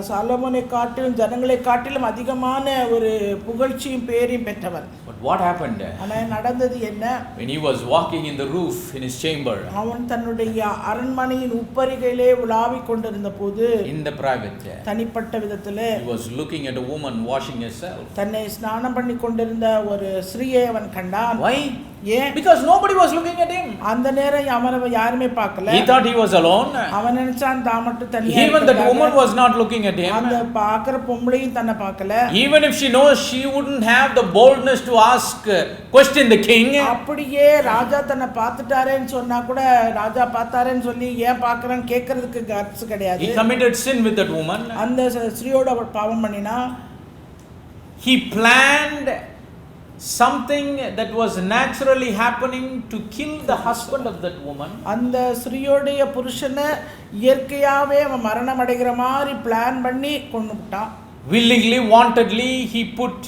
சாலமோனை காட்டிலும் ஜனங்களை காட்டிலும் அதிகமான ஒரு புகழ்ச்சியும் பேரையும் பெற்றவன். But what happened? ஆனால் நடந்தது என்ன? When he was walking in the roof in his chamber, அவன் தன்னுடைய அரண்மனையின் உப்பரிகையிலே உலாவிக் கொண்டிருந்த போது in the private, தனிப்பட்ட விதத்திலே he was looking at a woman washing herself. தன்னை ஸ்நானம் பண்ணி கொண்டிருந்த ஒரு ஸ்திரீயை அவன் கண்டான். Why? ஏன்? Because nobody was looking at him. அந்த நேரம் அவனை யாருமே பார்க்கல. He thought he was alone. அவன் நினைச்சான் தான் மட்டும் தனியா. Even that woman was not looking at him. அந்த பார்க்கிற பொம்பளையும் தன்னை பார்க்கல. Even if she knows, she wouldn't have the boldness to ask question the king. அப்படியே ராஜா தன்னை பார்த்துட்டாரேன்னு சொன்னா கூட ராஜா பார்த்தாரேன்னு சொல்லி ஏன் பார்க்கறன்னு கேட்கறதுக்கு கட்ஸ் கிடையாது. He committed sin with that woman. அந்த ஸ்திரீயோட அவர் பாவம் பண்ணினா. He planned something that was naturally happening to kill the husband of that woman. அந்த ஸ்திரீயோடைய புருஷனை இயற்கையாவே அவன் மரணம் அடைகிற மாதிரி பிளான் பண்ணி கொன்னுட்டான். Willingly, wantedly, he put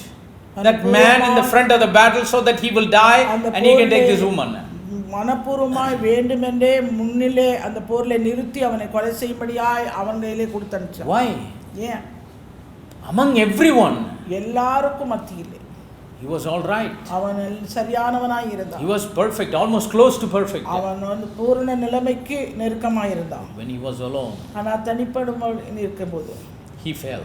that man in the front of the battle so that he will die and he can take this woman. மனப்பூர்வமாய் வேண்டுமென்றே முன்னிலே அந்த போர்ல நிறுத்தி அவனை கொலை செய்யும்படியாய் அவன் கையிலே கொடுத்தனுச்சான். Why? ஏன்? Among everyone, எல்லாருக்கும் மத்தியிலே he was all right. அவன் சரியானவனாய் இருந்தான். He was perfect, almost close to perfect. அவன் பூரண நிலைமைக்கு நெருக்கமாய் இருந்தான். When he was alone, ஆனா தனிப்படும் இருக்கும்போது, he fell.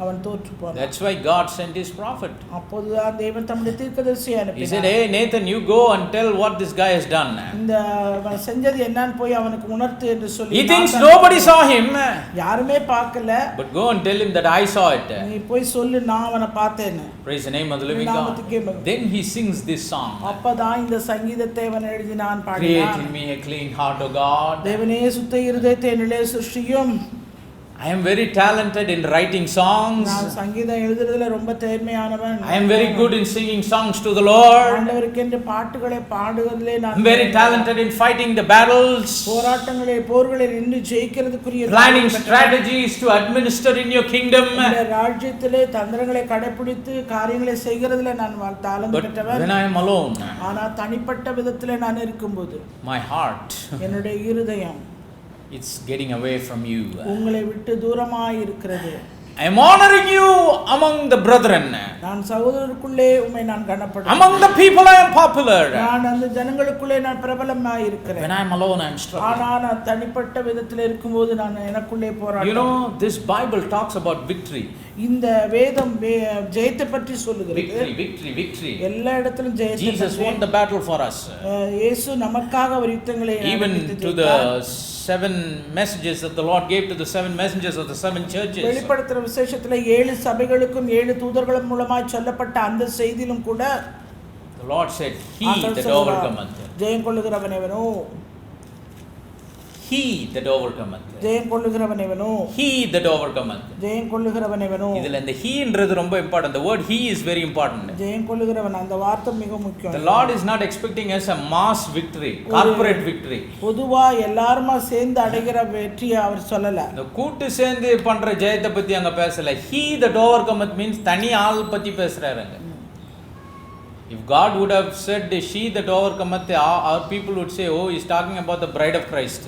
அவன் தோற்று போனான். That's why God sent his prophet. அப்போதுதான் தேவன் தம்முடைய தீர்க்கதரிசியை He அனுப்பினார். said, hey Nathan, you go and tell what this guy has done. இந்த செஞ்சது என்னன்னு போய் அவனுக்கு உணர்த்து என்று சொல்லி. He thinks nobody saw him. யாருமே பார்க்கல. But go and tell him that I saw it. நீ போய் சொல்லு நான் அவனை பார்த்தேன்னு. Praise the name of the living God. Then he sings this song. அப்பதான் இந்த சங்கீதத்தை அவன் எழுதினான் பாடினான். Create in me a clean heart, O God. தேவனே சுத்த இருதயத்தை என்னிலே சிருஷ்டியும். I am very talented in writing songs. நான் சங்கீதம் எழுதுறதுல ரொம்ப தேர்மையானவன். I am very good in singing songs to the Lord. ஆண்டவருக்கென்று பாட்டுகளை பாடுவதிலே நான் very talented in fighting the battles. போர்களை நின்று ஜெயிக்கிறதுக்குரிய planning strategies to administer in your kingdom. இந்த ராஜ்யத்திலே தந்திரங்களை கடைபிடித்து காரியங்களை செய்கிறதுல நான் தாளந்து பெற்றவன். when I am alone, ஆனா தனிப்பட்ட விதத்திலே நான் இருக்கும்போது my heart, என்னுடைய இருதயம், it's getting away from you. உங்களை விட்டு தூரமாய் இருக்கிறது. I am honoring you among the brethren. நான் சகோதரருக்குள்ளே உம்மை நான் கனப்படுத்துகிறேன். Among the people I am popular. நான் அந்த ஜனங்களுக்குள்ளே நான் பிரபலமாய் இருக்கிறேன். when I am alone I am struggling. ஆனா நான் தனிப்பட்ட விதத்தில் இருக்கும்போது நான் எனக்குள்ளே போராடுறேன். You know, this Bible talks about victory. இந்த வேதம் ஜெயத்தை பற்றி சொல்லுகிறது. victory. எல்லா இடத்திலும் ஜெயத்தை. Jesus won the battle for us. இயேசு நமக்காக ஒரு யுத்தங்களை even to the 7 messages that the Lord gave to the 7 messengers of the 7 churches. வெளிப்படுத்துற விசேஷத்துல 7 சபைகளுக்கும் 7 தூதர்கள் மூலமாய் சொல்லப்பட்ட அந்த செய்தியிலும் கூட the Lord said, he that overcometh. Jayam கொள்ளுகிறவனேவனோ, he that overcometh. Jayam கொள்ளுகிறவனேவனோ, he that overcometh. ஜெயம் கொள்ளுகிறவனேவனோ. இதுல இந்த he ன்றது ரொம்ப important. The word he is very important. ஜெயம் கொள்ளுகிறவன் அந்த வார்த்தை மிக முக்கியம். The Lord is not expecting us a mass victory, corporate victory. பொதுவா எல்லாரும் சேர்ந்து அடைகிற வெற்றியை அவர் சொல்லல. இந்த கூட்டு சேர்ந்து பண்ற ஜெயத்தை பத்தி அங்க பேசல. he that overcometh means தனி ஆள் பத்தி பேசுறாருங்க. If God would have said she that overcometh, our people would say, oh, he is talking about the bride of Christ.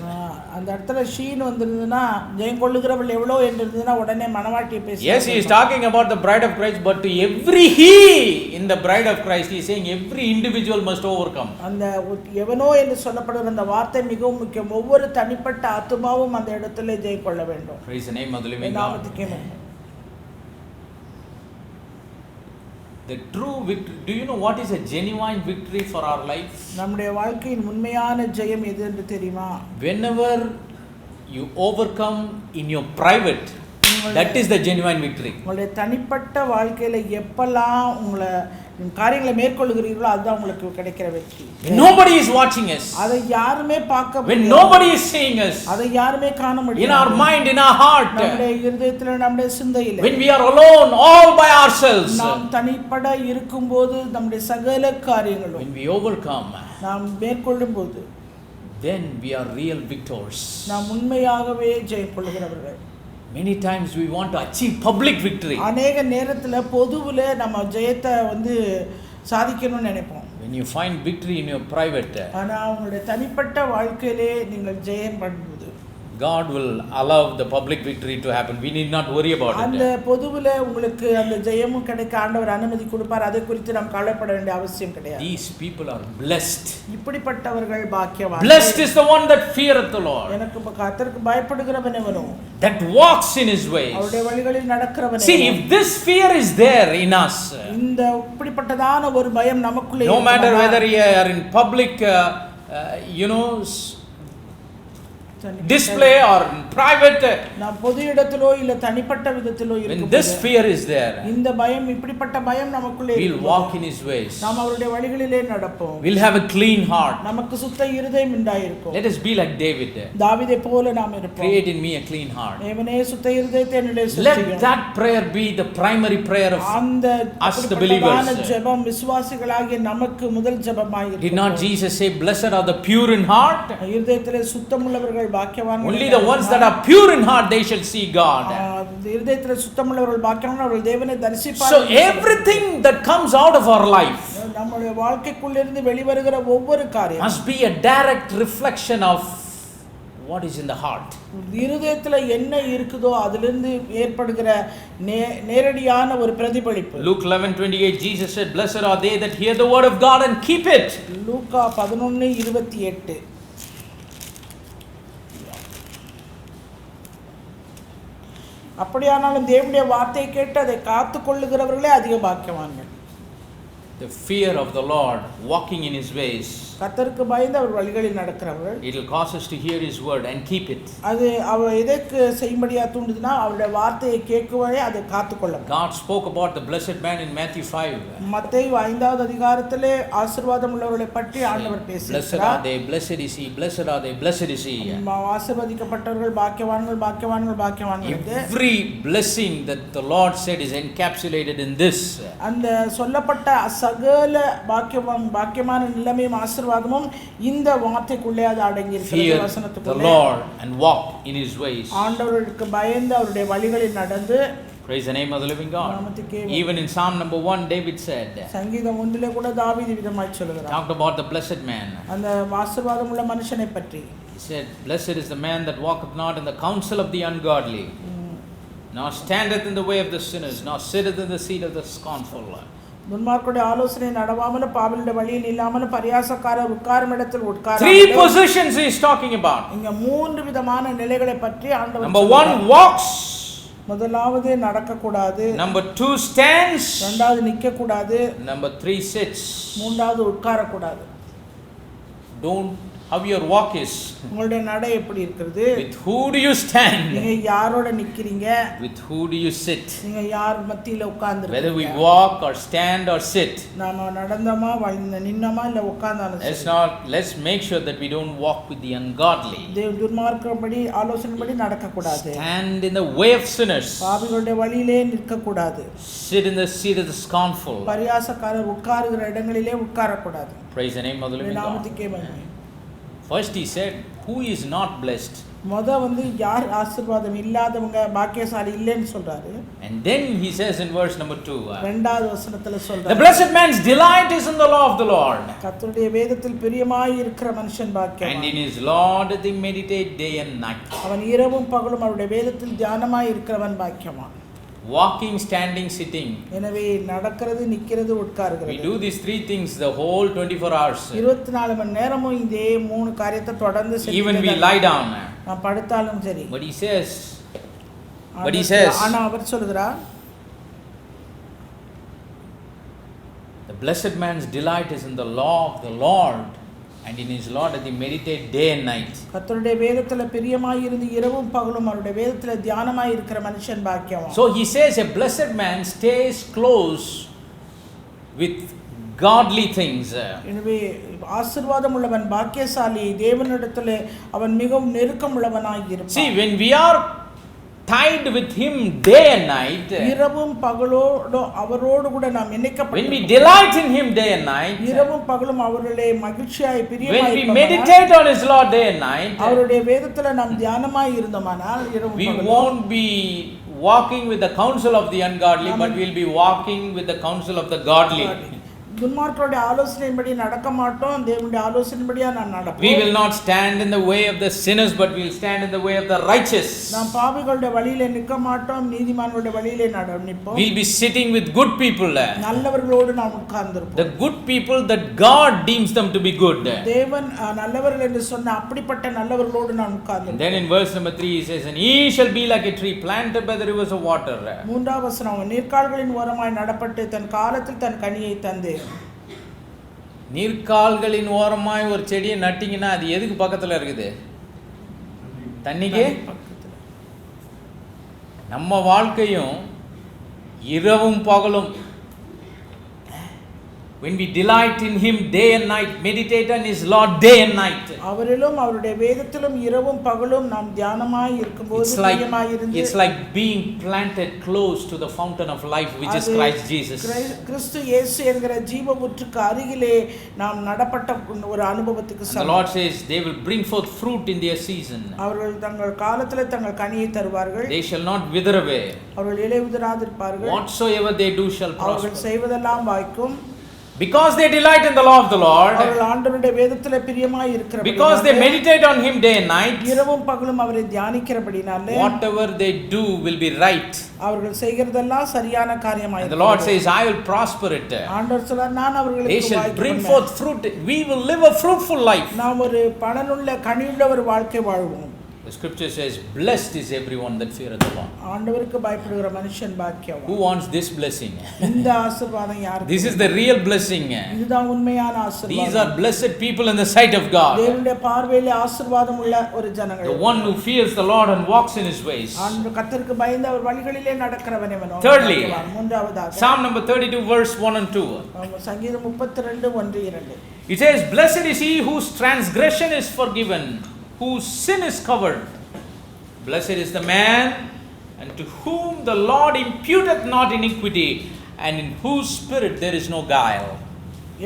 அந்த இடத்துல ஷீன் வந்திருந்ததுன்னா ஜெயம் கொள்ளுகிறவள் எவ்வளோ என்று இருந்ததுன்னா உடனே மனவாட்டியை பேசி. Yes, he is talking about the bride of Christ, but to every he in the bride of Christ, he is saying every individual must overcome. அந்த எவனோ என்று சொல்லப்படுகிற அந்த வார்த்தை மிகவும் முக்கியம். ஒவ்வொரு தனிப்பட்ட ஆத்துமாவும் அந்த இடத்துல ஜெயம் கொள்ள வேண்டும். Praise the name of the living God. The true victory. Do you know what is a genuine victory for our life? நம்முடைய வாழ்க்கையின் உண்மையான ஜெயம் எது என்று தெரியுமா? Whenever you overcome in your private, that is the genuine victory. உங்களுடைய தனிப்பட்ட வாழ்க்கையில எப்பெல்லாம் உங்களை காரியங்களை மேற்கொள்கிறீர்களோ அதுதான் உங்களுக்கு கிடைக்கிற வெற்றி. Nobody is watching us. அதை யாருமே பார்க்க முடியாது. When nobody is seeing us. அதை யாருமே காண முடியாது. In our mind, in our heart. நம்முடைய இதயத்திலே, நம்முடைய சிந்தையிலே. When we are alone, all by ourselves. நாம் தனிப்பட இருக்கும்போது நம்முடைய சகல காரியங்களும். When we overcome. நாம் மேற்கொள்ளும்போது. Then we are real victors. நாம் உண்மையாகவே ஜெயம் கொள்கிறவர்கள். Many times we want to achieve public victory. அநேக நேரத்துல பொதுவுல நம்ம ஜெயத்தை சாதிக்கணும்னு நினைப்போம். When you find victory in your private, ஆனா உங்களுடைய தனிப்பட்ட வாழ்க்கையிலே நீங்கள் ஜெயம் பண்ணும்போது God will allow the public victory to happen. We need not worry about it. அந்த பொதுவுல உங்களுக்கு அந்த ஜெயமும் கிடைக்க ஆண்டவர் அனுமதி கொடுப்பார். அதை குறித்து நாம் கவலைப்பட வேண்டிய அவசியம் கிடையாது. These people are blessed. இப்படிப்பட்டவர்கள் பாக்கியவான்கள். Blessed is the one that feareth the Lord. எனக்கு கர்த்தருக்கு பயப்படுகிறவன் எவனோ, that walks in his ways. அவருடைய வழிகளில் நடக்கிறவன் எவனோ. See, if this fear is there in us, இந்த இப்படிப்பட்டதான ஒரு பயம் நமக்குள்ளே no matter whether you are in public display or in private, நான் பொது இடத்திலோ இல்ல தனிப்பட்ட விதத்திலோ when this fear is there, இந்த பயம் இப்படிப்பட்ட பயம் நமக்குள்ளே we'll walk in his ways. நாம் அவருடைய வழிகளிலே நடப்போம். We'll have a clean heart. நமக்கு சுத்த இருதயம் உண்டாயிருக்கும். Let us be like David. தாவீதை போல நாம் இருப்போம். Create in me a clean heart. தேவனே சுத்த இருதயத்தை என்னிலே சிருஷ்டியும். Let that prayer be the primary prayer of us the believers. ஜெபம் விசுவாசிகளாகிய நமக்கு முதல் ஜெபமாய் இருக்கும். Did not Jesus say, blessed are the pure in heart? இருதயத்திலே சுத்தமுள்ளவர்கள் பாக்கியவான்கள். Only the ones that are pure in heart, they shall see God. இருதயத்திலே சுத்தமுள்ளவர்கள் பாக்கியவான்கள், அவர்கள் தேவனை தரிசிப்பார்கள். So everything that comes out of our life நம்முடைய வாழ்க்கைக்குள்ள இருந்து வெளிவருகிற ஒவ்வொரு காரியம் must be a direct reflection of what is in the heart. இருதயத்துல என்ன இருக்குதோ அதிலிருந்து ஏற்படுகிற நேரடியான ஒரு பிரதிபலிப்பு. Luke 11:28 Jesus said, blessed are they that hear the word of God and keep it. லூக்கா 11:28. அப்படியானாலும் தேவனுடைய வார்த்தையை கேட்டு அதை காத்துக்கொள்ளுகிறவர்களே அதிக பாக்கியவான்கள். The fear of the Lord, walking in His ways. கர்த்தருக்கு பயந்து அவர் வழிகளில் நடக்கிறவர்கள். It will cause us to hear His word and keep it. அது அவர் எதற்கு செய்யும்படியா தூண்டுதுன்னா அவருடைய வார்த்தையை கேட்கவே அதை காத்துக்கொள்ள. God spoke about the blessed man in Matthew 5. மத்தேயு 5வது அதிகாரத்திலே ஆசீர்வாதம் உள்ளவர்களை பற்றி ஆண்டவர் பேசுகிறார். Blessed are they, blessed is he, blessed are they, blessed is he. ஆசீர்வதிக்கப்பட்டவர்கள் பாக்கியவான்கள் பாக்கியவான்கள் பாக்கியவான்கள். Every blessing that the Lord said is encapsulated in this. அந்த சொல்லப்பட்ட சகல பாக்கியமான நிலைமையும் ஆசீர்வாதமும் இந்த வார்த்தைக்குள்ளே அது அடங்கி இருக்கிறது. வசனத்துக்குள்ளே the Lord and walk in His ways. ஆண்டவருக்கு பயந்து அவருடைய வழிகளில் நடந்து. Praise the name of the living God. Even in Psalm number 1 David said, சங்கீதம் 1லே கூட தாவீது விதமாய் சொல்கிறார். Talked about the blessed man. அந்த ஆசீர்வாதம் உள்ள மனுஷனை பற்றி. He said, blessed is the man that walketh not in the counsel of the ungodly, nor standeth in the way of the sinners, nor sitteth in the seat of the scornful. துன்மார்க்கருடைய ஆலோசனை நடவாமலும் பாவிகளுடைய வழியில் இல்லாமலும் பரியாசக்காரர் உட்காரும் இடத்தில் உட்காராமலும். Three positions he is talking about. இங்க மூன்று விதமான நிலைகளை பற்றி ஆண்டவர். Number 1 walks. முதலாவது நடக்க கூடாது. Number 2 stands. இரண்டாவது நிக்க கூடாது. Number 3 sits. மூன்றாவது உட்கார கூடாது. Don't how your walk is. உங்களுடைய நடை எப்படி இருக்குது? With who do you stand? நீங்க யாரோட நிக்கிறீங்க? With who do you sit? நீங்க யார் மத்தியில உட்கார்ந்திருக்கீங்க? Whether we walk or stand or sit. நாம நடந்தோமா நின்னோமா இல்ல உட்கார்ந்தாலும் சரி. Let's make sure that we don't walk with the ungodly. துன்மார்க்கபடி ஆலோசனைப்படி நடக்க கூடாது. Stand in the way of sinners. பாவிகளுடைய வழியிலே நிற்க கூடாது. Sit in the seat of the scornful. பரியாசக்காரர் உட்காருகிற இடங்களிலே உட்கார கூடாது. Praise the name of the living God. நாமத்துக்கே மகிமை. First he said, who is not blessed? வந்து யார் ஆசீர்வாதம் இல்லாதவங்க பாக்கியசாலி இல்லைன்னு சொல்றாரு. And then he says in verse number 2, இரண்டாவது வசனத்துல சொல்றாரு, the blessed man's delight is in the law of the Lord. கர்த்தருடைய வேதத்தில் பிரியமாய் இருக்கிற மனுஷன் பாக்கியவான். And in his law doth he meditate day and night. அவன் இரவும் பகலும் அவருடைய வேதத்தில் தியானமாய் இருக்கிறவன் பாக்கியவான். Walking, standing, sitting. எனவே நடக்கிறது, நிக்கிறது, உட்காருகிறது. We do these three things the whole 24 hours. 24 மணி நேரமும் இதே மூணு காரியத்தை தொடர்ந்து செய்து. Even we lie down. நான் படுத்தாலும் சரி. But he says, ஆனா அவர் சொல்கிறார், the blessed man's delight is in the law of the Lord, and in his law doth he meditate day and night. கர்த்தருடைய வேதத்துல பிரியமாய் இருந்து இரவும் பகலும் அவருடைய வேதத்துல தியானமாய் இருக்கிற மனுஷன் பாக்கியவான். So he says a blessed man stays close with godly things. எனவே ஆசீர்வாதம் உள்ளவன் பாக்கியசாலி, தேவனிடத்திலே அவன் மிகவும் நெருக்கம் உள்ளவனாய் இருப்பான். See, when we are tied with him day and night, இரவும் பகலோடு அவரோடு கூட நாம் இணைக்கப்பட்டு, when we delight in him day and night, இரவும் பகலும் அவரிலே மகிழ்ச்சியாய் பிரியமாய் when we meditate on his law day and night, அவருடைய வேதத்துல நாம் தியானமாய் இருந்தோமானால் இரவும் we பகலும் won't be walking with the counsel of the ungodly, but we'll be walking with the counsel of the godly. துன்மார்க்கருடைய ஆலோசனையின்படி நடக்க மாட்டோம், தேவனுடைய ஆலோசனையின்படியா நான் நடப்போம். We will not stand in the way of the sinners, but we will stand in the way of the righteous. நாம் பாவிகளுடைய வழியிலே நிற்க மாட்டோம், நீதிமான்களுடைய வழியிலே நிற்போம். We'll be sitting with good people. நல்லவர்களோடு நாம் உட்கார்ந்திருப்போம். The good people that God deems them to be good. தேவன் நல்லவர்கள் என்று சொன்ன அப்படிப்பட்ட நல்லவர்களோடு நாம் உட்கார்ந்திருப்போம். Then in verse number 3 he says, and he shall be like a tree planted by the rivers of water. மூன்றாவது வசனம், நீர்க்கால்களின் ஓரமாய் நடப்பட்டு தன் காலத்தில் தன் கனியை தந்து. நீர்க்கால்களின் ஓரமாய் ஒரு செடியை நட்டிங்கன்னா அது எதுக்கு பக்கத்தில் இருக்குது? தண்ணிக்கு. நம்ம வாழ்க்கையும் இரவும் பகலும், when we delight in him day and night, meditate on his law day and night, அவரிலும் அவருடைய வேதத்திலும் இரவும் பகலும் நாம் தியானமாய் இருக்கும்போது பிரியமாய் இருந்து, it's like being planted close to the fountain of life, which is Christ Jesus. கிறிஸ்து இயேசு என்கிற ஜீவ ஊற்றுக்கு அருகிலே நாம் நடப்பட்ட ஒரு அனுபவத்துக்கு சமம். The Lord says they will bring forth fruit in their season. அவர்கள் தங்கள் காலத்திலே தங்கள் கனியை தருவார்கள். They shall not wither away. அவர்கள் இலை உதிராதிருப்பார்கள். Whatsoever they do shall prosper. அவர்கள் செய்வதெல்லாம் வாய்க்கும். Because they delight in the law of the Lord, அவர்கள் ஆண்டவருடைய வேதத்திலே பிரியமாய் இருக்கிறபடியால், because they meditate on him day and night, இரவும் பகலும் அவரை தியானிக்கிறபடினாலே, whatever they do will be right. அவர்கள் செய்கிறதெல்லாம் சரியான காரியமாய் இருக்கும். The Lord says, I will prosper it. ஆண்டவர் சொல்றார், நான் அவர்களுக்கு They shall bring forth fruit. We will live a fruitful life. நாம் ஒரு பலனுள்ள கனியுள்ள ஒரு வாழ்க்கை வாழ்வோம். The scripture says, blessed is everyone that feareth the Lord. ஆண்டவருக்கு பயப்படுகிற மனுஷன் பாக்கியவான். Who wants this blessing? இந்த ஆசீர்வாதம் யாருக்கு? This is the real blessing. இதுதான் உண்மையான ஆசீர்வாதம். These are blessed people in the sight of God. தேவனுடைய பார்வையிலே ஆசீர்வாதம் உள்ள ஒரு ஜனங்கள். The one who fears the Lord and walks in his ways. கர்த்தருக்கு பயந்து அவர் வழிகளிலே நடக்கிறவனே. Thirdly, மூன்றாவதாக Psalm number 32 verse 1 and 2. சங்கீதம் 32 1 2. It says, blessed is he whose transgression is forgiven, whose sin is covered. Blessed is the man and to whom the Lord imputeth not iniquity, and in whose spirit there is no guile.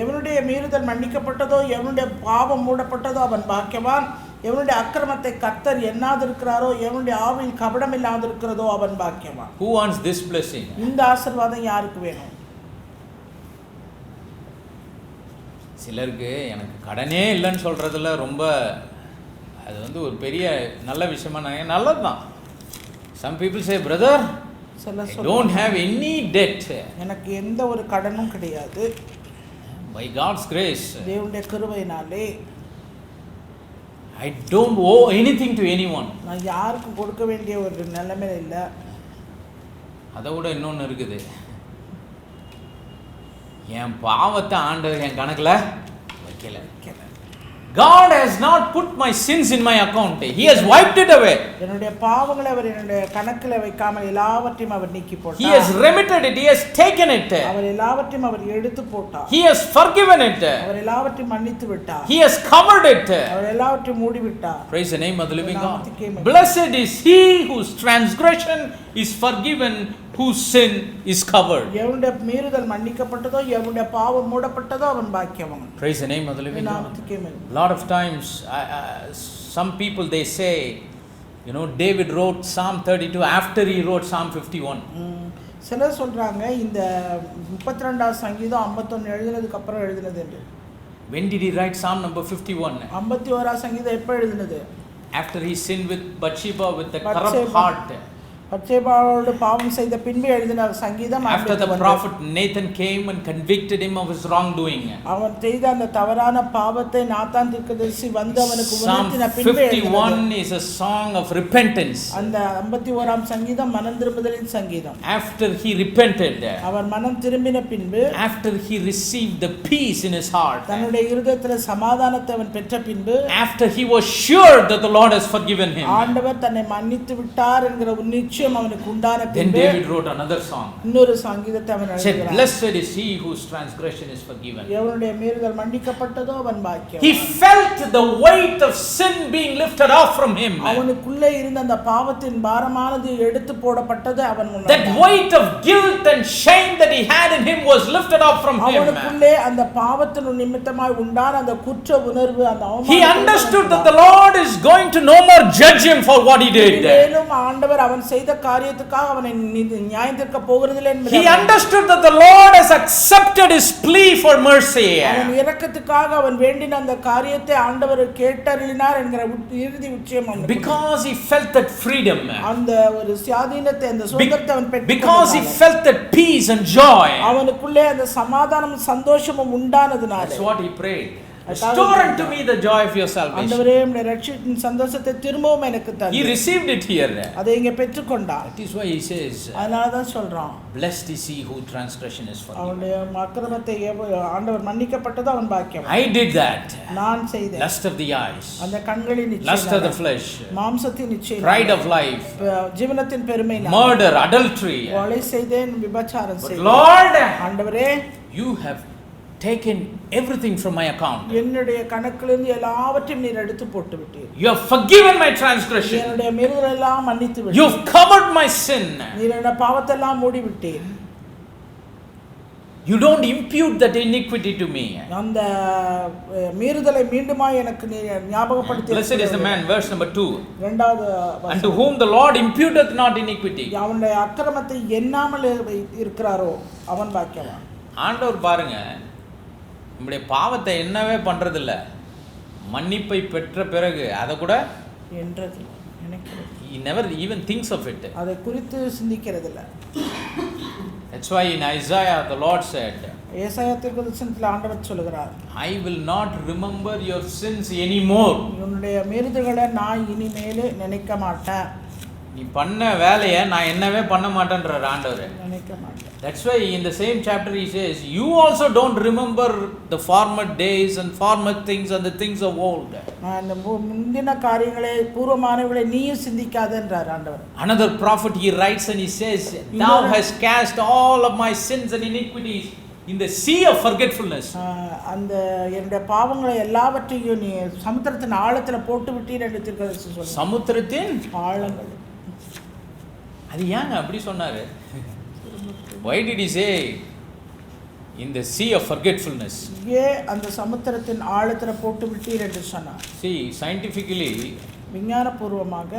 எவனுடைய மீறுதல் மன்னிக்கப்பட்டதோ எவனுடைய பாவம் மூடப்பட்டதோ அவன் பாக்கியவான். எவனுடைய அக்கிரமத்தை கர்த்தர் எண்ணாதிருக்கிறாரோ எவனுடைய ஆவியில் கபடம் இல்லாதிருக்கிறதோ அவன் பாக்கியவான். Who wants this blessing? இந்த ஆசீர்வாதம் யாருக்கு வேணும்? சிலருக்கு எனக்கு கடனே இல்லைன்னு சொல்றதுல ரொம்ப அது வந்து ஒரு பெரிய நல்ல விஷயமா நான் நல்லதுதான். Some people say, brother, I don't have any debt. எனக்கு எந்த ஒரு கடனும் கிடையாது. By God's grace, தேவனுடைய கிருபையினாலே I don't owe anything to anyone. நான் யாருக்கும் கொடுக்க வேண்டிய ஒரு நிலைமை இல்லை. அதை விட இன்னொன்று இருக்குது. என் பாவத்தை ஆண்டவர் என் கணக்கில் வைக்கல. God has not put my sins in my account. He has wiped it away. என்னுடைய பாவங்களை அவர் என்னுடைய கணக்கில் வைக்காமல் எல்லாவற்றையும் அவர் நீக்கி போட்டார். He has remitted it. He has taken it. அவர் எல்லாவற்றையும் அவர் எடுத்து போட்டார். He has forgiven it. அவர் எல்லாவற்றையும் மன்னித்து விட்டார். He has covered it. அவர் எல்லாவற்றையும் மூடி விட்டார். Praise the name of the living God. Blessed is he whose transgression is forgiven, whose sin is covered. எவனுடைய மீறுதல் மன்னிக்கப்பட்டதோ எவனுடைய பாவம் மூடப்பட்டதோ அவன் பாக்கியவான். Praise the name of the living God. Lot of times some people they say, you know, David wrote Psalm 32 after he wrote Psalm 51. சிலர் சொல்றாங்க இந்த 32ஆம் சங்கீதம் 51 எழுதினதுக்கு அப்புறம் எழுதினது என்று. When did he write Psalm number 51? 51ஆம் சங்கீதம் எப்ப எழுதினது? After he sinned with Bathsheba with the corrupt heart. பத்சேபாவோடு பாவம் செய்த பின்பு எழுதின சங்கீதம். After the prophet Nathan came and convicted him of his wrongdoing. அவன் செய்த அந்த தவறான பாவத்தை நாத்தான் தீர்க்கதரிசி வந்து அவனுக்கு உணர்த்தின பின்பு எழுதினது. Psalm 51 is a song of repentance. அந்த 51ஆம் சங்கீதம் மனம் திரும்புதலின் சங்கீதம். After he repented, அவன் மனம் திரும்பின பின்பு, after he received the peace in his heart, தன்னுடைய இருதயத்தில் சமாதானத்தை அவன் பெற்ற பின்பு, after he was sure that the Lord has forgiven him, ஆண்டவர் தன்னை மன்னித்து விட்டார் என்கிற நிச்சயம் அவனுக்கு உண்டான பின்பு, then David wrote another song. இன்னொரு சங்கீதத்தை அவன் எழுதினான். Said, blessed is he whose transgression is forgiven. எவனுடைய மீறுதல் மன்னிக்கப்பட்டதோ அவன் பாக்கியவான். He felt the weight of sin being lifted off from him. அவனுக்குள்ளே இருந்த அந்த பாவத்தின் பாரமானது எடுத்து போடப்பட்டது அவன் உணர்ந்தான். That weight of guilt and shame that he had in him was lifted off from him. அவனுக்குள்ளே அந்த பாவத்தின் நிமித்தமாய் உண்டான அந்த குற்ற உணர்வு, அந்த அவமானம், he understood that the Lord is going to no more judge him for what he did. மேலும் ஆண்டவர் அவன் செய்த காரியத்துக்காக அவனை நியாயம் தீர்க்க போகிறதில்லை என்பதை he understood that the Lord has accepted his plea for mercy. அவன் இரக்கத்துக்காக அவன் வேண்டின அந்த காரியத்தை ஆண்டவர் கேட்டருளினார் என்கிற இறுதி உச்சம் அவனுக்கு. Because he felt that freedom. அந்த ஒரு சுயாதீனத்தை, அந்த சுதந்திரத்தை அவன் பெற்றான். Because he felt that peace and joy. அவனுக்குள்ளே அந்த சமாதானமும் சந்தோஷமும் உண்டானதுனால. That's what he prayed. Restore unto me the joy of your salvation. ஆண்டவரே உம்முடைய இரட்சிப்பின் சந்தோஷத்தை திரும்பவும் எனக்கு தாரும். He received it here. அதை இங்கே பெற்றுக்கொண்டார். That is why he says, அதனால தான் சொல்றான், blessed is he whose transgression is forgiven. அவனுடைய அக்கிரமத்தை ஆண்டவர் மன்னிக்கப்பட்டது அவன் பாக்கியவான். I did that. நான் செய்தேன். Lust of the eyes, அந்த கண்களின் இச்சை, lust of the flesh, மாம்சத்தின் இச்சை, pride of life, ஜீவனத்தின் பெருமை, murder, adultery. கொலை செய்தேன், விபச்சாரம் செய்தேன். Lord, ஆண்டவரே, you have taken everything from my account. என்னுடைய கணக்கிலிருந்து எல்லாவற்றையும் நீர் எடுத்து போட்டு விட்டீர். You have forgiven my transgression. என்னுடைய மீறுதல் எல்லாம் மன்னித்து விட்டீர். You have covered my sin. நீர் என்னுடைய பாவத்தை எல்லாம் மூடி விட்டீர். You don't impute that iniquity to me. அந்த மீறுதலை மீண்டுமாய் எனக்கு நீ ஞாபகப்படுத்தி. Blessed is the man, verse number 2. இரண்டாவது வசனம். Unto whom the Lord imputeth not iniquity. அவனுடைய அக்கிரமத்தை எண்ணாமல் இருக்கிறாரோ அவன் பாக்கியவான். ஆண்டவர் பாருங்க, நம்முடைய பாவத்தை என்னவே பண்றதில்ல, மன்னிப்பை பெற்ற பிறகு அதை கூட என்றது நினைக்கிறது. he never even thinks of it. அதை குறித்து சிந்திக்கிறதில்ல. That's why in Isaiah the Lord said, ஏசாயா தீர்க்கதரிசனத்தில் ஆண்டவர் சொல்கிறார், I will not remember your sins anymore. உன்னுடைய மீறுதல்களை நான் இனிமேல் நினைக்க மாட்டேன். நீ பண்ண வேலையை நான் என்னவே பண்ண மாட்டேன்றார் ஆண்டவர். நினைக்க மாட்டேன். That's why in the same chapter he says, you also don't remember the former days and former things and the things of old. அந்த முந்தின காரியங்களை பூர்வமானவைகளை நீயும் சிந்திக்காதேன்றார் ஆண்டவர். Another prophet he writes and he says, thou hast cast all of my sins and iniquities in the sea of forgetfulness. அந்த என்னுடைய பாவங்களை எல்லாவற்றையும் நீ சமுத்திரத்தின் ஆழத்துல போட்டு விட்டீர் என்று தீர்க்கதரிசி சொல்றார். சமுத்திரத்தின் ஆழங்கள். அது ஏங்க அப்படி சொன்னாரு? Why did he say in the sea of forgetfulness? அந்த சமுத்திரத்தின் ஆழத்துல போட்டு விட்டீர் என்று சொன்னார். See, scientifically விஞ்ஞானபூர்வமாக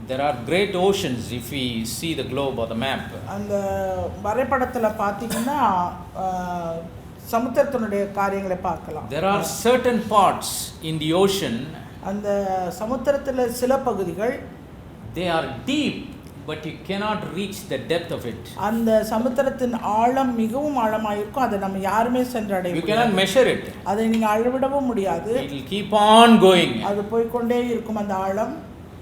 there are great oceans if we see the globe or the map. அந்த வரைபடத்துல பாத்தீங்கன்னா சமுத்திரத்தினுடைய காரியங்களை பார்க்கலாம். There are certain parts in the ocean, அந்த சமுத்திரத்துல சில பகுதிகள் they are deep but you cannot reach the depth of it. அந்த சமுத்திரத்தின் ஆழம் மிகவும் ஆழமாக இருக்கும். அதை நம்ம யாருமே சென்று அடைய You cannot measure it. அதை நீங்க அளவிடவும் முடியாது. It will keep on going. அது போய் கொண்டே இருக்கும். அந்த ஆழம்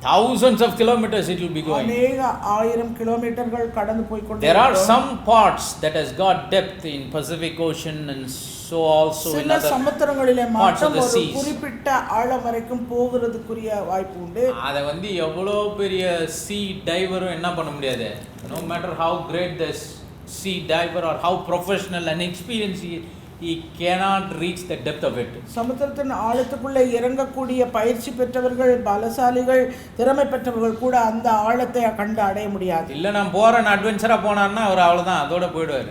thousands of kilometers it will be going. அநேக 1000 கிலோமீட்டர்கள் கடந்து போய் கொண்டே There are some parts that has got depth in Pacific Ocean and so also in சில other சமுத்திரங்களிலே parts of மட்டும் the ஒரு seas. குறிப்பிட்ட ஆழம் வரைக்கும் போகிறதுக்குரிய வாய்ப்பு உண்டு. அத எவ்வளோ பெரிய sea diver என்ன பண்ண முடியாது. No matter how great the sea diver or how professional and experienced he cannot reach the depth of it. சமுத்திரத்தின் ஆழத்துக்குள்ளே இறங்கக்கூடிய பயிற்சி பெற்றவர்கள், பலசாலிகள், திறமை பெற்றவர்கள் கூட அந்த ஆழத்தை கண்டு அடைய முடியாது. இல்லை நான் போகிறேன் அட்வென்ச்சராக போனார்னா அவர் அவ்வளோதான், அதோட போயிடுவார்.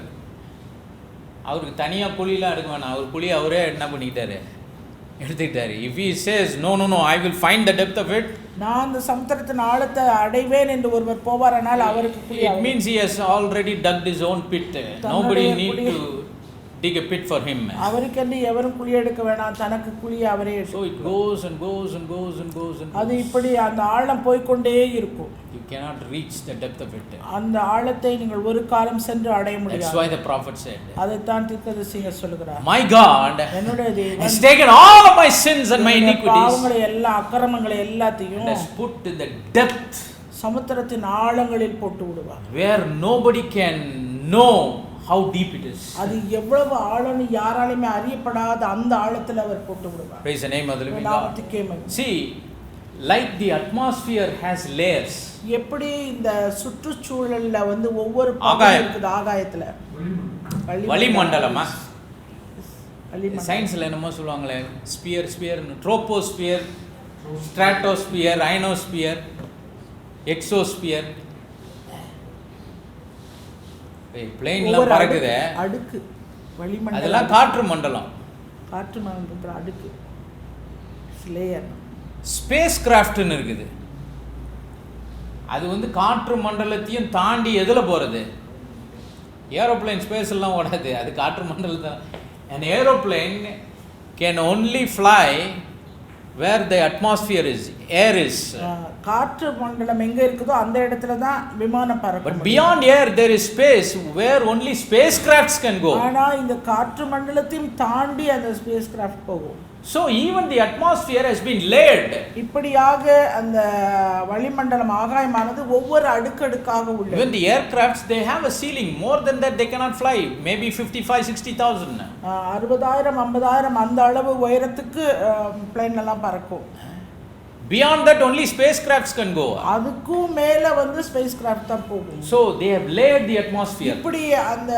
அவருக்கு தனியாக குழியெலாம் எடுக்க வேணாம். அவர் குழி அவரே என்ன பண்ணிக்கிட்டாரு, எடுத்துக்கிட்டாரு. If he says no, I will find the depth of it, நான் அந்த சமுத்திரத்தின் ஆழத்தை அடைவேன் என்று ஒருவர் போவாரானால் அவருக்கு குழி. It means he has already dug his own pit. Nobody need to dig a pit for him. அவருக்கென்று எவரும் குழி எடுக்க வேண்டாம், தனக்கு குழி அவரே. So it goes and goes and goes and goes and அது இப்படி அந்த ஆழம் போய்க்கொண்டே இருக்கும். You cannot reach the depth of it. அந்த ஆழத்தை நீங்கள் ஒரு காலம் சென்று அடைய முடியாது. That's why the prophet said, அதைத்தான் தீர்க்கதரிசி சொல்கிறார், my God என்னுடைய தேவன் has taken all of my sins and my iniquities, பாவங்களை எல்லா அக்கிரமங்களை எல்லாத்தையும் has put in the depth, சமுத்திரத்தின் ஆழங்களில் போட்டு விடுவார், where nobody can know how deep it is. அது எவ்வளவு ஆழம்னு யாராலுமே அறியப்படாத அந்த ஆழத்தில் அவர் போட்டு விடுவார். Praise the name of the living God. See, like the atmosphere has layers. எப்படி இந்த சுற்றுச்சூழல்ல ஒவ்வொரு பகுதி இருக்குது ஆகாயத்துல, வளிமண்டலமா, சயின்ஸ்ல என்னமோ சொல்லுவாங்களே, sphere, troposphere, stratosphere, ionosphere, exosphere. பிளேன்லாம் பறக்குது, அடுக்கு, வளிமண்டலம், அதெல்லாம் காற்று மண்டலம். காற்று மண்டலத்துல அடுக்கு, லேயர். ஸ்பேஸ் கிராஃப்ட்னு இருக்குது. அது காற்று மண்டலத்தையும் தாண்டி எதில் போகிறது? ஏரோப்ளைன் ஸ்பேஸ் எல்லாம் ஓடாது, அது காற்று மண்டலத்தான். An aeroplane can only fly where the atmosphere is, air is. காற்று மண்டலம் எங்க இருக்குதோ அந்த இடத்துல தான் விமானம் பறக்கும். But beyond air there is space where only spacecrafts can go. ஆனா இந்த காற்று மண்டலத்தையும் தாண்டி அந்த ஸ்பேஸ் கிராஃப்ட் போகும். So even the atmosphere has been layered. இப்படியாக அந்த வளிமண்டலம் ஆகாயமானது ஒவ்வொரு அடுக்கடுக்காக உள்ளது. Even the aircrafts they have a ceiling, more than that they cannot fly, maybe 55,000-60,000. 60,000 50,000 அந்த அளவு உயரத்துக்கு பிளேன் எல்லாம் பறக்கும். Beyond that only spacecrafts can go. அதுக்கும் மேல ஸ்பேஸ் கிராஃப்ட் தான் போகும். So they have layered the atmosphere. இப்படி அந்த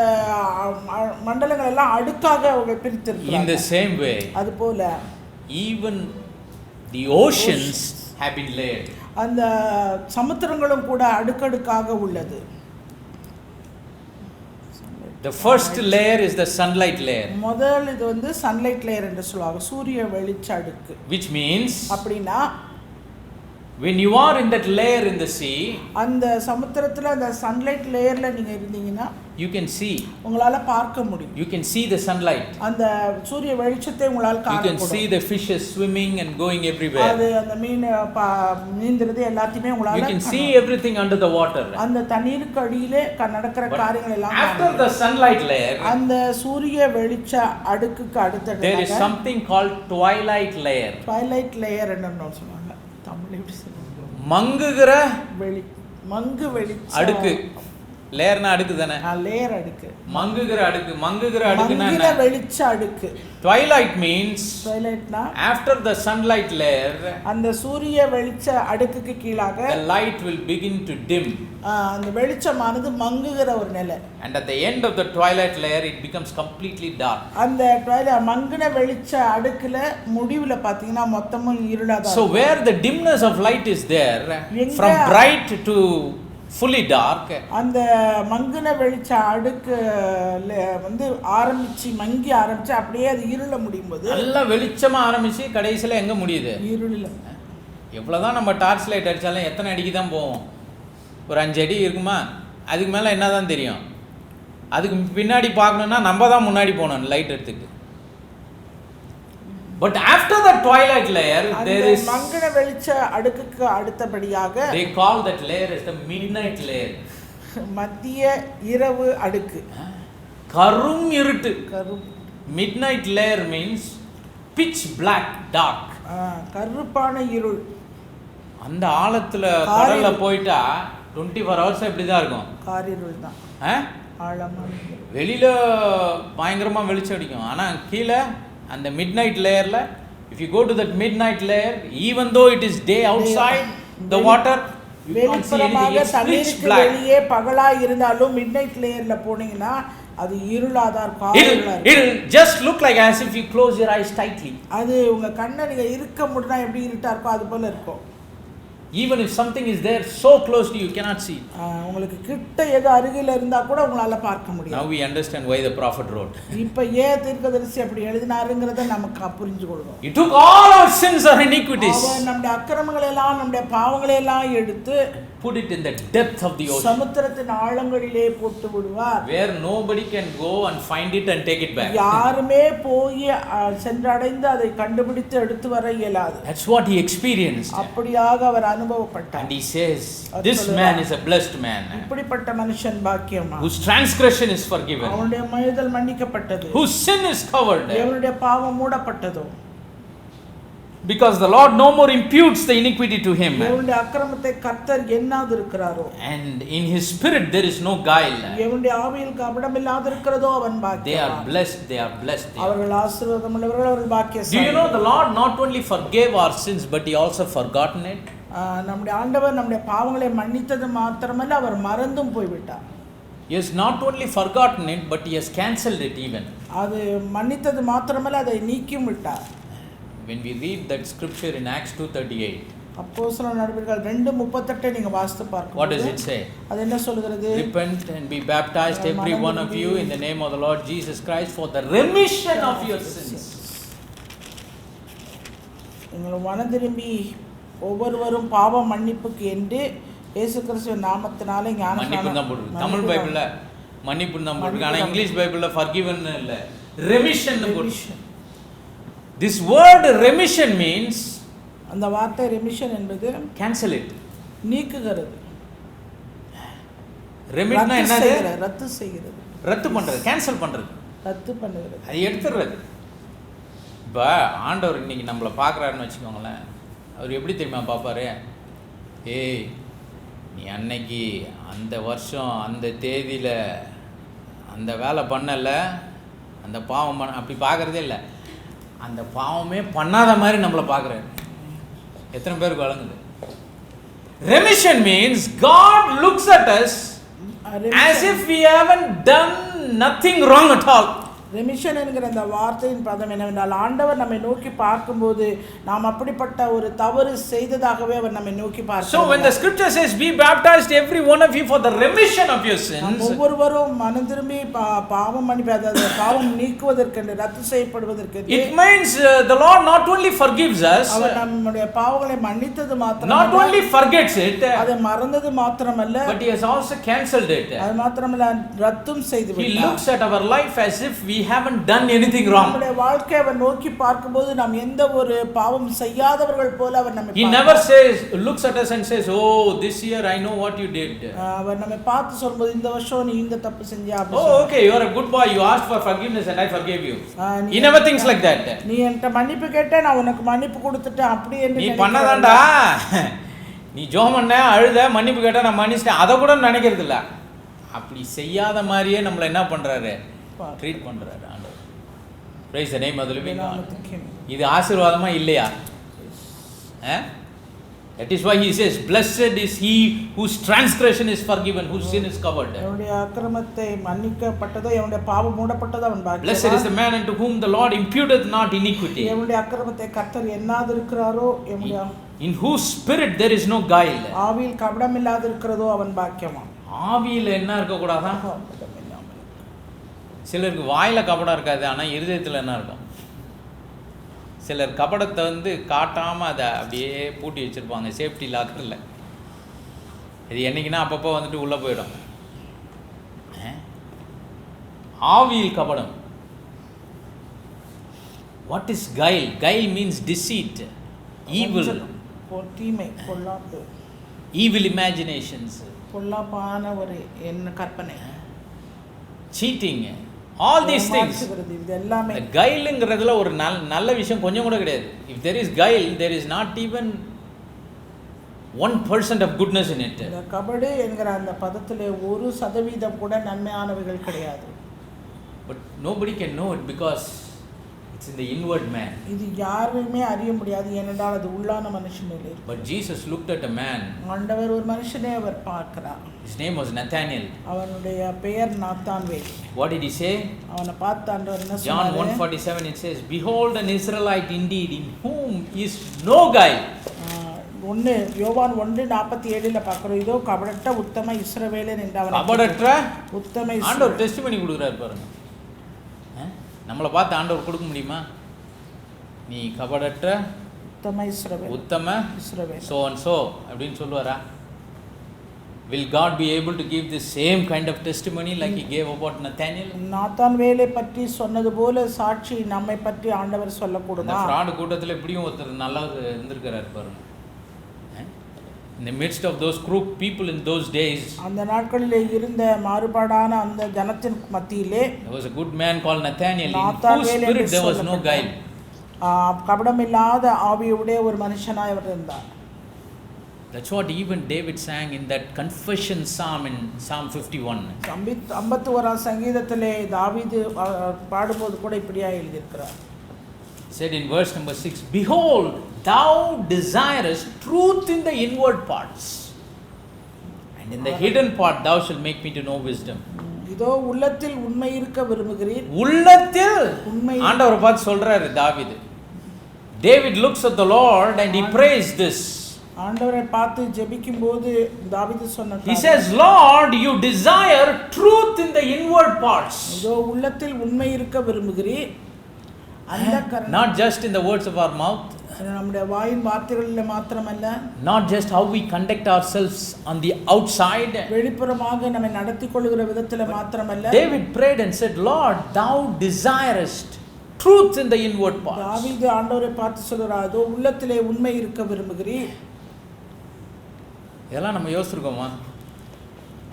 மண்டலங்கள் எல்லாம் அடுக்காக அவர்கள் பிரித்திருக்கிறார்கள். In the same way, அதுபோல even the oceans have been layered. அந்த சமுத்திரங்களும் கூட அடுக்கடுக்காக உள்ளது. The first layer is the sunlight layer. முதல் இது sunlight layer என்று சொல்வாங்க, சூரிய வெளிச்ச அடுக்கு. Which means அப்படினா When you are in that layer in the sea, அந்த சமுத்திரத்துல அந்த சன்லைட் லேயர்ல நீங்க இருந்தீங்கன்னா you can see. உங்களால பார்க்க முடியும். You can see the sunlight. அந்த சூரிய வெளிச்சத்தை உங்களால You காண can முடியும். see the fishes swimming and going everywhere. அது அந்த மீன் நீந்துறது எல்லாத்தையுமே உங்களால You can see everything under the water. அந்த தண்ணீருக்கு அடியிலே நடக்கிற காரியங்கள் எல்லாம் After the sunlight layer, அந்த சூரிய வெளிச்ச அடுக்குக்கு அடுத்தது there is something called twilight layer. Twilight layer என்னன்னு சொல்லுவாங்க. தமிழ்ல எப்படி சொல்லுவாங்க? மங்குகிற மங்கு வெளிச்ச அடுக்கு. லேயர்னா அடுக்கு தானே? லேயர் அடுக்கு. மங்குகிற அடுக்கு. மங்குகிற அடுக்குனா மங்குகிற வெளிச்ச அடுக்கு. Twilight means ட்வைலைட்னா after the sunlight layer, அந்த சூரிய வெளிச்ச அடுக்குக்கு கீழாக the light will begin to dim. அந்த வெளிச்சமானது மங்குகிற ஒரு நிலை. And at the end of the twilight layer, it becomes completely dark. அந்த மங்குன வெளிச்ச அடுக்குல முடிவுல பாத்தீங்கன்னா மொத்தமும் இருளாதான். So where the dimness of light is there, from bright to fully dark, அந்த மங்குன வெளிச்ச அடுக்கு வந்து மங்கி ஆரம்பிச்சு அப்படியே அது இருள முடியும் போது நல்ல வெளிச்சமா ஆரம்பிச்சு கடைசியில எங்க முடியுது? இருள. எவ்வளவுதான் நம்ம டார்ச் லைட் அடிச்சாலும் எத்தனை அடிக்கு தான் போவோம்? ஒரு 5 அடி இருக்குமா? அதுக்கு மேல என்னதான் தெரியும்? அதுக்கு பின்னாடி பார்க்கணும்னா நம்ம தான் முன்னாடி போகணும் லைட் எடுத்துட்டு. But after the twilight layer, there is மங்குன வெளிச்ச அடுக்குக்கு அடுத்தபடியாக they call that layer as the midnight layer. மத்திய இரவு அடுக்கு. கரும் இருட்டு. கரும். Midnight layer means pitch black, dark. கருப்பான இருள். அந்த ஆழத்துல கடல்ல போய்ட்டா 24 hours இப்படி தான் இருக்கும். காரிருள் தான். ஆழமான வெளியில பயங்கரமா வெளிச்சம் அடிக்கும். ஆனா கீழ அந்த midnight layerல, if you go to that midnight layer, even though it is day outside the water, you can't see anything. It's pitch black. வெளியே பகலா இருந்தாலும் midnight layerல போனீங்கன்னா அது இருளாதா இருக்கும். It'll just look like as if you close your eyes tightly. அது உங்க கண்ணை நீங்க இருக்க முடினா எப்படி இருட்டா இருக்கும் அது போல இருக்கும். Even if something is there so close to you, you cannot see. உங்களுக்கு கிட்ட ஏதோ அருகில இருந்தா கூட உங்களால பார்க்க முடியாது. Now we understand why the prophet wrote. இப்போ ஏன் தீர்க்கதரிசி அப்படி எழுதினாருங்கறத நமக்கு புரிஞ்சு கொள்றோம். He took all our sins or iniquities. அவர் நம்முடைய அக்கிரமங்களை எல்லாம் நம்முடைய பாவங்களை எல்லாம் எடுத்து put it in the depth of the ocean. சமுத்திரத்தின் ஆழங்களிலே போட்டு விடுவார். Where nobody can go and find it and take it back. யாருமே போய் சென்றடைந்து அதை கண்டுபிடித்து எடுத்து வர இயலாது. That's what he experienced. அப்படியாக அவர் அனுபவப்பட்டார். And he says, this man is a blessed man. இப்படிப்பட்ட மனுஷன் பாக்கியவான். Whose transgression is forgiven. அவனுடைய மீறுதல் மன்னிக்கப்பட்டது. Whose sin is covered. அவனுடைய பாவம் மூடப்பட்டது. Because the Lord no more imputes the iniquity to him. அவனுடைய அக்கிரமத்தை கர்த்தர் எண்ணாது இருக்கிறாரோ. And in his spirit there is no guile. அவனுடைய ஆவியில் கபடமில்லாது இருக்கிறதோ அவன் பாக்கியவான். They are blessed, they are blessed. அவர்கள் ஆசீர்வாதமுள்ளவர்கள், அவர்கள் பாக்கியசாலி. Do you know the Lord not only forgave our sins but he also forgotten it? நம்முடைய ஆண்டவர் நம்முடைய பாவங்களை மன்னித்தது மாத்திரமல்ல அவர் மறந்தும் போய்விட்டார். He has not only forgotten it but he has cancelled it even. அது மன்னித்தது மாத்திரமல்ல அதை நீக்கியும் விட்டார். When we read that scripture in Acts 2:38, அப்போஸ்தலர் நடபடிகள் 2:38 நீங்க வாசித்து பார்க்கணும். what does it say? அது என்ன சொல்கிறது? Repent and be baptized every one of you in the name of the Lord Jesus Christ for the remission of your sins. நீங்கள் மனம் திரும்பி ஒவ்வொருவரும் பாவ மன்னிப்புக்கு என்று இயேசு கிறிஸ்துவின் நாமத்தினாலே மன்னிப்பு தான் போடுது. தமிழ் பைபிள்ல மன்னிப்பு தான் போடுது. ஆனா இங்கிலீஷ் பைபிள்ல forgiven இல்ல, remission போடுது. This word remission means, அந்த வார்த்தை remission என்பது cancel it. நீக்குகிறது. remit னா என்னது? ரத்து செய்கிறது. ரத்து பண்றது, cancel பண்றது. ரத்து பண்ணுகிறது. அது எடுத்துறது. இப்ப ஆண்டவர் இன்னைக்கு நம்மள பார்க்கறாருன்னு வெச்சுக்கோங்களேன். அவர் எப்படி தெரியுமா பாப்பாரு? ஏய் நீ அன்னைக்கு அந்த வருஷம் அந்த தேதியில அந்த வேலை பண்ணல, அந்த பாவம் பண்ண, அப்படி பார்க்கறதே இல்லை. அந்த பாவமே பண்ணாத மாதிரி நம்மளை பார்க்குறாரு. எத்தனை பேருக்கு வழங்குது? Remission means God looks at us as if we haven't done nothing wrong at all. Remission என்கிற அந்த வார்த்தையின் பதம் என்னவென்றால் ஆண்டவர் நம்மை நோக்கி பார்க்கும்போது நாம் அப்படிப்பட்ட ஒரு தவறு செய்ததாகவே அவர் நம்மை நோக்கி பார்க்கிறார். So when the scripture says be baptized every one of you for the remission of your sins, ஒவ்வொருவரும் மனம் திரும்பி பாவம் மன்னிப்பு, அதாவது பாவம் நீக்குவதற்கு, ரத்து செய்யப்படுவதற்கு, it means the Lord not only forgives us, அவர் நம்முடைய பாவங்களை மன்னித்தது மாத்திரமல்ல, not only forgets it, அதை மறந்தது மாத்திரமல்ல, but he has also cancelled it. அது மாத்திரமல்ல ரத்தும் செய்து விட்டார். He looks at our life as if we haven't done anything wrong. நம்முடைய வாழ்க்கையை அவர் நோக்கி பார்க்கும்போது நாம் எந்த ஒரு பாவம் செய்யாதவர்கள் போல அவர் நம்மை He never says, looks at us and says, oh, this year I know what you did. அவர் நம்மை பார்த்து சொல்லும்போது இந்த வருஷம் நீ இந்த தப்பு செஞ்சியா, oh okay, you are a good boy, you asked for forgiveness and I forgave you. He never thinks like that. நீ என்கிட்ட மன்னிப்பு கேட்ட, நான் உனக்கு மன்னிப்பு கொடுத்துட்டேன், அப்படி என்று நீ பண்ணதாண்டா, நீ ஜெபம் பண்ண, அழுத, மன்னிப்பு கேட்ட, நான் மன்னிச்சிட்டேன், அதை கூட நினைக்கிறது இல்ல. அப்படி செய்யாத மாதிரியே நம்மளை என்ன பண்றாரு, ட்ரீட் பண்றாரு ஆண்டவர். Praise the name of the living God. இது ஆசீர்வாதமா இல்லையா? That is why he says, blessed is he whose transgression is forgiven, whose sin is covered. அவனுடைய அக்கிரமத்தை மன்னிக்கப்பட்டதோ, அவனுடைய பாவம் மூடப்பட்டதோ அவன் பாக்கியவான். Blessed is the man unto whom the Lord imputeth not iniquity. அவனுடைய அக்கிரமத்தை கர்த்தர் எண்ணாதிருக்கிறாரோ, in whose spirit there is no guile. ஆவியில் கபடம் இல்லாதிருக்கிறதோ அவன் பாக்கியவான். ஆவியில என்ன இருக்க கூடாதா? சிலருக்கு வாயில கபடம் இருக்காது, ஆனா இருதயத்துல என்ன இருக்கும்? சிலர் கபடத்தை காட்டாம அதை அப்படியே பூட்டி வச்சிருப்பாங்க சேஃப்டி லாக்கர்ல. இது என்னைக்குன்னா அப்பப்போ உள்ள போயிடும். ஆவியில் கபடம். What is guile? Guile means deceit, evil, தீமை, பொல்லாப்பு, evil imaginations, பொல்லாப்பான ஒரு கற்பனை, cheating, all these things. எல்லாமே guileங்கிறதுல ஒரு நல்ல விஷயம் கொஞ்சம் கூட கிடையாது. If there is guile, there is not even 1% of goodness in it. இந்த கபடு என்கிற அந்த பதத்திலே 1% கூட நன்மையானவைகள் கிடையாது. But nobody can know it because it's in the inward man. இது யாருமே அறிய முடியாது, ஏனென்றால் அது உள்ளான மனுஷனில் இருக்கு. But Jesus looked at a man. ஆண்டவர் ஒரு மனுஷனை அவர் பார்க்கிறார். His name was Nathanael. அவனுடைய பெயர் Nathanael. What did he say? அவனை பார்த்து ஆண்டவர் என்ன சொன்னார்? John 1:47 it says, behold an Israelite indeed in whom is no guile. யோவான் 1:47ல பார்க்கிறோம், இதோ கபடற்ற உத்தம இஸ்ரவேலன் என்று அவன். கபடற்ற உத்தம ஆண்டவர் டெஸ்டிமனி கொடுக்குறார் பாருங்க. நம்மளை பார்த்து ஆண்டவர் கொடுக்க முடியுமா? நீ கபடற்ற உத்தம இஸ்ரவேல், உத்தம இஸ்ரவேல், so and so அப்படின்னு சொல்லுவாரா? Will God be able to give the same kind of testimony like he gave about Nathanael? நாத்தான்வேலை பற்றி சொன்னது போல சாட்சி நம்மை பற்றி ஆண்டவர் சொல்லக்கூடாதா? இந்த ஃப்ராட் கூட்டத்துல இப்படியும் ஒருத்தர் நல்லா இருந்திருக்காரு பாருங்க. In the midst of those crooked people in those days, அந்த நாட்களிலே இருந்த மாறுபாடான அந்த ஜனத்தின் மத்தியிலே there was a good man called Nathanael, in whose spirit there was no guile. கபடமில்லாத ஆவியுடைய ஒரு மனுஷனாய் அவர் இருந்தார். That's what even David sang in that confession psalm in Psalm 51. 51 சங்கீதத்திலே தாவீது பாடும்போது கூட இப்படியா எழுதியிருக்கிறார். Said in verse number 6, behold, thou desirest truth in the inward parts, and in the hidden part thou shalt make me to know wisdom. இதோ உள்ளத்தில் உண்மை இருக்க விரும்புகிறீர். உள்ளத்தில் உண்மை ஆண்டவர் பார்த்து சொல்றாரு தாவீது. David looks at the Lord and he prays this. ஆண்டவரை பார்த்து ஜெபிக்கும்போது தாவீது சொன்னார், he says, Lord, you desire truth in the inward parts. இதோ உள்ளத்தில் உண்மை இருக்க விரும்புகிறீர். Not just in the words of our mouth, நம்முடைய வாயின் வார்த்தைகளில் மாத்திரமல்ல, not just how we conduct ourselves on the outside, வெளிப்புறமாக நம்மை நடத்திக் கொள்கிற விதத்தில் மாத்திரமல்ல. David prayed and said, Lord, thou desirest truth in the inward parts. தாவீது ஆண்டவரை பார்த்து சொல்றார், அதோ உள்ளத்திலே உண்மை இருக்க விரும்புகிறீர். இதெல்லாம் நம்ம யோசிச்சிருக்கோமா?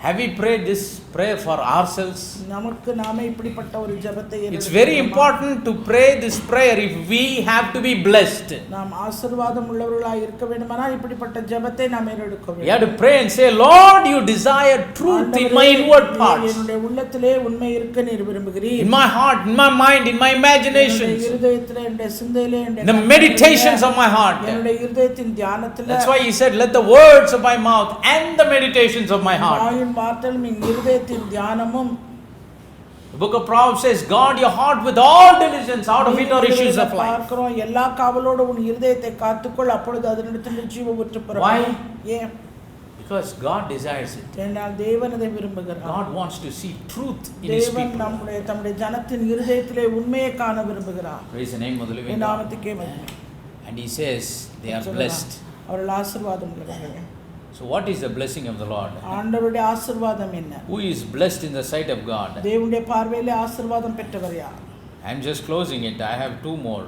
Have we prayed this prayer for ourselves? நமக்கு நாமே இப்படிப்பட்ட ஒரு ஜெபத்தை It's very important to pray this prayer if we have to be blessed. நாம் ஆசீர்வாதம் உள்ளவர்களாய் இருக்க வேண்டுமானால் இப்படிப்பட்ட ஜெபத்தை நாம் எடுக்க வேண்டும். You have to pray and say, Lord, you desire truth in my inward parts. என்னுடைய உள்ளத்திலே உண்மை இருக்க நீர் விரும்புகிறீர். In my heart, in my mind, in my imaginations. என்னுடைய இதயத்திலே, என்னுடைய சிந்தையிலே, the meditations of my heart. என்னுடைய இதயத்தின் தியானத்திலே. That's why he said, let the words of my mouth and the meditations of my heart. வார்த்தைகளும் இதயத்தின் தியானமும் The book of Proverbs says, guard your heart with all diligence, out of it are issues of life. பார்க்கிறோம், எல்லா காவலோடு உன் இருதயத்தை காத்துக்கொள், அப்பொழுது அதனிடத்தில் ஜீவ ஊற்று பிறக்கும். Why? ஏன்? Because God desires it. ஏனென்றால் தேவன் அதை விரும்புகிறார். God wants to see truth in His தேவன் people. தம்முடைய ஜனத்தின் இருதயத்திலே உண்மையை காண விரும்புகிறார். Praise the name of the living God. நாமத்துக்கே மகிமை. And He says they are blessed. அவர்கள் ஆசீர்வாதம் உள்ளவர்கள். So what is the blessing of the Lord? ஆண்டவருடைய ஆசீர்வாதம் என்ன? Who is blessed in the sight of God? தேவனுடைய பார்வையிலே ஆசீர்வாதம் பெற்றவர் யார்? I am just closing it. I have two more.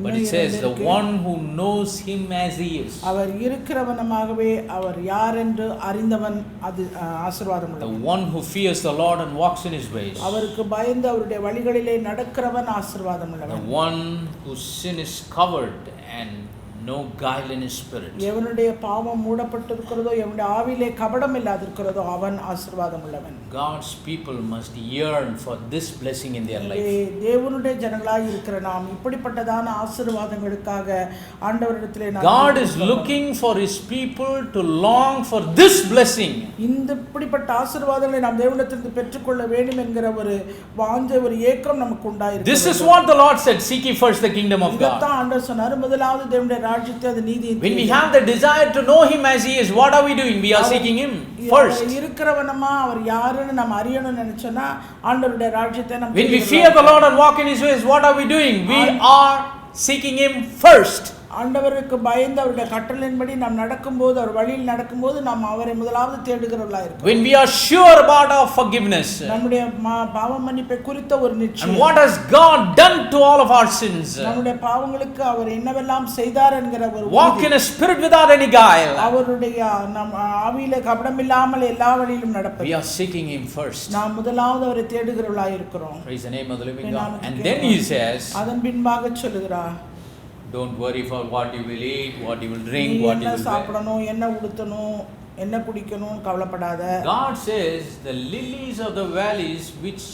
But it says the one who knows Him as He is. அவர் இருக்கிறவனமாகவே அவர் யார் என்று அறிந்தவன் அது ஆசீர்வாதம் உள்ளவன். The one who fears the Lord and walks in His ways. அவருக்கு பயந்து அவருடைய வழிகளிலே நடக்கிறவன் ஆசீர்வாதம் The உள்ளவன். one whose sin is covered and no guile in his spirit. எவனுடைய பாவம் மூடப்பட்டிருக்கிறதோ, எவனுடைய ஆவியிலே கபடம் இல்லாதிருக்கிறதோ அவன் ஆசீர்வாதம் உள்ளவன். God's people must yearn for this blessing in their life. தேவனுடைய ஜனங்களாய் இருக்கிற நாம் இப்படிப்பட்டதான ஆசீர்வாதங்களுக்காக ஆண்டவரிடத்திலே God is looking for His people to long for this blessing. இந்த இப்படிப்பட்ட ஆசீர்வாதங்களை நாம் தேவனிடத்திலிருந்து பெற்றுக்கொள்ள வேண்டும் என்கிற ஒரு வாஞ்சை, ஒரு ஏக்கம் நமக்கு உண்டாயிருக்கு. This is what the Lord said, seek ye first the kingdom of God. இதைத்தான் ஆண்டவர் சொன்னார், முதலாவது தேவனுடைய ராஜ்யத்தை, அது நீதியை. When we have the desire to know Him as He is, what are we doing? We are seeking Him first. இருக்கிறவனமா அவர் யாருன்னு நாம் அறியணும்னு நினைச்சோன்னா ஆண்டவருடைய ராஜ்யத்தை நாம். When we fear the Lord and walk in His ways, what are we doing? We are seeking Him first. ஆண்டவருக்கு பயந்து அவருடைய கட்டளையின்படி நாம் நடக்கும்போது, அவர் வழியில் நடக்கும்போது நாம் அவரை முதலாவது தேடுகிறவர்களாக இருக்கிறோம். When we are sure about our forgiveness, நம்முடைய பாவ மன்னிப்பை குறித்த ஒரு நிச்சயம், and what has God done to all of our sins, நம்முடைய பாவங்களுக்கு அவர் என்னவெல்லாம் செய்தார் என்கிற ஒரு walk in a spirit without any guile, அவருடைய நம் ஆவியிலே கபடம் இல்லாமல் எல்லா வழியிலும் நடப்பது, we are seeking Him first. நாம் முதலாவது அவரை தேடுகிறவர்களாக இருக்கிறோம். Praise the name of the living God. And then He says, அதன் பின்பாக சொல்லுகிறார், don't worry for what you will eat, what you will drink, what you என்ன will wear. சாப்பிடணும், என்ன உடுத்தணும், என்ன குடிக்கணும் கவலைப்படாத. God says the lilies of the valleys which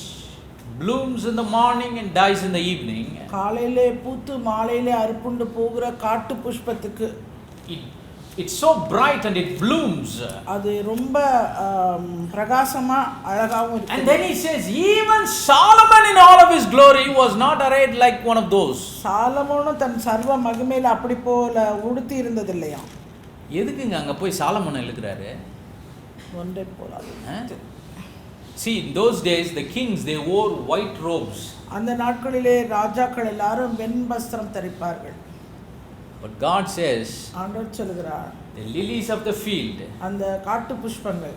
blooms in the morning and dies in the evening, காலையிலே பூத்து மாலையிலே அறுப்புண்டு போகிற காட்டு புஷ்பத்துக்கு it's so bright and it blooms. அது ரொம்ப பிரகாசமா அழகாவும் இருக்கு. And then He says even Solomon in all of his glory was not arrayed like one of those. சாலமோனும் தன் சர்வ மகிமையில அப்படி போல உடுத்தி இருந்ததில்லையா? எதுக்குங்க அங்க போய் சாலமோன் இழுக்குறாரு? ஒன்றே போல. See, in those days the kings, they wore white robes. அந்த நாட்களிலே ராஜாக்கள் எல்லாரும் வெண் வஸ்திரம் தரிப்பார்கள். But God says, ஆண்டவர் சொல்கிறார், the lilies of the field அந்த காட்டு புஷ்பங்கள்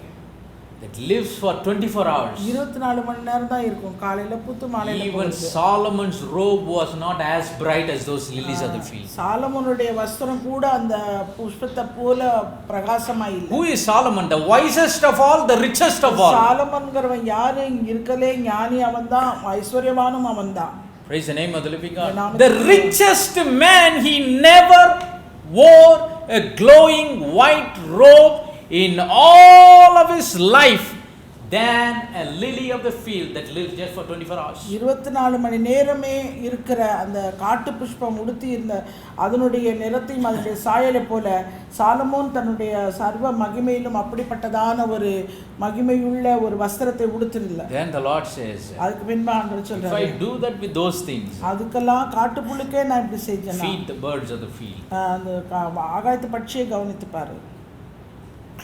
that lives for 24 hours. 24 மணி நேரம் தான் இருக்கும், காலையில பூத்து மாலையில Even போகுது. Solomon's robe was not as bright as those lilies of the field. சாலமோனுடைய வஸ்திரம் கூட அந்த புஷ்பத்தை போல பிரகாசமா இல்ல. Who is Solomon? The wisest of all, the richest of all. சாலமோன்கிறவன் யாரு? இருக்கலே ஞானி அவன்தான், ஐஸ்வர்யவானும் அவன்தான். Praise the name of the living God. The richest man, he never wore a glowing white robe in all of his life than a lily of the field that lives just for 24 hours. 24 மணி நேரமே இருக்கிற அந்த காட்டு புஷ்பம் உடுத்தி இருந்த அதனுடைய நிறத்தையும் அதனுடைய சாயலை போல சாலமோன் தன்னுடைய சர்வ மகிமையிலும் அப்படிப்பட்டதான ஒரு மகிமையுள்ள ஒரு வஸ்திரத்தை உடுத்திருந்தார். Then the Lord says, அதுக்கு பின்பு ஆண்டவர் சொல்றார், if I do that with those things, அதுக்கெல்லாம் காட்டுப்புழுக்கே நான் இப்படி செஞ்சேன், feed the birds of the field, அந்த ஆகாயத்து பட்சியை கவனித்து பாரு,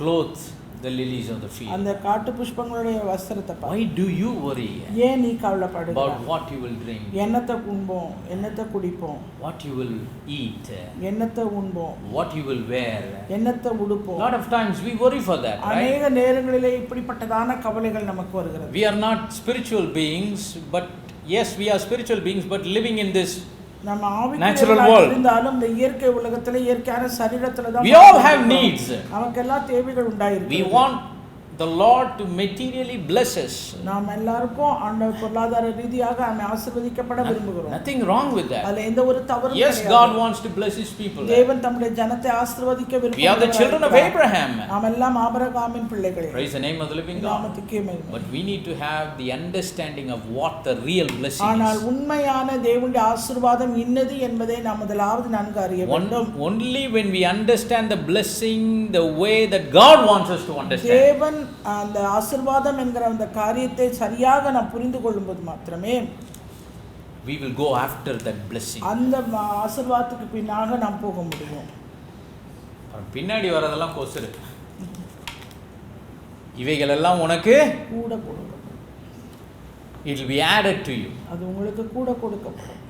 clothe the lilies of the field. அந்த காட்டு புஷ்பங்களுடைய வஸ்திரத்தை பாரு. Why do you worry ஏன் நீ கவலைப்படுகிறாய்? about what you will drink, என்னத்தை உண்போம், என்னத்தை குடிப்போம், what you will eat, என்னத்தை உண்போம், what you will wear? என்னத்தை உடுப்போம்? A lot of times we worry for that, right? அநேக நேரங்களிலே இப்படிப்பட்டதான கவலைகள் நமக்கு வருகிறது. We are not spiritual beings, but yes, we are spiritual beings, but living in this நம்ம natural ஆவிக்குரியவர்களாக world. இருந்தாலும் இந்த இயற்கை உலகத்திலே இயற்கையான சரீரத்திலே தான் We all have needs. நமக்கெல்லாம் தேவைகள் உண்டாயிருக்கு. We want the Lord to materially bless us. நாம் எல்லாருக்கும் ஆண்டவர் பொருளாதார ரீதியாக நம்மை ஆசீர்வதிக்கப்பட விரும்புகிறோம். Nothing wrong with that. அதுல எந்த ஒரு தவறும் Yes, கிடையாது. God wants to bless His people. தேவன் தம்முடைய ஜனத்தை ஆசீர்வதிக்க We are the விரும்புகிறார். children of Abraham. நாம் எல்லாம் ஆபிரகாமின் பிள்ளைகள். Praise the name of the living God. நாமத்துக்கே மகிமை. But we need to have the understanding of what the real blessing ஆனால் is. உண்மையான தேவனுடைய ஆசீர்வாதம் இன்னது என்பதை நாம் முதலாவது நன்கு அறிய வேண்டும். Only when we understand the blessing the way that God wants us to understand. தேவன் அந்த ஆசீர்வாதம் என்கிற அந்த காரியத்தை சரியாக நாம் புரிந்து கொள்ளும்போது மாத்திரமே we will go after that blessing. அந்த ஆசீர்வாதத்துக்கு பின்னாக நாம் போக முடியும். பின்னாடி வரதெல்லாம் கொசுரு. இவைகள் எல்லாம் உனக்கு கூட கொடுக்கப்படும். It will be added to you. அது உங்களுக்கு கூட கொடுக்கப்படும்.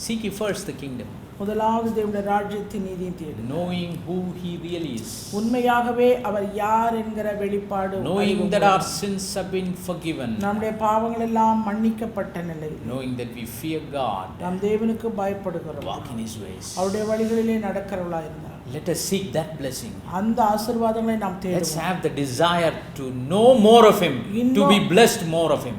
Seek ye first the kingdom. முதலாவது தேவனுடைய ராஜ்யத்தின் நீதியை தேடு. Knowing who he really is. உண்மையாகவே அவர் யார் என்கிற வெளிப்பாடு. Knowing that our sins have been forgiven. நம்முடைய பாவங்கள் எல்லாம் மன்னிக்கப்பட்ட நிலையில். Knowing that we fear God. நாம் தேவனுக்கு பயப்படுகிறோம். Walk in his ways. அவருடைய வழிகளிலே நடக்கிறவர்களாய் இருந்தால். Let us seek that blessing. அந்த ஆசீர்வாதங்களை நாம் தேடுவோம். Let's have the desire to know more of him, to be blessed more of him.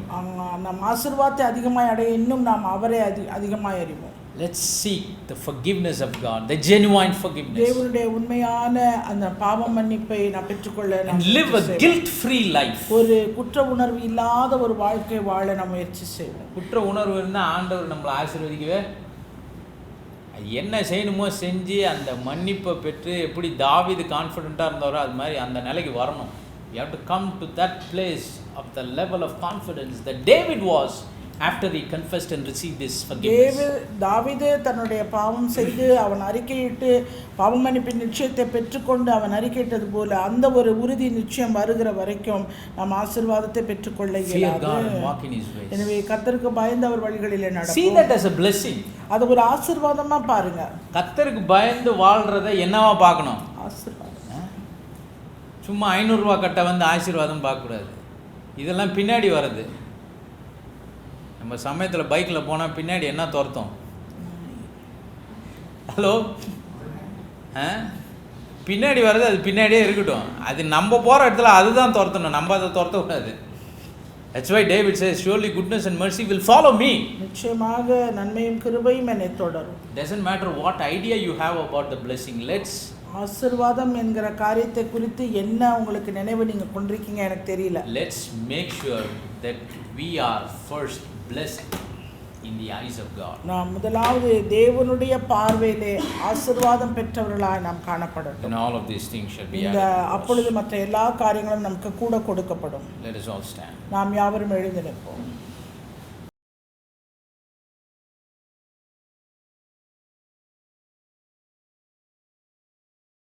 நாம் ஆசீர்வாதத்தை அதிகமாய் அடைய இன்னும் நாம் அவரை அதிகமாய் அறிவோம். Let's seek the forgiveness of God, the genuine forgiveness. தேவனுடைய உண்மையான அந்த பாவ மன்னிப்பை நாம் பெற்றுக்கொள்ள and live a guilt free life. ஒரு குற்ற உணர்வு இல்லாத ஒரு வாழ்க்கை வாழ நாம் முயற்சி செய்வோம். குற்ற உணர்வு இருந்தா ஆண்டவர் நம்மளை ஆசீர்வதிக்கவே என்ன செய்யணுமோ செஞ்சு அந்த மன்னிப்பை பெற்று எப்படி தாவீது கான்ஃபிடென்ட்டா இருந்தாரோ அது மாதிரி அந்த நிலைக்கு வரணும். You have to come to that place of the level of confidence that David was after he confessed and received his forgiveness. தாவீது தன்னுடைய பாவம் செய்து அவன் அறிக்கையிட்டு பாவ மன்னிப்பின் நிச்சயத்தை பெற்றுக்கொண்டு அவன் அறிக்கையிட்டது போல அந்த ஒரு உறுதி நிச்சயம் வருகிற வரைக்கும் நாம் ஆசீர்வாதத்தை பெற்றுக்கொள்ள இயலாது. எனவே கர்த்தருக்கு பயந்து அவர் வழிகளிலே நடப்போம். See that as a blessing. அது ஒரு ஆசீர்வாதமா பாருங்க. கர்த்தருக்கு பயந்து வாழ்றதை என்னவா பார்க்கணும்? ஆசீர்வாதம். சும்மா 500 ரூபாய் கட்ட வந்து ஆசீர்வாதம் பார்க்க கூடாது. இதெல்லாம் பின்னாடி வருது. நம்ம சமயத்தில் பைக்கில் போனால் பின்னாடி என்ன துரத்தும்? ஹலோ, பின்னாடி வர்றது அது பின்னாடியே இருக்கட்டும். அது நம்ம போகிற இடத்துல அதுதான் துரத்தணும், நம்ம அதை துரத்தக்கூடாது. That's why David says, surely goodness and mercy will follow me. நிச்சயமாக நன்மையும் கிருபையும் என்னை தொடரும். Doesn't matter what idea you have about the blessing. Let's ஆசீர்வாதம் என்கிற காரியத்தை குறித்து என்ன உங்களுக்கு நினைவு நீங்க கொண்டிருக்கீங்க எனக்கு தெரியல. Let's make sure that we are first blessed in the eyes of God. நாம் முதலாவது தேவனுடைய பார்வையிலே ஆசீர்வாதம் பெற்றவர்களாய் நாம் காணப்படட்டும். And all of these things shall be இந்த அப்பொழுது மற்ற எல்லா காரியங்களும் நமக்கு கூட கொடுக்கப்படும். Let us all stand. நாம் யாவரும் எழுந்து நிற்போம்.